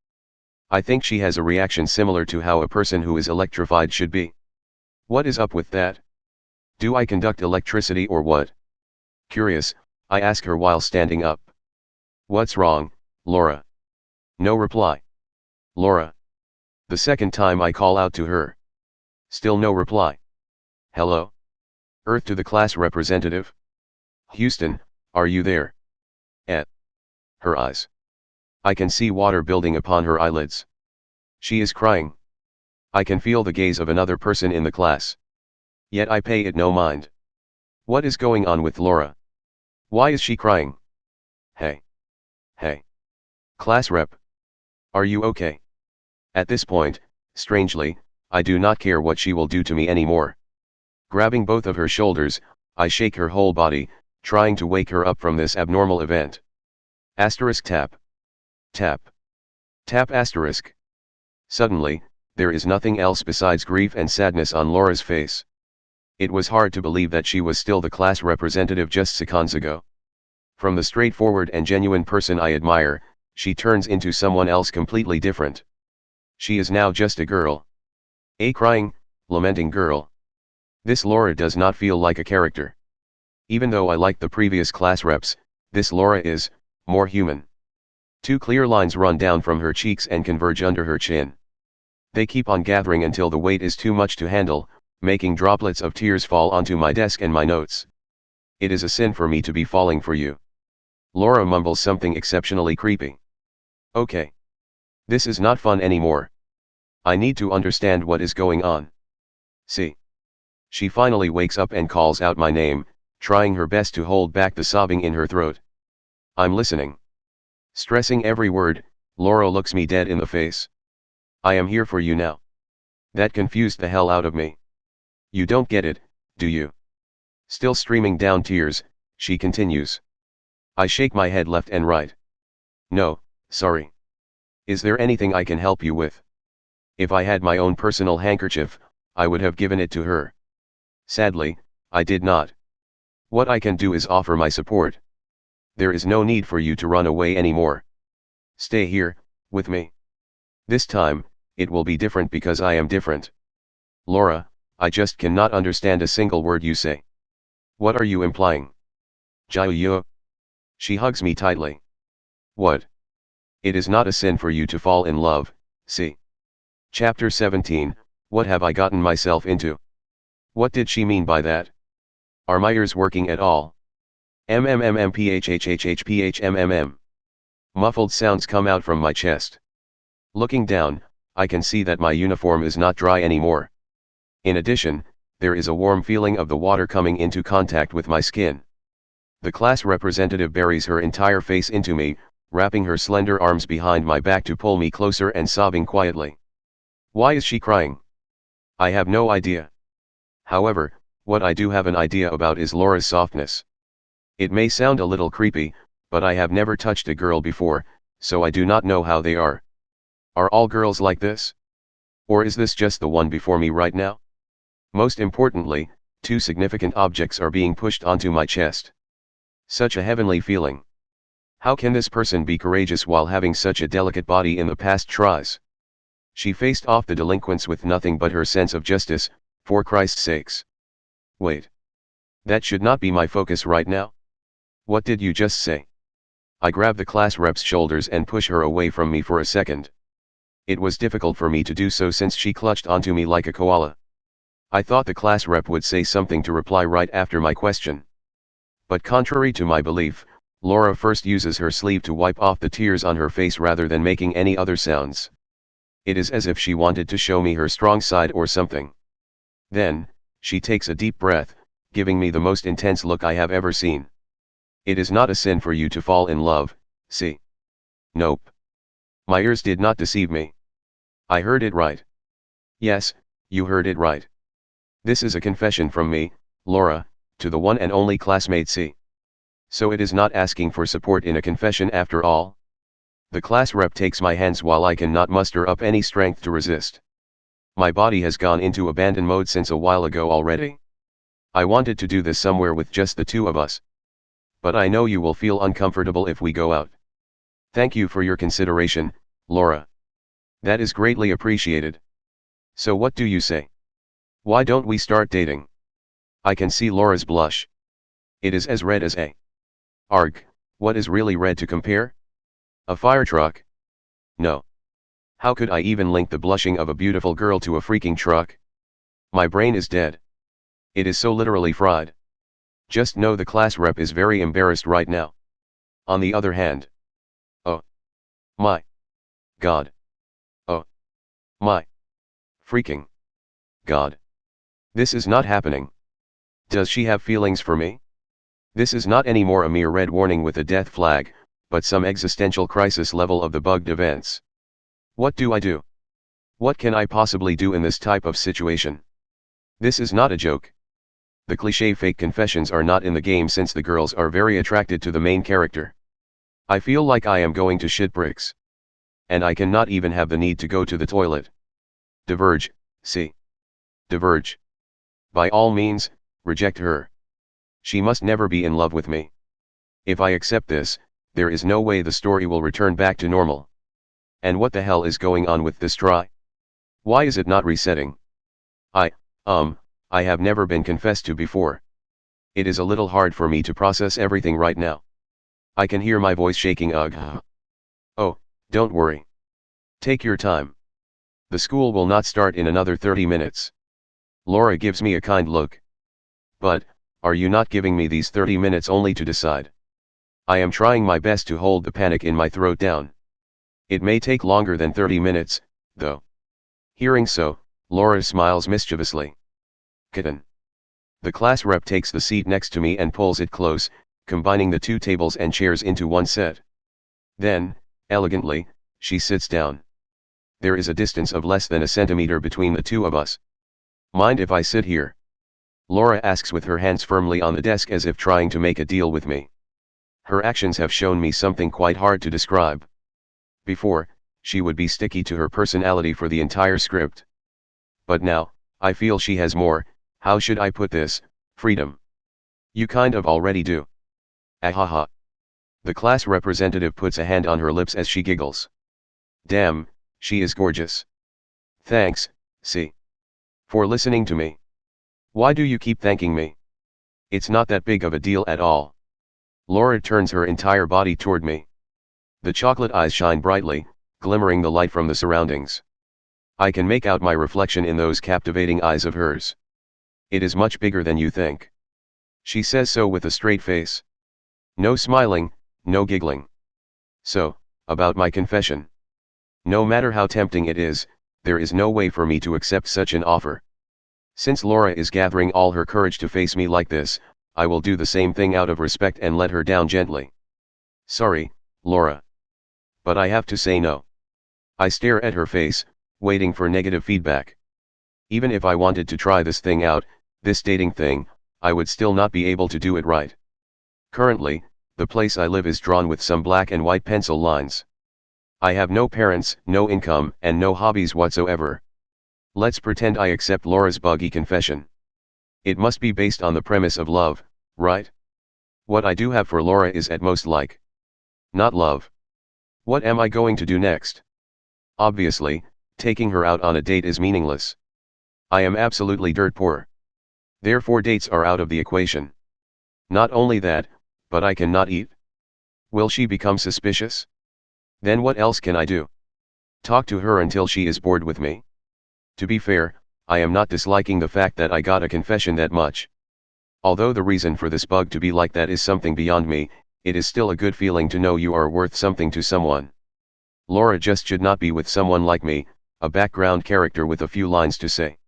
I think she has a reaction similar to how a person who is electrified should be. What is up with that? Do I conduct electricity or what? Curious, I ask her while standing up. What's wrong, Laura? No reply. Laura. The second time I call out to her. Still no reply. Hello? Earth to the class representative. Houston, are you there? Her eyes. I can see water building upon her eyelids. She is crying. I can feel the gaze of another person in the class. Yet I pay it no mind. What is going on with Laura? Why is she crying? Hey. Hey. Class rep. Are you okay? At this point, strangely, I do not care what she will do to me anymore. Grabbing both of her shoulders, I shake her whole body, trying to wake her up from this abnormal event. Asterisk tap. Tap. Tap asterisk. Suddenly, there is nothing else besides grief and sadness on Laura's face. It was hard to believe that she was still the class representative just seconds ago. From the straightforward and genuine person I admire, she turns into someone else completely different. She is now just a girl. A crying, lamenting girl. This Laura does not feel like a character. Even though I like the previous class reps, this Laura is more human. Two clear lines run down from her cheeks and converge under her chin. They keep on gathering until the weight is too much to handle, making droplets of tears fall onto my desk and my notes. It is a sin for me to be falling for you. Laura mumbles something exceptionally creepy. Okay. This is not fun anymore. I need to understand what is going on. See. She finally wakes up and calls out my name, trying her best to hold back the sobbing in her throat. I'm listening. Stressing every word, Laura looks me dead in the face. I am here for you now. That confused the hell out of me. You don't get it, do you? Still streaming down tears, she continues. I shake my head left and right. No, sorry. Is there anything I can help you with? If I had my own personal handkerchief, I would have given it to her. Sadly, I did not. What I can do is offer my support. There is no need for you to run away anymore. Stay here, with me. This time, it will be different because I am different. Laura, I just cannot understand a single word you say. What are you implying? Jiao. She hugs me tightly. What? It is not a sin for you to fall in love, see. Chapter 17, What have I gotten myself into? What did she mean by that? Are my ears working at all? MMMPHHHHPHMMM. Muffled sounds come out from my chest. Looking down, I can see that my uniform is not dry anymore. In addition, there is a warm feeling of the water coming into contact with my skin. The class representative buries her entire face into me, wrapping her slender arms behind my back to pull me closer and sobbing quietly. Why is she crying? I have no idea. However, what I do have an idea about is Laura's softness. It may sound a little creepy, but I have never touched a girl before, so I do not know how they are. Are all girls like this? Or is this just the one before me right now? Most importantly, two significant objects are being pushed onto my chest. Such a heavenly feeling. How can this person be courageous while having such a delicate body in the past tries? She faced off the delinquents with nothing but her sense of justice, for Christ's sakes. Wait. That should not be my focus right now. What did you just say? I grab the class rep's shoulders and push her away from me for a second. It was difficult for me to do so since she clutched onto me like a koala. I thought the class rep would say something to reply right after my question. But contrary to my belief, Laura first uses her sleeve to wipe off the tears on her face rather than making any other sounds. It is as if she wanted to show me her strong side or something. Then, she takes a deep breath, giving me the most intense look I have ever seen. It is not a sin for you to fall in love, see? Nope. My ears did not deceive me. I heard it right. Yes, you heard it right. This is a confession from me, Laura, to the one and only classmate C. So it is not asking for support in a confession after all. The class rep takes my hands while I cannot muster up any strength to resist. My body has gone into abandon mode since a while ago already. I wanted to do this somewhere with just the two of us. But I know you will feel uncomfortable if we go out. Thank you for your consideration, Laura. That is greatly appreciated. So what do you say? Why don't we start dating? I can see Laura's blush. It is as red as a. Arg, what is really red to compare? A fire truck? No. How could I even link the blushing of a beautiful girl to a freaking truck? My brain is dead. It is so literally fried. Just know the class rep is very embarrassed right now. On the other hand. Oh. My. God. Oh. My. Freaking. God. This is not happening. Does she have feelings for me? This is not anymore a mere red warning with a death flag, but some existential crisis level of the bugged events. What do I do? What can I possibly do in this type of situation? This is not a joke. The cliché fake confessions are not in the game since the girls are very attracted to the main character. I feel like I am going to shit bricks. And I cannot even have the need to go to the toilet. Diverge, see. Diverge. By all means, reject her. She must never be in love with me. If I accept this, there is no way the story will return back to normal. And what the hell is going on with this try? Why is it not resetting? I have never been confessed to before. It is a little hard for me to process everything right now. I can hear my voice shaking. Ugh. Oh, don't worry. Take your time. The school will not start in another 30 minutes. Laura gives me a kind look. But, are you not giving me these 30 minutes only to decide? I am trying my best to hold the panic in my throat down. It may take longer than 30 minutes, though. Hearing so, Laura smiles mischievously. Kitten. The class rep takes the seat next to me and pulls it close, combining the two tables and chairs into one set. Then, elegantly, she sits down. There is a distance of less than a centimeter between the two of us. Mind if I sit here? Laura asks with her hands firmly on the desk as if trying to make a deal with me. Her actions have shown me something quite hard to describe. Before, she would be sticky to her personality for the entire script. But now, I feel she has more, how should I put this, freedom. You kind of already do. Ahaha. The class representative puts a hand on her lips as she giggles. Damn, she is gorgeous. Thanks, C. For listening to me. Why do you keep thanking me? It's not that big of a deal at all. Laura turns her entire body toward me. The chocolate eyes shine brightly, glimmering the light from the surroundings. I can make out my reflection in those captivating eyes of hers. It is much bigger than you think. She says so with a straight face. No smiling, no giggling. So, about my confession. No matter how tempting it is, there is no way for me to accept such an offer. Since Laura is gathering all her courage to face me like this, I will do the same thing out of respect and let her down gently. Sorry, Laura. But I have to say no. I stare at her face, waiting for negative feedback. Even if I wanted to try this thing out, this dating thing, I would still not be able to do it right. Currently, the place I live is drawn with some black and white pencil lines. I have no parents, no income, and no hobbies whatsoever. Let's pretend I accept Laura's buggy confession. It must be based on the premise of love, right? What I do have for Laura is at most like. Not love. What am I going to do next? Obviously, taking her out on a date is meaningless. I am absolutely dirt poor. Therefore dates are out of the equation. Not only that, but I cannot eat. Will she become suspicious? Then what else can I do? Talk to her until she is bored with me? To be fair, I am not disliking the fact that I got a confession that much. Although the reason for this bug to be like that is something beyond me, it is still a good feeling to know you are worth something to someone. Laura just should not be with someone like me, a background character with a few lines to say.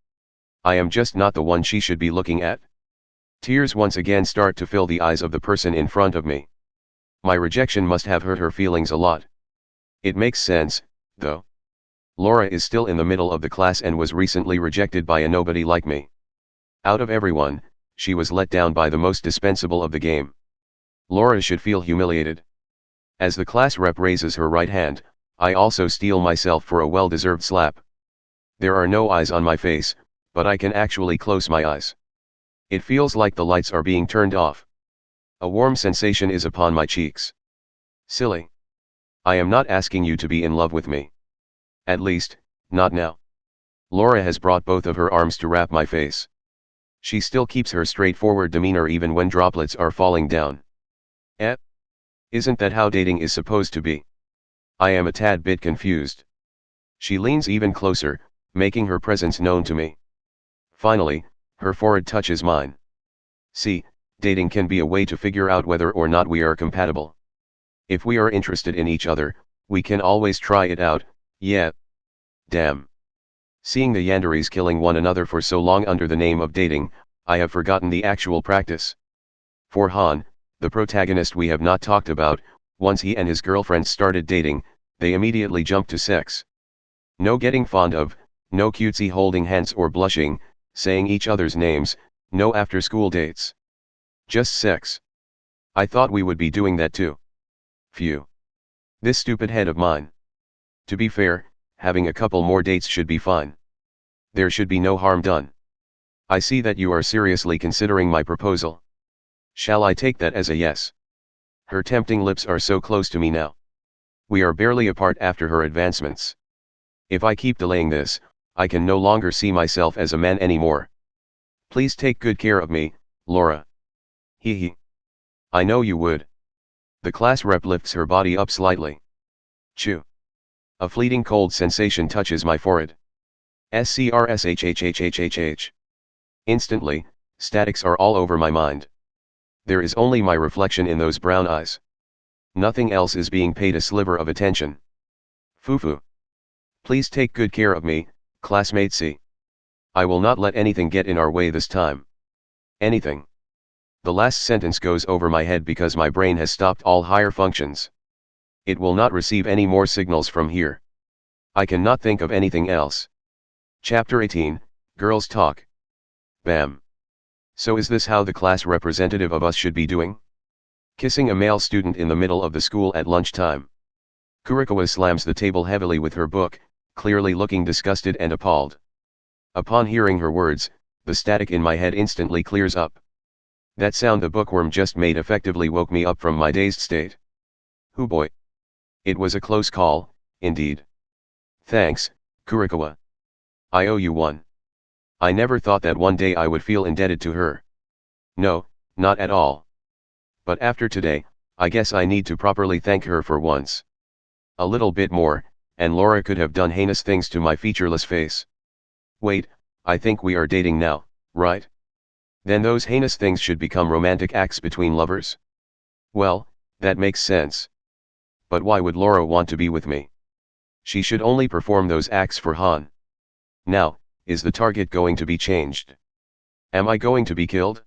I am just not the one she should be looking at. Tears once again start to fill the eyes of the person in front of me. My rejection must have hurt her feelings a lot. It makes sense, though. Laura is still in the middle of the class and was recently rejected by a nobody like me. Out of everyone, she was let down by the most dispensable of the game. Laura should feel humiliated. As the class rep raises her right hand, I also steel myself for a well-deserved slap. There are no eyes on my face, but I can actually close my eyes. It feels like the lights are being turned off. A warm sensation is upon my cheeks. Silly. I am not asking you to be in love with me. At least, not now. Laura has brought both of her arms to wrap my face. She still keeps her straightforward demeanor even when droplets are falling down. Isn't that how dating is supposed to be? I am a tad bit confused. She leans even closer, making her presence known to me. Finally, her forehead touches mine. See, dating can be a way to figure out whether or not we are compatible. If we are interested in each other, we can always try it out, yeah. Damn. Seeing the yanderies killing one another for so long under the name of dating, I have forgotten the actual practice. For Han, the protagonist we have not talked about, once he and his girlfriend started dating, they immediately jumped to sex. No getting fond of, No cutesy holding hands or blushing, saying each other's names, no after-school dates. Just sex. I thought we would be doing that too. Phew. This stupid head of mine. To be fair, having a couple more dates should be fine. There should be no harm done. I see that you are seriously considering my proposal. Shall I take that as a yes? Her tempting lips are so close to me now. We are barely apart after her advancements. If I keep delaying this, I can no longer see myself as a man anymore. Please take good care of me, Laura. Hee hee. I know you would. The class rep lifts her body up slightly. Chew. A fleeting cold sensation touches my forehead. SCRSHHHHHH. Instantly, statics are all over my mind. There is only my reflection in those brown eyes. Nothing else is being paid a sliver of attention. Foo-foo. Please take good care of me, classmate C. I will not let anything get in our way this time. Anything. The last sentence goes over my head because my brain has stopped all higher functions. It will not receive any more signals from here. I cannot think of anything else. Chapter 18, Girls Talk. Bam. So is this how the class representative of us should be doing? Kissing a male student in the middle of the school at lunchtime. Kurikawa slams the table heavily with her book, clearly looking disgusted and appalled. Upon hearing her words, the static in my head instantly clears up. That sound the bookworm just made effectively woke me up from my dazed state. Hoo boy. It was a close call, indeed. Thanks, Kurikawa. I owe you one. I never thought that one day I would feel indebted to her. No, not at all. But after today, I guess I need to properly thank her for once. A little bit more, and Laura could have done heinous things to my featureless face. Wait, I think we are dating now, right? Then those heinous things should become romantic acts between lovers? Well, that makes sense. But why would Laura want to be with me? She should only perform those acts for Han. Now, is the target going to be changed? Am I going to be killed?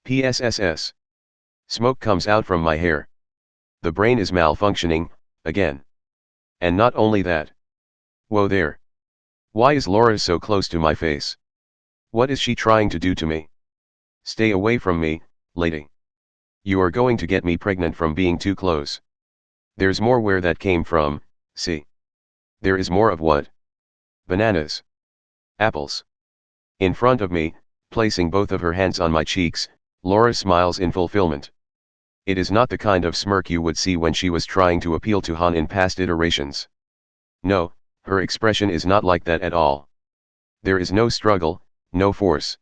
PSSS. Smoke comes out from my hair. The brain is malfunctioning, again. And not only that. Whoa there. Why is Laura so close to my face? What is she trying to do to me? Stay away from me, lady. You are going to get me pregnant from being too close. There's more where that came from, see. There is more of what? Bananas. Apples. In front of me, placing both of her hands on my cheeks, Laura smiles in fulfillment. It is not the kind of smirk you would see when she was trying to appeal to Han in past iterations. No, her expression is not like that at all. There is no struggle, no force.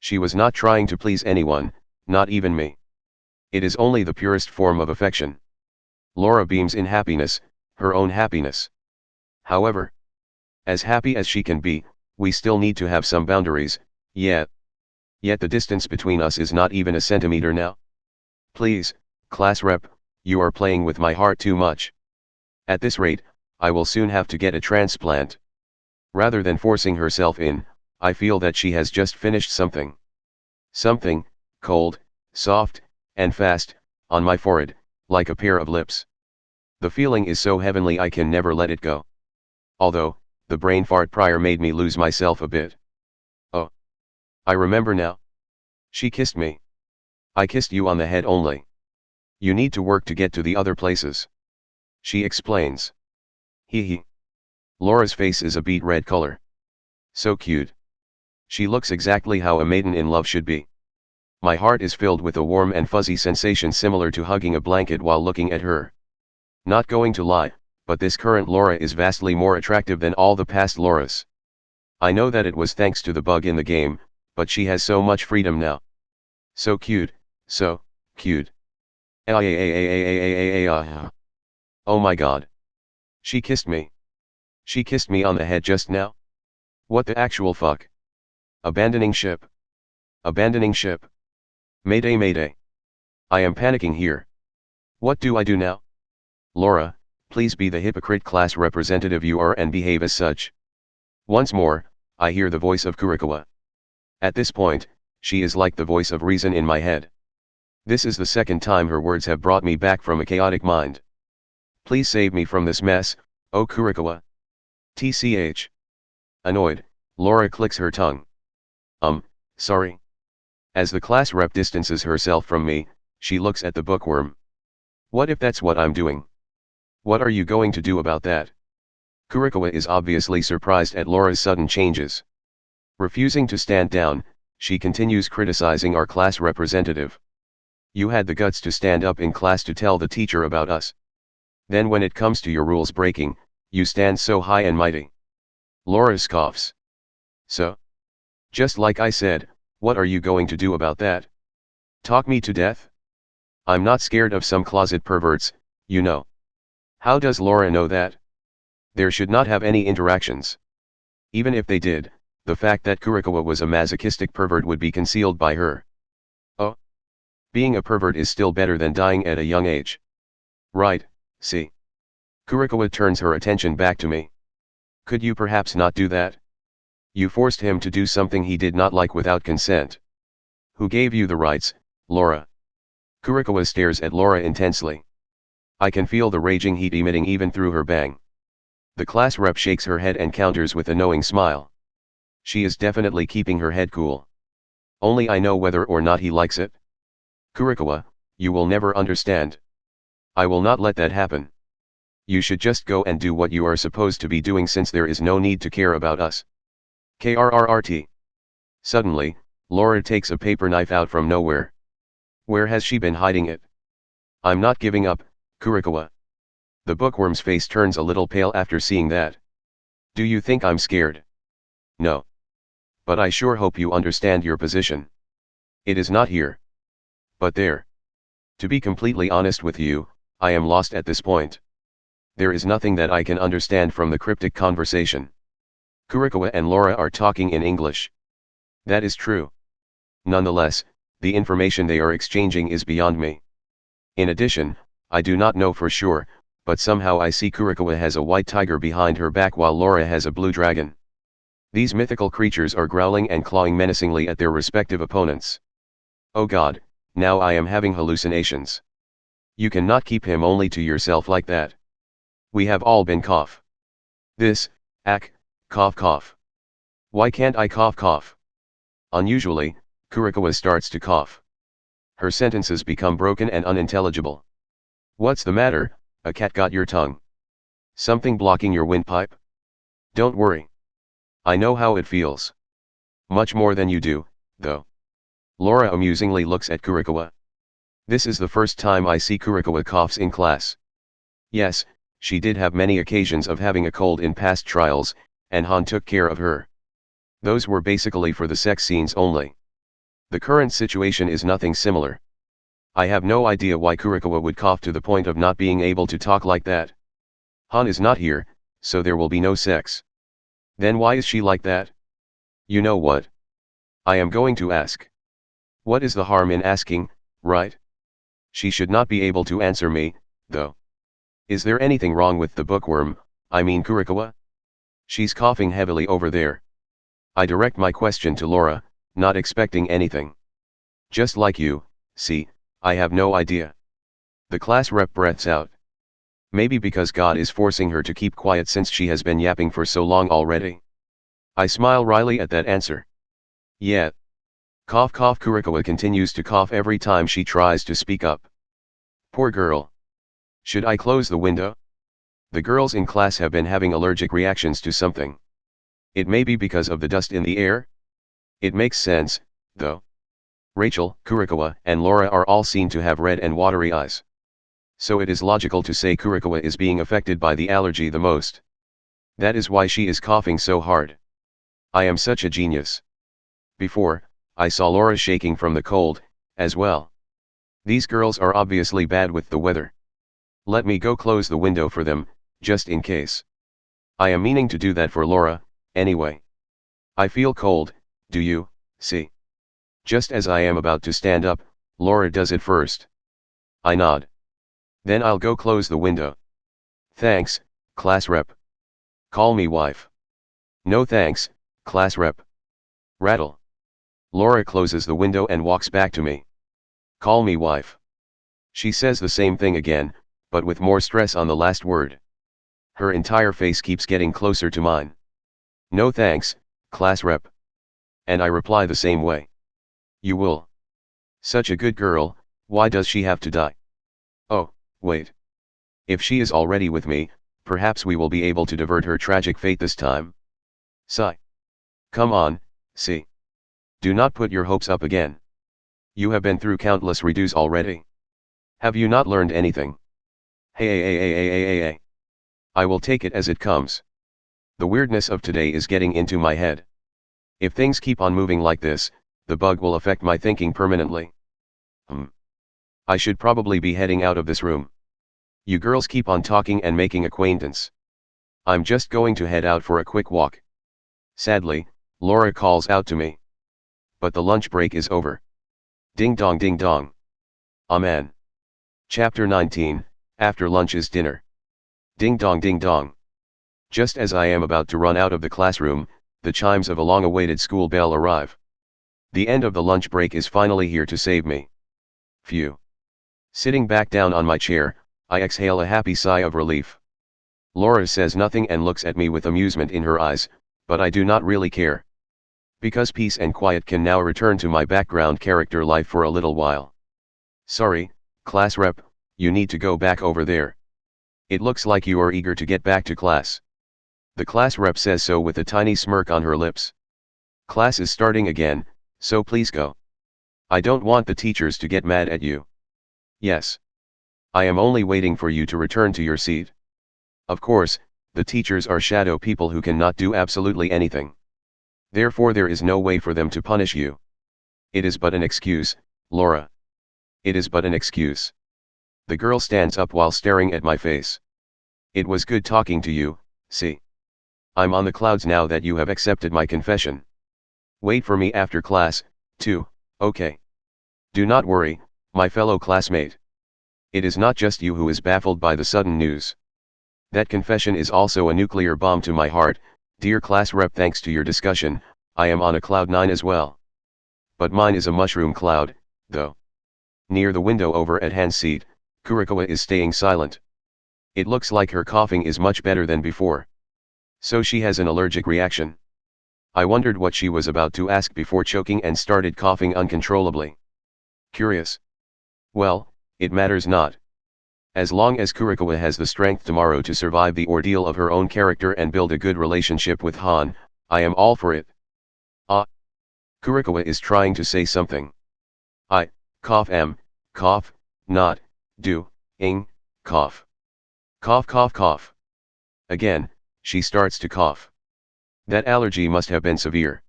She was not trying to please anyone, not even me. It is only the purest form of affection. Laura beams in happiness, her own happiness. However, as happy as she can be, we still need to have some boundaries, yet the distance between us is not even a centimeter now. Please, class rep, you are playing with my heart too much. At this rate, I will soon have to get a transplant. Rather than forcing herself in, I feel that she has just finished something. Something, cold, soft, and fast, on my forehead, like a pair of lips. The feeling is so heavenly I can never let it go. Although, the brain fart prior made me lose myself a bit. Oh. I remember now. She kissed me. I kissed you on the head only. You need to work to get to the other places. She explains. Hee hee. Laura's face is a beet red color. So cute. She looks exactly how a maiden in love should be. My heart is filled with a warm and fuzzy sensation similar to hugging a blanket while looking at her. Not going to lie, but this current Laura is vastly more attractive than all the past Lauras. I know that it was thanks to the bug in the game, but she has so much freedom now. So cute, so cute. Oh my god. She kissed me. She kissed me on the head just now? What the actual fuck? Abandoning ship. Abandoning ship. Mayday mayday. I am panicking here. What do I do now? Laura, please be the hypocrite class representative you are and behave as such. Once more, I hear the voice of Kurikawa. At this point, she is like the voice of reason in my head. This is the second time her words have brought me back from a chaotic mind. Please save me from this mess, oh Kurikawa. TCH. Annoyed, Laura clicks her tongue. Sorry. As the class rep distances herself from me, she looks at the bookworm. What if that's what I'm doing? What are you going to do about that? Kurikawa is obviously surprised at Laura's sudden changes. Refusing to stand down, she continues criticizing our class representative. You had the guts to stand up in class to tell the teacher about us. Then when it comes to your rules breaking, you stand so high and mighty. Laura scoffs. So? Just like I said, what are you going to do about that? Talk me to death? I'm not scared of some closet perverts, you know. How does Laura know that? There should not have any interactions. Even if they did, the fact that Kurikawa was a masochistic pervert would be concealed by her. Oh. Being a pervert is still better than dying at a young age. Right, see. Kurikawa turns her attention back to me. Could you perhaps not do that? You forced him to do something he did not like without consent. Who gave you the rights, Laura? Kurikawa stares at Laura intensely. I can feel the raging heat emitting even through her bang. The class rep shakes her head and counters with a knowing smile. She is definitely keeping her head cool. Only I know whether or not he likes it. Kurikawa, you will never understand. I will not let that happen. You should just go and do what you are supposed to be doing since there is no need to care about us. KRRRT. Suddenly, Laura takes a paper knife out from nowhere. Where has she been hiding it? I'm not giving up, Kurikawa. The bookworm's face turns a little pale after seeing that. Do you think I'm scared? No. But I sure hope you understand your position. It is not here. But there. To be completely honest with you, I am lost at this point. There is nothing that I can understand from the cryptic conversation. Kurikawa and Laura are talking in English. That is true. Nonetheless, the information they are exchanging is beyond me. In addition, I do not know for sure, but somehow I see Kurikawa has a white tiger behind her back while Laura has a blue dragon. These mythical creatures are growling and clawing menacingly at their respective opponents. Oh God, now I am having hallucinations. You cannot keep him only to yourself like that. We have all been cough. This, cough cough. Why can't I cough? Unusually, Kurikawa starts to cough. Her sentences become broken and unintelligible. What's the matter, a cat got your tongue? Something blocking your windpipe? Don't worry. I know how it feels. Much more than you do, though. Laura amusingly looks at Kurikawa. This is the first time I see Kurikawa coughs in class. Yes, she did have many occasions of having a cold in past trials, and Han took care of her. Those were basically for the sex scenes only. The current situation is nothing similar. I have no idea why Kurikawa would cough to the point of not being able to talk like that. Han is not here, so there will be no sex. Then why is she like that? You know what? I am going to ask. What is the harm in asking, right? She should not be able to answer me, though. Is there anything wrong with the bookworm, I mean Kurikawa? She's coughing heavily over there. I direct my question to Laura, not expecting anything. Just like you, see, I have no idea. The class rep breaths out. Maybe because God is forcing her to keep quiet since she has been yapping for so long already. I smile wryly at that answer. Yeah. Cough cough. Kurikawa continues to cough every time she tries to speak up. Poor girl. Should I close the window? The girls in class have been having allergic reactions to something. It may be because of the dust in the air? It makes sense, though. Rachel, Kurikawa, and Laura are all seen to have red and watery eyes. So it is logical to say Kurikawa is being affected by the allergy the most. That is why she is coughing so hard. I am such a genius. Before, I saw Laura shaking from the cold, as well. These girls are obviously bad with the weather. Let me go close the window for them, just in case. I am meaning to do that for Laura, anyway. I feel cold, do you, see? Just as I am about to stand up, Laura does it first. I nod. Then I'll go close the window. Thanks, class rep. Call me wife. No thanks, class rep. Rattle. Laura closes the window and walks back to me. Call me wife. She says the same thing again, but with more stress on the last word. Her entire face keeps getting closer to mine. No thanks, class rep. And I reply the same way. You will. Such a good girl, why does she have to die? Oh, wait. If she is already with me, perhaps we will be able to divert her tragic fate this time. Sigh. Come on, see. Do not put your hopes up again. You have been through countless redos already. Have you not learned anything? Hey. I will take it as it comes. The weirdness of today is getting into my head. If things keep on moving like this, the bug will affect my thinking permanently. I should probably be heading out of this room. You girls keep on talking and making acquaintance. I'm just going to head out for a quick walk. Sadly, Laura calls out to me. But the lunch break is over. Ding dong ding dong. Amen. Chapter 19, After Lunch is Dinner. Ding dong ding dong. Just as I am about to run out of the classroom, the chimes of a long-awaited school bell arrive. The end of the lunch break is finally here to save me. Phew. Sitting back down on my chair, I exhale a happy sigh of relief. Laura says nothing and looks at me with amusement in her eyes, but I do not really care. Because peace and quiet can now return to my background character life for a little while. Sorry, class rep, you need to go back over there. It looks like you are eager to get back to class. The class rep says so with a tiny smirk on her lips. Class is starting again, so please go. I don't want the teachers to get mad at you. Yes. I am only waiting for you to return to your seat. Of course, the teachers are shadow people who cannot do absolutely anything. Therefore there is no way for them to punish you. It is but an excuse, Laura. It is but an excuse. The girl stands up while staring at my face. It was good talking to you, see. I'm on the clouds now that you have accepted my confession. Wait for me after class, too, okay? Do not worry, my fellow classmate. It is not just you who is baffled by the sudden news. That confession is also a nuclear bomb to my heart, dear class rep. Thanks to your discussion, I am on a cloud 9 as well. But mine is a mushroom cloud, though. Near the window over at Han's seat, Kurikawa is staying silent. It looks like her coughing is much better than before. So she has an allergic reaction. I wondered what she was about to ask before choking and started coughing uncontrollably. Curious. Well, it matters not. As long as Kurikawa has the strength tomorrow to survive the ordeal of her own character and build a good relationship with Han, I am all for it. Kurikawa is trying to say something. Cough, not, cough. Cough. Again, she starts to cough. That allergy must have been severe.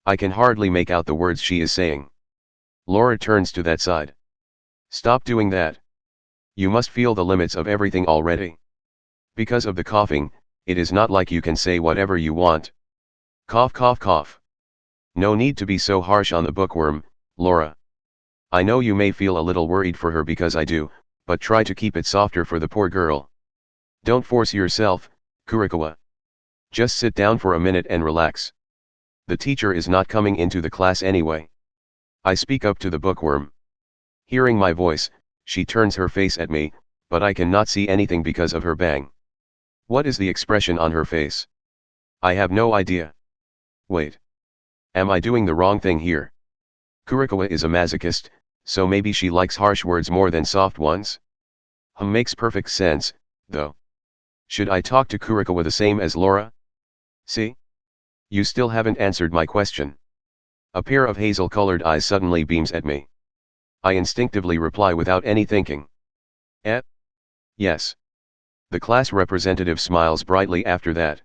I can hardly make out the words she is saying. Laura turns to that side. Stop doing that. You must feel the limits of everything already. Because of the coughing, it is not like you can say whatever you want. Cough. No need to be so harsh on the bookworm, Laura. I know you may feel a little worried for her because I do, but try to keep it softer for the poor girl. Don't force yourself, Kurikawa. Just sit down for a minute and relax. The teacher is not coming into the class anyway. I speak up to the bookworm. Hearing my voice, she turns her face at me, but I cannot see anything because of her bang. What is the expression on her face? I have no idea. Wait. Am I doing the wrong thing here? Kurikawa is a masochist, so maybe she likes harsh words more than soft ones? Makes perfect sense, though. Should I talk to Kurikawa the same as Laura? See? You still haven't answered my question. A pair of hazel-colored eyes suddenly beams at me. I instinctively reply without any thinking. Yes. The class representative smiles brightly after that.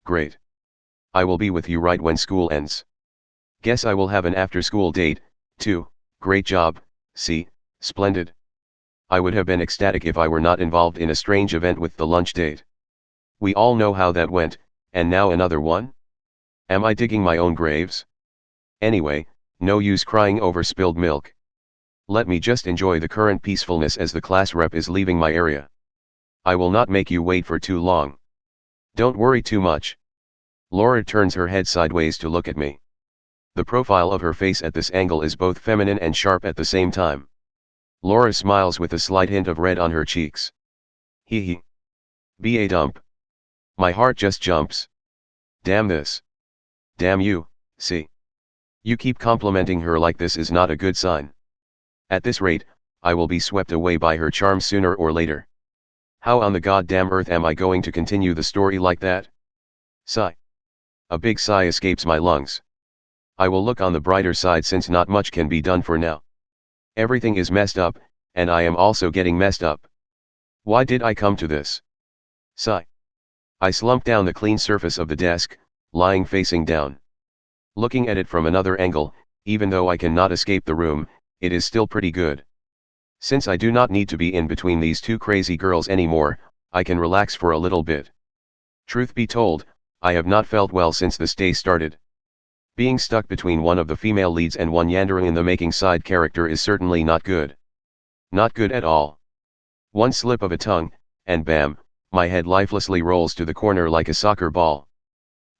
Great. I will be with you right when school ends. Guess I will have an after-school date, too. Great job, see, splendid. I would have been ecstatic if I were not involved in a strange event with the lunch date. We all know how that went, and now another one? Am I digging my own graves? Anyway, no use crying over spilled milk. Let me just enjoy the current peacefulness as the class rep is leaving my area. I will not make you wait for too long. Don't worry too much. Laura turns her head sideways to look at me. The profile of her face at this angle is both feminine and sharp at the same time. Laura smiles with a slight hint of red on her cheeks. Hee. Be a dump. My heart just jumps. Damn this. Damn you, see. You keep complimenting her like this is not a good sign. At this rate, I will be swept away by her charms sooner or later. How on the goddamn earth am I going to continue the story like that? Sigh. A big sigh escapes my lungs. I will look on the brighter side since not much can be done for now. Everything is messed up, and I am also getting messed up. Why did I come to this? Sigh. I slump down the clean surface of the desk, lying facing down. Looking at it from another angle, even though I cannot escape the room, it is still pretty good. Since I do not need to be in between these two crazy girls anymore, I can relax for a little bit. Truth be told, I have not felt well since this day started. Being stuck between one of the female leads and one Yandere in the making side character is certainly not good. Not good at all. One slip of a tongue, and bam, my head lifelessly rolls to the corner like a soccer ball.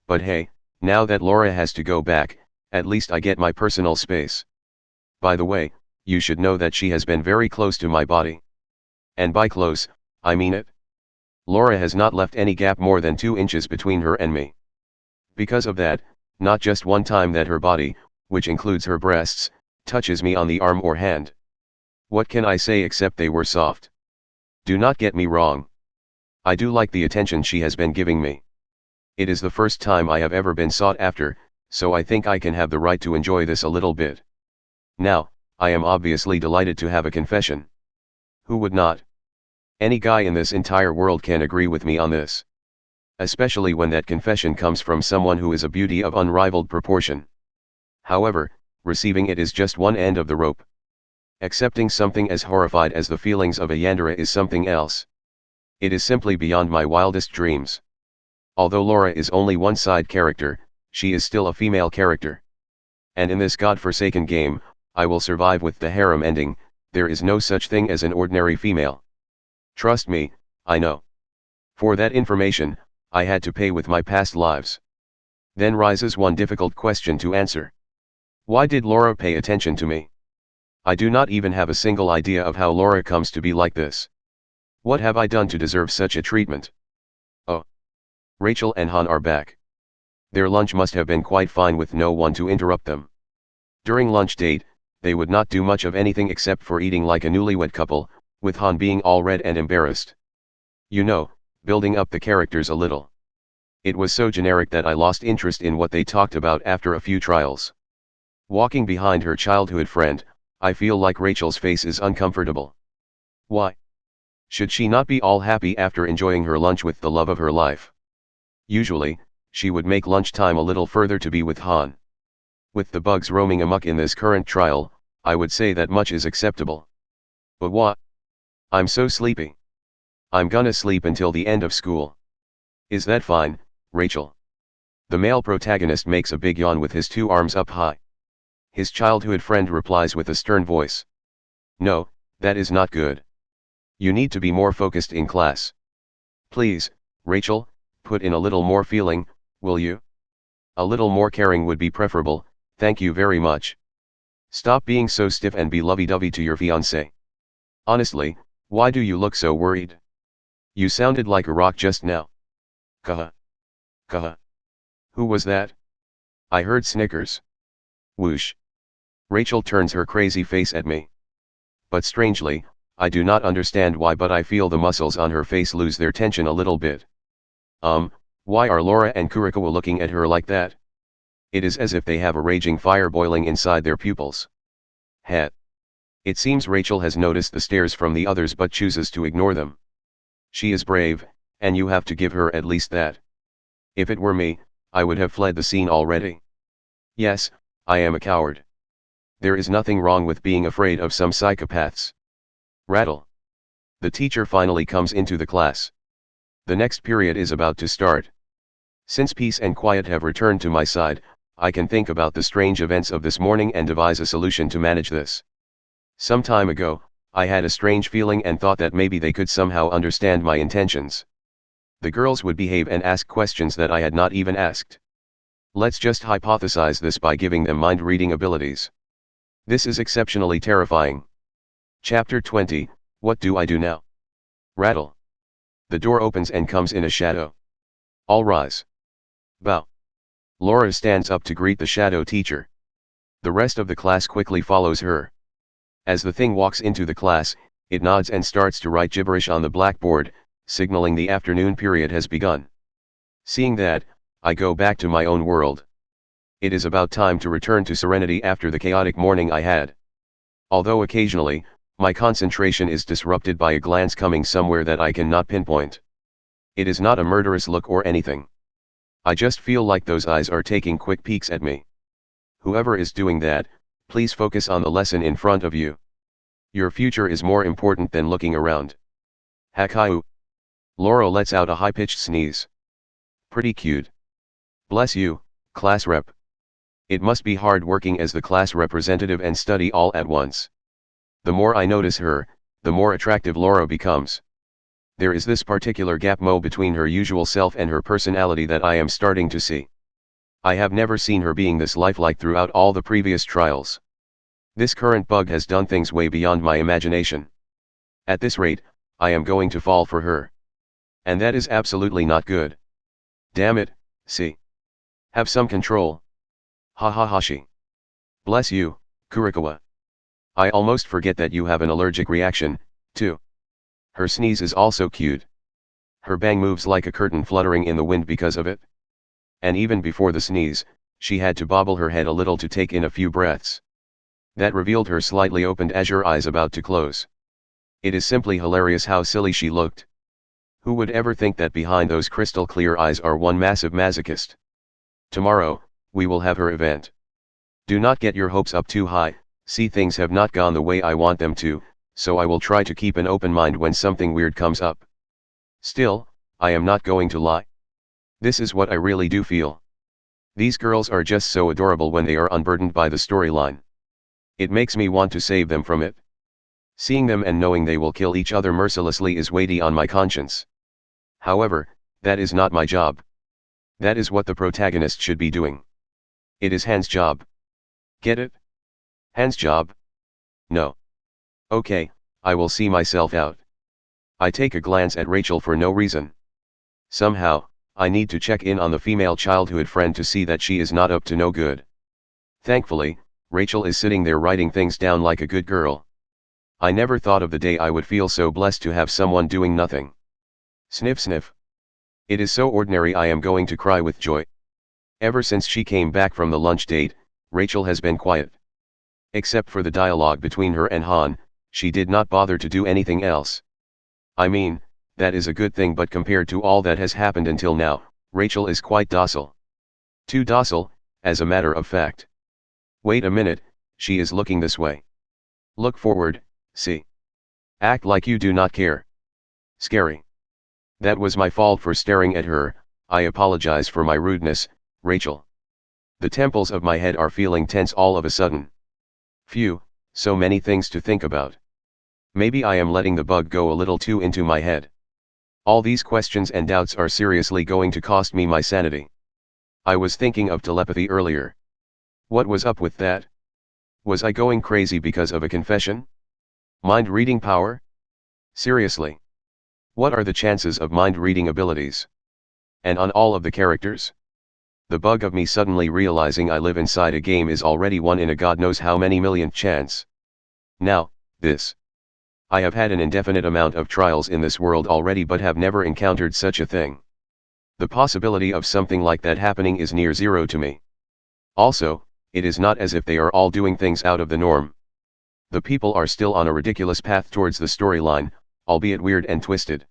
But hey, now that Laura has to go back, at least I get my personal space. By the way, you should know that she has been very close to my body. And by close, I mean it. Laura has not left any gap more than 2 inches between her and me. Because of that, not just one time that her body, which includes her breasts, touches me on the arm or hand. What can I say except they were soft? Do not get me wrong. I do like the attention she has been giving me. It is the first time I have ever been sought after, so I think I can have the right to enjoy this a little bit. Now, I am obviously delighted to have a confession. Who would not? Any guy in this entire world can agree with me on this. Especially when that confession comes from someone who is a beauty of unrivaled proportion. However, receiving it is just one end of the rope. Accepting something as horrified as the feelings of a Yandere is something else. It is simply beyond my wildest dreams. Although Laura is only one side character, she is still a female character. And in this godforsaken game, I will survive with the harem ending. There is no such thing as an ordinary female. Trust me, I know. For that information, I had to pay with my past lives. Then rises one difficult question to answer. Why did Laura pay attention to me? I do not even have a single idea of how Laura comes to be like this. What have I done to deserve such a treatment? Oh. Rachel and Han are back. Their lunch must have been quite fine with no one to interrupt them. During lunch date, they would not do much of anything except for eating like a newlywed couple, with Han being all red and embarrassed. You know, building up the characters a little. It was so generic that I lost interest in what they talked about after a few trials. Walking behind her childhood friend, I feel like Rachel's face is uncomfortable. Why? Should she not be all happy after enjoying her lunch with the love of her life? Usually, she would make lunchtime a little further to be with Han. With the bugs roaming amok in this current trial, I would say that much is acceptable. But what? I'm so sleepy. I'm gonna sleep until the end of school. Is that fine, Rachel? The male protagonist makes a big yawn with his 2 arms up high. His childhood friend replies with a stern voice. No, that is not good. You need to be more focused in class. Please, Rachel, put in a little more feeling, will you? A little more caring would be preferable, thank you very much. Stop being so stiff and be lovey-dovey to your fiancé. Honestly, why do you look so worried? You sounded like a rock just now. Kaha. Kaha. Who was that? I heard snickers. Whoosh. Rachel turns her crazy face at me. But strangely, I do not understand why, but I feel the muscles on her face lose their tension a little bit. Why are Laura and Kurikawa looking at her like that? It is as if they have a raging fire boiling inside their pupils. Het. It seems Rachel has noticed the stares from the others but chooses to ignore them. She is brave, and you have to give her at least that. If it were me, I would have fled the scene already. Yes, I am a coward. There is nothing wrong with being afraid of some psychopaths. Rattle. The teacher finally comes into the class. The next period is about to start. Since peace and quiet have returned to my side, I can think about the strange events of this morning and devise a solution to manage this. Some time ago, I had a strange feeling and thought that maybe they could somehow understand my intentions. The girls would behave and ask questions that I had not even asked. Let's just hypothesize this by giving them mind-reading abilities. This is exceptionally terrifying. Chapter 20, What Do I Do Now? Rattle. The door opens and comes in a shadow. All rise. Bow. Laura stands up to greet the shadow teacher. The rest of the class quickly follows her. As the thing walks into the class, it nods and starts to write gibberish on the blackboard, signaling the afternoon period has begun. Seeing that, I go back to my own world. It is about time to return to serenity after the chaotic morning I had. Although occasionally, my concentration is disrupted by a glance coming somewhere that I cannot pinpoint. It is not a murderous look or anything. I just feel like those eyes are taking quick peeks at me. Whoever is doing that, please focus on the lesson in front of you. Your future is more important than looking around. Hakau. Laura lets out a high-pitched sneeze. Pretty cute. Bless you, class rep. It must be hard working as the class representative and study all at once. The more I notice her, the more attractive Laura becomes. There is this particular gap between her usual self and her personality that I am starting to see. I have never seen her being this lifelike throughout all the previous trials. This current bug has done things way beyond my imagination. At this rate, I am going to fall for her. And that is absolutely not good. Damn it, see. Have some control. Ha ha ha she. Bless you, Kurikawa. I almost forget that you have an allergic reaction, too. Her sneeze is also cute. Her bang moves like a curtain fluttering in the wind because of it. And even before the sneeze, she had to bobble her head a little to take in a few breaths. That revealed her slightly opened azure eyes about to close. It is simply hilarious how silly she looked. Who would ever think that behind those crystal clear eyes are one massive masochist? Tomorrow, we will have her event. Do not get your hopes up too high. See, things have not gone the way I want them to, so I will try to keep an open mind when something weird comes up. Still, I am not going to lie. This is what I really do feel. These girls are just so adorable when they are unburdened by the storyline. It makes me want to save them from it. Seeing them and knowing they will kill each other mercilessly is weighty on my conscience. However, that is not my job. That is what the protagonist should be doing. It is Han's job. Get it? Han's job? No. Okay, I will see myself out. I take a glance at Rachel for no reason. Somehow, I need to check in on the female childhood friend to see that she is not up to no good. Thankfully, Rachel is sitting there writing things down like a good girl. I never thought of the day I would feel so blessed to have someone doing nothing. Sniff sniff. It is so ordinary I am going to cry with joy. Ever since she came back from the lunch date, Rachel has been quiet. Except for the dialogue between her and Han, she did not bother to do anything else. I mean, that is a good thing, but compared to all that has happened until now, Rachel is quite docile. Too docile, as a matter of fact. Wait a minute, she is looking this way. Look forward, see. Act like you do not care. Scary. That was my fault for staring at her. I apologize for my rudeness, Rachel. The temples of my head are feeling tense all of a sudden. Phew, so many things to think about. Maybe I am letting the bug go a little too into my head. All these questions and doubts are seriously going to cost me my sanity. I was thinking of telepathy earlier. What was up with that? Was I going crazy because of a confession? Mind-reading power? Seriously. What are the chances of mind-reading abilities? And on all of the characters? The bug of me suddenly realizing I live inside a game is already one in a god knows how many millionth chance. Now, this. I have had an indefinite amount of trials in this world already but have never encountered such a thing. The possibility of something like that happening is near zero to me. Also, it is not as if they are all doing things out of the norm. The people are still on a ridiculous path towards the storyline, albeit weird and twisted.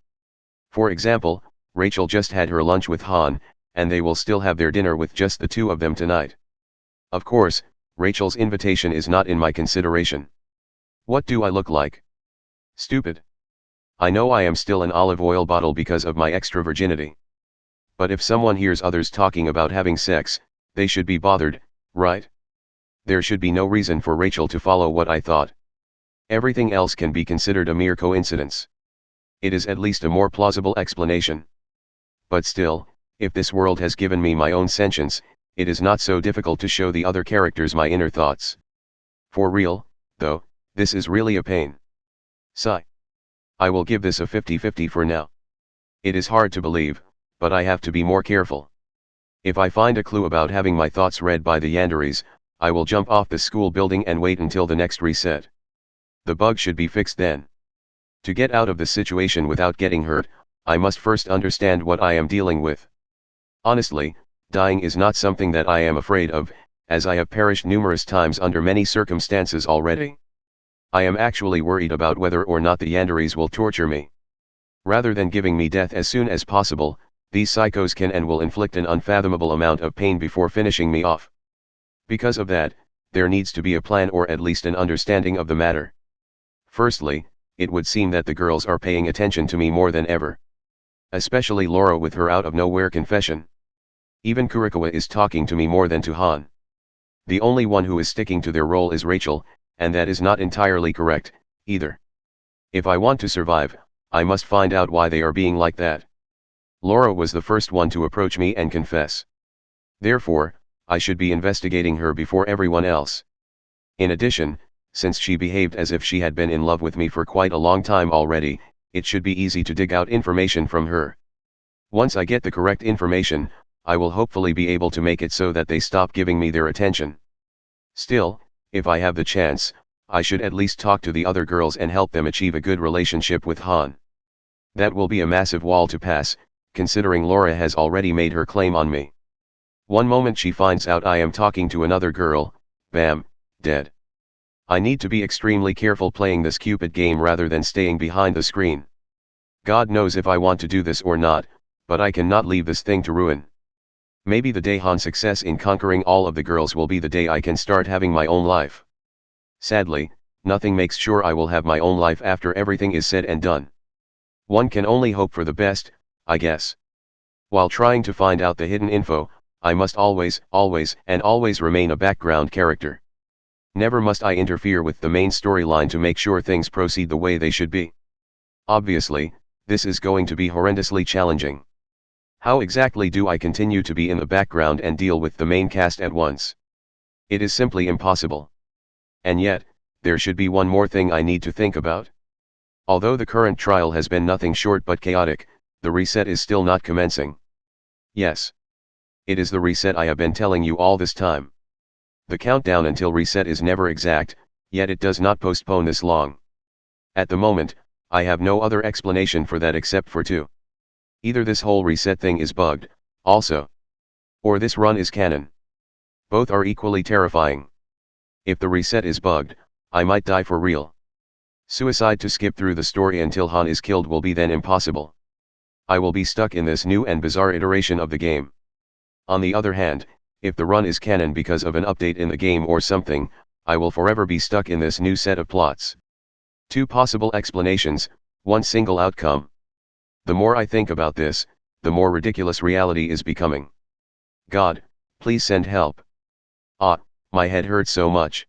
For example, Rachel just had her lunch with Han, and they will still have their dinner with just the two of them tonight. Of course, Rachel's invitation is not in my consideration. What do I look like? Stupid. I know I am still an olive oil bottle because of my extra virginity. But if someone hears others talking about having sex, they should be bothered, right? There should be no reason for Rachel to follow what I thought. Everything else can be considered a mere coincidence. It is at least a more plausible explanation. But still, if this world has given me my own sentience, it is not so difficult to show the other characters my inner thoughts. For real, though, this is really a pain. Sigh. I will give this a 50-50 for now. It is hard to believe, but I have to be more careful. If I find a clue about having my thoughts read by the yanderes, I will jump off the school building and wait until the next reset. The bug should be fixed then. To get out of the situation without getting hurt, I must first understand what I am dealing with. Honestly, dying is not something that I am afraid of, as I have perished numerous times under many circumstances already. I am actually worried about whether or not the yanderes will torture me. Rather than giving me death as soon as possible, these psychos can and will inflict an unfathomable amount of pain before finishing me off. Because of that, there needs to be a plan or at least an understanding of the matter. Firstly, it would seem that the girls are paying attention to me more than ever. Especially Laura with her out-of-nowhere confession. Even Kurikawa is talking to me more than to Han. The only one who is sticking to their role is Rachel, and that is not entirely correct, either. If I want to survive, I must find out why they are being like that. Laura was the first one to approach me and confess. Therefore, I should be investigating her before everyone else. In addition, since she behaved as if she had been in love with me for quite a long time already, it should be easy to dig out information from her. Once I get the correct information, I will hopefully be able to make it so that they stop giving me their attention. Still, if I have the chance, I should at least talk to the other girls and help them achieve a good relationship with Han. That will be a massive wall to pass, considering Laura has already made her claim on me. One moment she finds out I am talking to another girl, bam, dead. I need to be extremely careful playing this Cupid game rather than staying behind the screen. God knows if I want to do this or not, but I cannot leave this thing to ruin. Maybe the day Han's success in conquering all of the girls will be the day I can start having my own life. Sadly, nothing makes sure I will have my own life after everything is said and done. One can only hope for the best, I guess. While trying to find out the hidden info, I must always remain a background character. Never must I interfere with the main storyline to make sure things proceed the way they should be. Obviously, this is going to be horrendously challenging. How exactly do I continue to be in the background and deal with the main cast at once? It is simply impossible. And yet, there should be one more thing I need to think about. Although the current trial has been nothing short but chaotic, the reset is still not commencing. Yes. It is the reset I have been telling you all this time. The countdown until reset is never exact, yet it does not postpone this long. At the moment, I have no other explanation for that except for two. Either this whole reset thing is bugged, also. Or this run is canon. Both are equally terrifying. If the reset is bugged, I might die for real. Suicide to skip through the story until Han is killed will be then impossible. I will be stuck in this new and bizarre iteration of the game. On the other hand, if the run is canon because of an update in the game or something, I will forever be stuck in this new set of plots. Two possible explanations, one single outcome. The more I think about this, the more ridiculous reality is becoming. God, please send help. Ah, my head hurts so much.